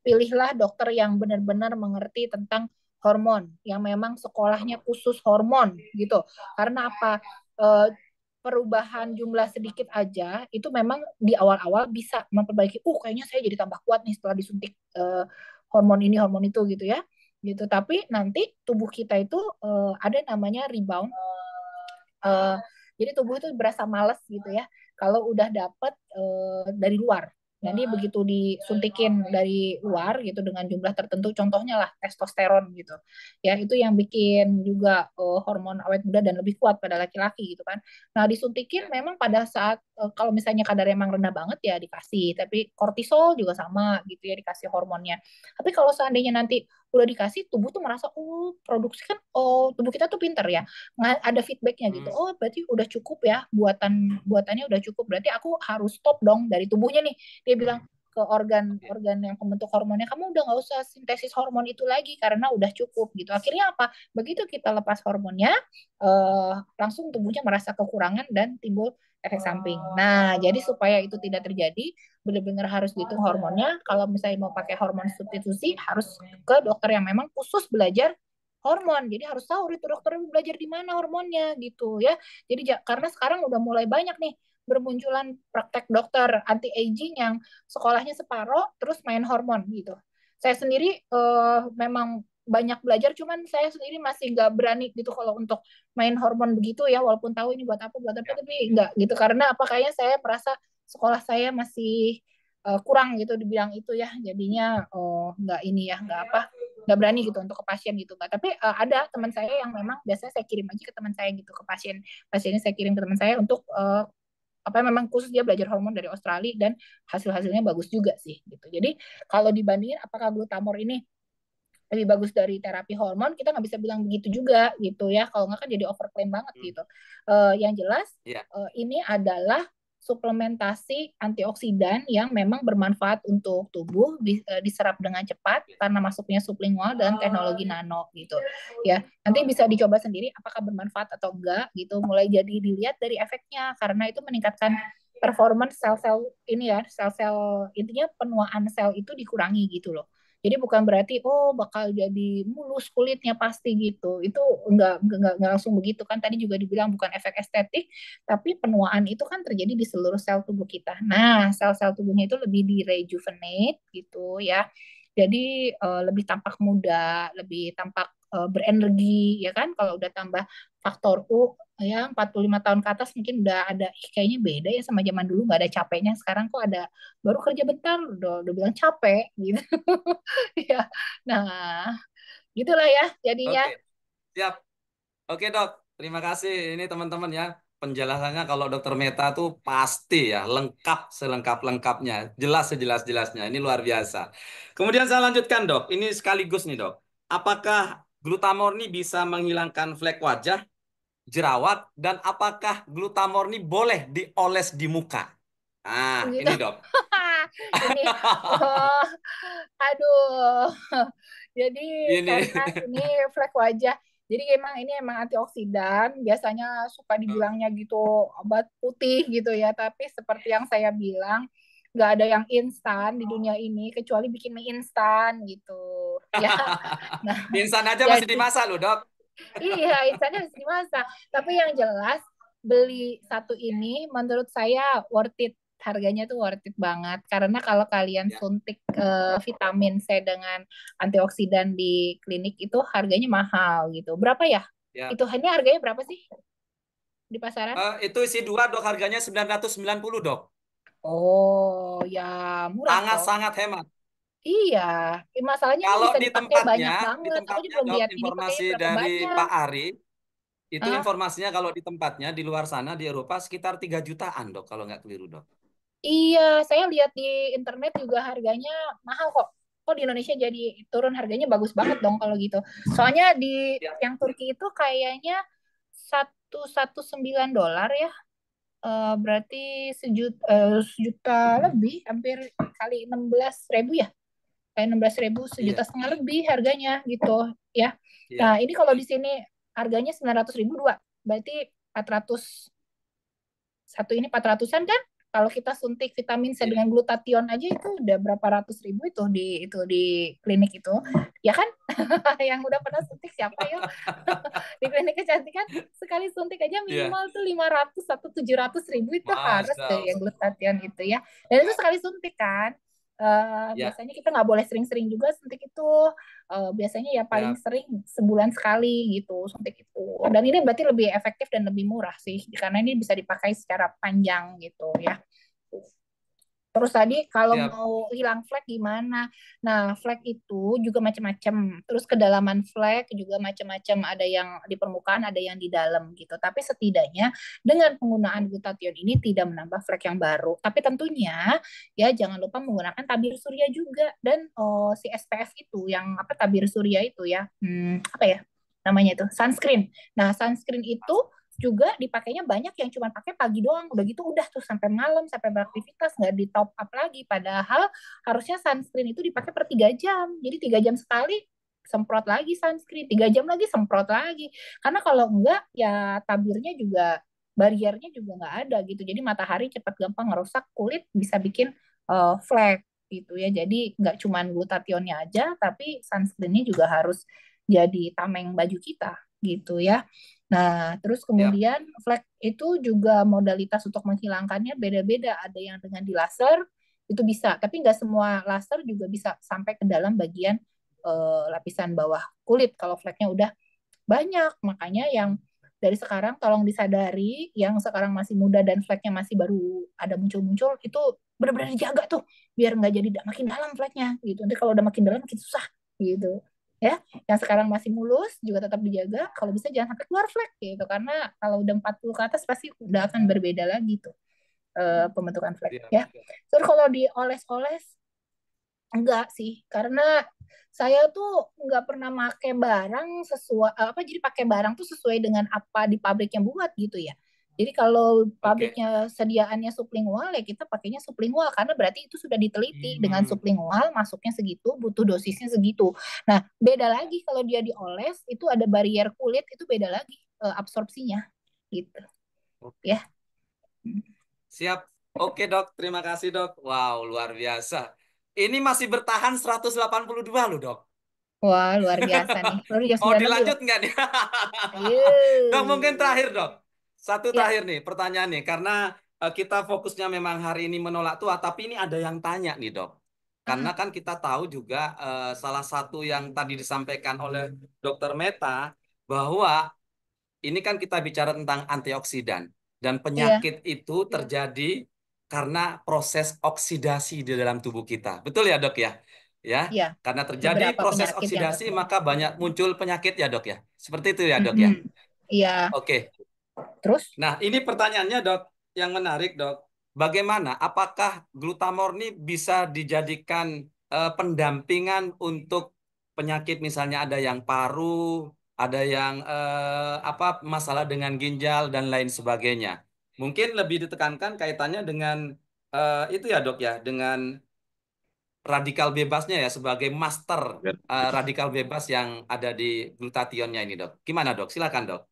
pilihlah dokter yang benar-benar mengerti tentang hormon, yang memang sekolahnya khusus hormon gitu. Karena apa? eh, Perubahan jumlah sedikit aja itu memang di awal-awal bisa memperbaiki. Kayaknya saya jadi tambah kuat nih setelah disuntik hormon ini hormon itu gitu ya. Gitu. Tapi nanti tubuh kita itu ada namanya rebound. Eh, jadi tubuh itu berasa males gitu ya. Kalau udah dapet dari luar. Jadi begitu disuntikin dari luar gitu dengan jumlah tertentu, contohnya lah testosteron gitu, ya itu yang bikin juga hormon awet muda dan lebih kuat pada laki-laki gitu kan. Nah disuntikin Ya. memang pada saat kalau misalnya kadar emang rendah banget ya dikasih, tapi kortisol juga sama gitu ya dikasih hormonnya. Tapi kalau seandainya nanti udah dikasih, tubuh tuh merasa produksi kan, tubuh kita tuh pinter ya, ada feedbacknya gitu. Hmm. Berarti udah cukup ya buatannya udah cukup. Berarti aku harus stop dong dari tubuhnya nih. Dia bilang ke Oke. organ-organ yang pembentuk hormonnya, kamu udah nggak usah sintesis hormon itu lagi karena udah cukup gitu. Akhirnya apa? Begitu kita lepas hormonnya, langsung tubuhnya merasa kekurangan dan timbul efek samping. Nah, jadi supaya itu tidak terjadi, benar-benar harus dihitung hormonnya. Kalau misalnya mau pakai hormon substitusi, harus ke dokter yang memang khusus belajar hormon. Jadi harus tahu itu dokter belajar di mana hormonnya gitu ya. Jadi karena sekarang udah mulai banyak nih bermunculan praktek dokter anti aging yang sekolahnya separoh terus main hormon gitu. Saya sendiri memang banyak belajar, cuman saya sendiri masih nggak berani gitu kalau untuk main hormon begitu ya, walaupun tahu ini buat apa, Ya. tapi nggak gitu karena apa kayaknya saya merasa sekolah saya masih kurang gitu dibilang itu ya, jadinya nggak ini ya, nggak berani gitu untuk ke pasien gitu nggak. Tapi ada teman saya yang memang biasanya saya kirim aja ke teman saya gitu, ke pasiennya saya kirim ke teman saya untuk memang khusus dia belajar hormon dari Australia dan hasilnya bagus juga sih gitu. Jadi kalau dibandingin apakah glutamor ini lebih bagus dari terapi hormon, kita nggak bisa bilang begitu juga gitu ya. Kalau nggak kan jadi overclaim banget gitu. Yang jelas Ya. ini adalah suplementasi antioksidan yang memang bermanfaat untuk tubuh, diserap dengan cepat karena masuknya sublingual dan teknologi nano gitu ya. Nanti bisa dicoba sendiri apakah bermanfaat atau enggak gitu, mulai jadi dilihat dari efeknya karena itu meningkatkan performance sel-sel ini ya, sel-sel intinya penuaan sel itu dikurangi gitu loh. Jadi bukan berarti oh bakal jadi mulus kulitnya pasti gitu. Itu enggak langsung begitu kan. Tadi juga dibilang bukan efek estetik, tapi penuaan itu kan terjadi di seluruh sel tubuh kita. Nah, sel-sel tubuhnya itu lebih di-rejuvenate gitu ya. Jadi lebih tampak muda, lebih tampak berenergi ya kan. Kalau udah tambah faktor U ya 45 tahun ke atas mungkin udah ada kayaknya beda ya sama zaman dulu nggak ada capeknya. Sekarang kok ada baru kerja bentar udah bilang capek gitu. Ya. Nah, gitulah ya jadinya. Oke, siap. Oke dok, terima kasih. Ini teman-teman ya, penjelasannya kalau dokter Meta tuh pasti ya, lengkap selengkap-lengkapnya, jelas sejelas-jelasnya. Ini luar biasa. Kemudian saya lanjutkan dok, ini sekaligus nih dok. Apakah glutamorni bisa menghilangkan flek wajah, jerawat, dan apakah glutamorni boleh dioles di muka? Ah, Gitu. ini dok. Ini oh, aduh. Jadi karena Ini. ini flek wajah. Jadi emang antioksidan, biasanya suka dibilangnya gitu obat putih gitu ya, tapi seperti yang saya bilang nggak ada yang instan di dunia ini kecuali bikin mie instan gitu ya. Nah, Insan aja masih jadi dimasak loh dok. iya, instannya harus dimasak. Tapi yang jelas beli satu ini menurut saya worth it. Harganya tuh worth it banget. Karena kalau kalian Ya, suntik vitamin C dengan antioksidan di klinik itu harganya mahal gitu. Berapa ya? ya. Itu ini harganya berapa sih di pasaran? Itu isi dua dok, harganya 990 dok. Oh, ya murah toh. Sangat-sangat hemat. Iya, masalahnya ini Kalau bisa di dipakai tempatnya, banyak di banget. Aku juga tempatnya belum dok, lihat ini pakainya informasi berapa dari banyak. Pak Ari, itu Hah? informasinya kalau di tempatnya di luar sana di Eropa sekitar 3 jutaan dok, kalau nggak keliru dok. Iya, saya lihat di internet juga harganya mahal kok. Kok di Indonesia jadi turun harganya bagus banget dong kalau gitu. Soalnya di Ya, yang Turki itu kayaknya 119 dolar ya. Berarti sejuta lebih, hampir kali 16.000 ya. Kayak 16.000, sejuta iya, setengah lebih harganya gitu ya. iya. Nah, ini kalau di sini harganya 900.000 dua. Berarti 400 satu ini 400-an kan? Kalau kita suntik vitamin C Iya. dengan glutathione aja itu udah berapa ratus ribu itu di klinik itu, ya kan? Yang udah pernah suntik siapa yuk? Di klinik kecantikan sekali suntik aja Iya. minimal tuh 500 atau 700 ribu itu harus Masya deh yang Allah. glutathione itu ya. Dan itu Ya, sekali suntik kan. ya, Biasanya kita nggak boleh sering-sering juga suntik itu. Biasanya ya paling ya, sering sebulan sekali gitu suntik itu. Dan ini berarti lebih efektif dan lebih murah sih karena ini bisa dipakai secara panjang gitu ya. Terus tadi kalau siap. mau hilang flek gimana? Nah, flek itu juga macam-macam. Terus kedalaman flek juga macam-macam. Ada yang di permukaan, ada yang di dalam gitu. Tapi setidaknya dengan penggunaan glutathione ini tidak menambah flek yang baru. Tapi tentunya ya jangan lupa menggunakan tabir surya juga dan si SPF itu yang apa tabir surya itu ya. Apa ya? Namanya itu sunscreen. Nah, sunscreen itu juga dipakainya banyak yang cuma pakai pagi doang udah gitu udah tuh sampai malam sampai beraktivitas nggak di top up lagi padahal harusnya sunscreen itu dipakai per 3 jam jadi 3 jam sekali semprot lagi sunscreen 3 jam lagi semprot lagi karena kalau enggak ya tabirnya juga bariernya juga nggak ada gitu jadi matahari cepat gampang ngerusak kulit bisa bikin flek gitu ya jadi nggak cuma glutathione aja tapi sunscreennya juga harus jadi tameng baju kita gitu ya. Nah, terus Siap. kemudian flek itu juga modalitas untuk menghilangkannya beda-beda. Ada yang dengan di laser itu bisa, tapi nggak semua laser juga bisa sampai ke dalam bagian lapisan bawah kulit kalau fleknya udah banyak. Makanya yang dari sekarang tolong disadari, yang sekarang masih muda dan fleknya masih baru ada muncul-muncul, itu benar-benar dijaga tuh, biar nggak jadi makin dalam fleknya gitu. Nanti kalau udah makin dalam makin susah gitu. Ya, yang sekarang masih mulus juga tetap dijaga. Kalau bisa jangan sampai keluar flek gitu, karena kalau udah 40 ke atas pasti udah akan berbeda lagi tuh pembentukan flek Siap. ya. Terus kalau dioles-oles enggak sih, karena Saya tuh nggak pernah pakai barang sesuai apa, jadi pakai barang tuh sesuai dengan apa di pabriknya buat gitu ya. Jadi kalau Oke. pabriknya sediaannya sublingual ya kita pakainya sublingual karena berarti itu sudah diteliti dengan sublingual masuknya segitu, butuh dosisnya segitu. Nah, beda lagi kalau dia dioles itu ada barrier kulit itu beda lagi absorpsinya gitu Oke. ya. Siap. Oke, Dok. Terima kasih, Dok. Wow, luar biasa. Ini masih bertahan 182 loh, Dok. Wah, luar biasa nih. Baru jam Mau 9 lebih dilanjut loh. nggak nih? Ayo. Dok, mungkin terakhir, Dok. Satu Ya. terakhir nih, pertanyaan nih. Karena kita fokusnya memang hari ini menolak tua, tapi ini ada yang tanya nih, Dok. Karena Ah, kan kita tahu juga salah satu yang tadi disampaikan oleh Dokter Meta, bahwa ini kan kita bicara tentang antioksidan. Dan iya, penyakit itu terjadi karena proses oksidasi di dalam tubuh kita. Betul ya, Dok ya? Ya, iya. karena terjadi Beberapa proses penyakit yang oksidasi terjadi. maka banyak muncul penyakit ya, Dok ya. Seperti itu ya, Dok ya. Mm-mm. Iya. Oke. Terus? Nah, ini pertanyaannya, Dok, yang menarik, Dok. Bagaimana? Apakah glutamor ini bisa dijadikan pendampingan untuk penyakit misalnya ada yang paru, ada yang apa masalah dengan ginjal dan lain sebagainya. Mungkin lebih ditekankan kaitannya dengan itu ya, Dok ya, dengan radikal bebasnya ya sebagai master radikal bebas yang ada di glutationnya ini, Dok. Gimana, Dok? Silakan, Dok.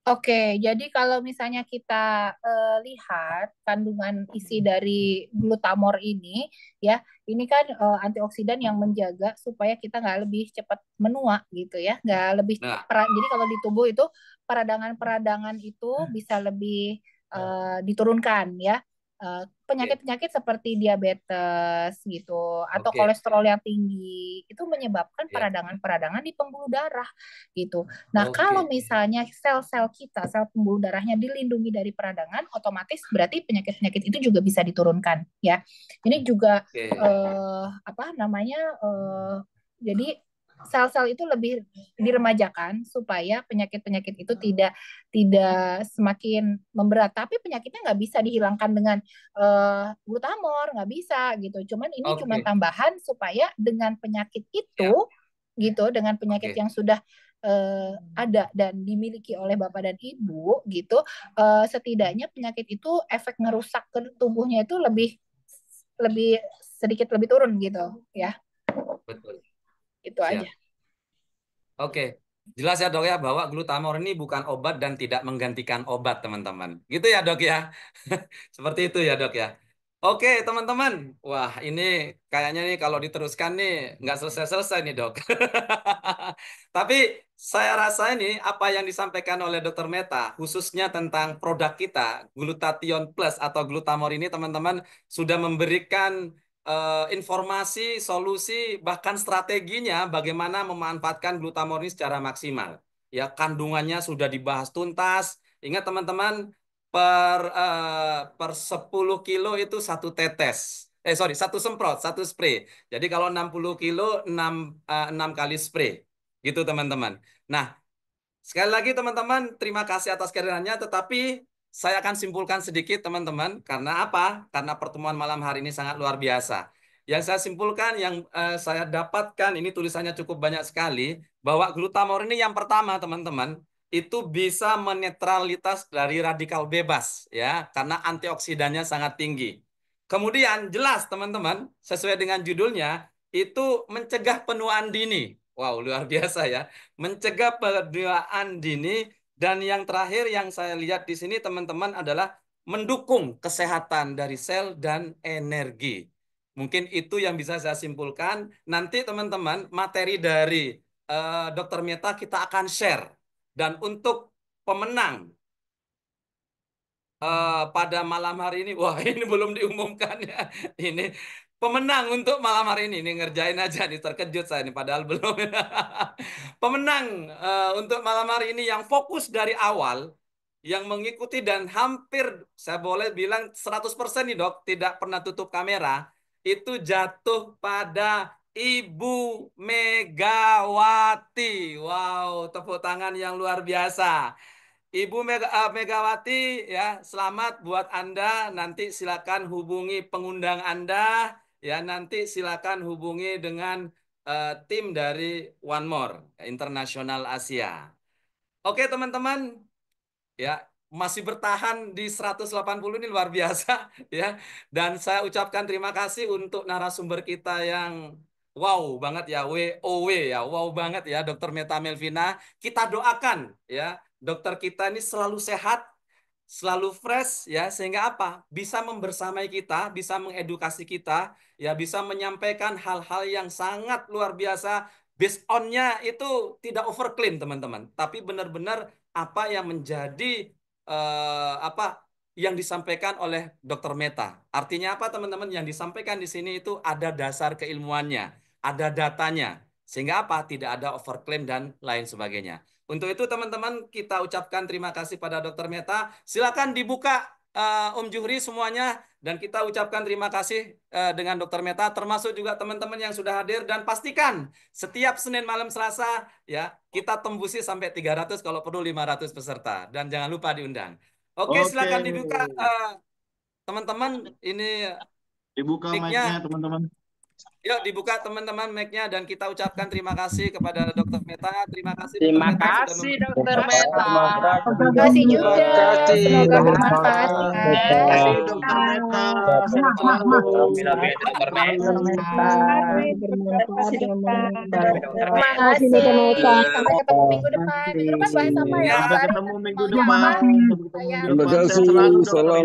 Oke, jadi kalau misalnya kita lihat kandungan isi dari glutamor ini, ya, ini kan antioksidan yang menjaga supaya kita nggak lebih cepat menua gitu ya, nggak lebih. Nah, Jadi kalau di tubuh itu peradangan-peradangan itu bisa lebih diturunkan ya. oke. Penyakit-penyakit seperti diabetes gitu atau Oke. kolesterol yang tinggi itu menyebabkan Ya. peradangan-peradangan di pembuluh darah gitu. Nah, kalau Oke. misalnya sel-sel kita, sel pembuluh darahnya dilindungi dari peradangan, otomatis berarti penyakit-penyakit itu juga bisa diturunkan, ya. Ini juga Oke. apa namanya? Jadi sel-sel itu lebih diremajakan supaya penyakit-penyakit itu tidak semakin memberat. Tapi penyakitnya nggak bisa dihilangkan dengan glutamor, nggak bisa gitu. Cuman ini cuma Oke. tambahan supaya dengan penyakit itu Ya. gitu, dengan penyakit Oke. yang sudah ada dan dimiliki oleh bapak dan ibu gitu, setidaknya penyakit itu efek ngerusak ke tubuhnya itu lebih lebih sedikit lebih turun gitu ya, Betul. itu aja. Siap. Oke. Jelas ya, Dok ya, bahwa glutamor ini bukan obat dan tidak menggantikan obat, teman-teman. Gitu ya, Dok ya. Seperti itu ya, Dok ya. Oke, teman-teman. Wah, ini kayaknya nih kalau diteruskan nih nggak selesai-selesai nih, Dok. Tapi saya rasa ini apa yang disampaikan oleh Dokter Meta, khususnya tentang produk kita, Glutathione Plus atau Glutamor ini, teman-teman, sudah memberikan informasi, solusi, bahkan strateginya bagaimana memanfaatkan Glutamor ini secara maksimal. Ya, kandungannya sudah dibahas tuntas. Ingat, teman-teman, per 10 kilo itu satu tetes. Sorry, satu semprot, satu spray. Jadi kalau 60 kilo, 6 kali spray. Gitu, teman-teman. Nah, sekali lagi, teman-teman, terima kasih atas kehadirannya. Tetapi saya akan simpulkan sedikit, teman-teman. Karena apa? Karena pertemuan malam hari ini sangat luar biasa. Yang saya simpulkan, yang saya dapatkan, ini tulisannya cukup banyak sekali, bahwa glutamor ini yang pertama, teman-teman, itu bisa menetralitas dari radikal bebas, ya, karena antioksidannya sangat tinggi. Kemudian jelas, teman-teman, sesuai dengan judulnya, itu mencegah penuaan dini. Wow, luar biasa ya. Mencegah penuaan dini, dan yang terakhir yang saya lihat di sini, teman-teman, adalah mendukung kesehatan dari sel dan energi. Mungkin itu yang bisa saya simpulkan. Nanti, teman-teman, materi dari Dr. Meta kita akan share. Dan untuk pemenang pada malam hari ini, wah, ini belum diumumkan ya. Ini pemenang untuk malam hari ini ngerjain aja nih, terkejut saya nih padahal belum. Pemenang untuk malam hari ini yang fokus dari awal, yang mengikuti dan hampir saya boleh bilang 100% nih, Dok, tidak pernah tutup kamera, itu jatuh pada Ibu Megawati. Wow, tepuk tangan yang luar biasa. Ibu Megawati, ya, selamat buat Anda. Nanti silakan hubungi pengundang Anda, ya, nanti silakan hubungi dengan tim dari One More Internasional Asia. Oke teman-teman, ya masih bertahan di 180 ini luar biasa ya. Dan saya ucapkan terima kasih untuk narasumber kita yang wow banget ya, WOW ya, wow banget ya, Dr. Meta Melvina. Kita doakan ya, dokter kita ini selalu sehat, selalu fresh ya, sehingga apa? Bisa membersamai kita, bisa mengedukasi kita, ya bisa menyampaikan hal-hal yang sangat luar biasa. Based on-nya itu tidak overclaim teman-teman, tapi benar-benar apa yang menjadi apa yang disampaikan oleh Dr. Meta. Artinya apa teman-teman? Yang disampaikan di sini itu ada dasar keilmuannya, ada datanya, sehingga apa? Tidak ada overclaim dan lain sebagainya. Untuk itu teman-teman kita ucapkan terima kasih pada Dr. Meta. Silakan dibuka Om Juhri semuanya, dan kita ucapkan terima kasih dengan Dr. Meta, termasuk juga teman-teman yang sudah hadir, dan pastikan setiap Senin malam Selasa ya kita tembusi sampai 300, kalau perlu 500 peserta, dan jangan lupa diundang. Oke, Oke, silakan dibuka teman-teman, ini dibuka mic-nya. mic-nya teman-teman. Yuk dibuka teman-teman mic-nya, dan kita ucapkan terima kasih kepada Dr. Meta. Terima kasih Dr. Terima Meta sudah kasih memberikan Dokter Meta. Terima kasih juga. Semoga bermanfaat ya. Terima kasih Dokter Meta. Sehat selalu. Dokter Meta. Terima kasih. Sampai ketemu minggu depan. Minggu depan bahas apa ya? Sampai Bari? ketemu minggu Maunya depan. apa? Sampai ketemu Saya minggu Terima depan. Sehat kasih. selalu Dokter Salam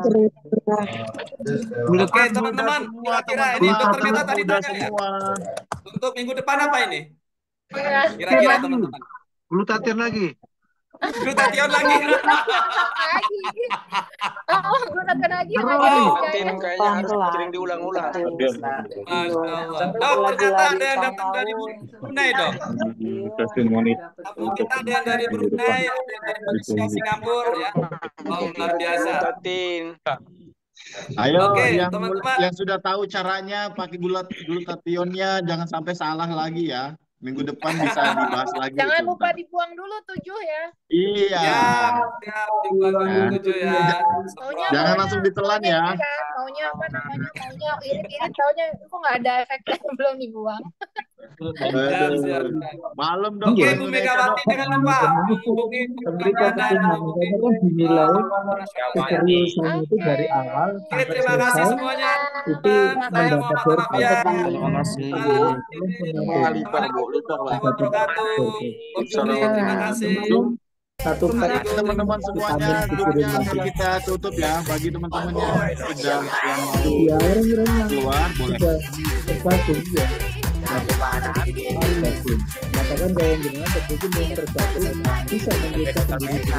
dari Meta. Oke teman-teman, Semua kira-kira ini teman-teman, Dr. Meta anak tadi muda tanya ya, semua. untuk minggu depan apa ini? Ya. Kira-kira teman-teman. Glutatian lagi. Glutathione lagi. Lagi. Oh, gue nonton lagi yang lagi. Tim kayaknya harus sering diulang-ulang. Masya Allah. Dok, ternyata ada yang datang dari Brunei, Dok. Tamu kita ada yang dari Brunei, ada yang dari Malaysia, Singapura, ya. Oh, luar biasa. Ayo, Oke, yang teman-teman. yang sudah tahu caranya pakai glutathionnya, jangan sampai salah lagi ya. Minggu depan bisa dibahas lagi. Jangan lupa sebentar. dibuang dulu 7 ya. Iya. Siap, dibuang 7 ya. Jangan langsung ditelan ya. Ini kan, maunya apa namanya? Maunya irit-irit, taunya kok nggak ada efeknya belum dibuang. Siap. Malam dong. Oke, Bu Megawati, jangan lupa hubungi dan hubungi Keseriusan itu dari awal Oke, terima kasih semuanya. itu Saya Muhammad Hanafiah. Terima kasih. Terima kasih. satu Teman-teman semuanya, grupnya kita tutup ya. Bagi teman-teman yang sudah yang mau ya orang-orang keluar boleh. tergabung ya katakan bahwa dengan tergabung yang tergabung bisa memberikan sendiri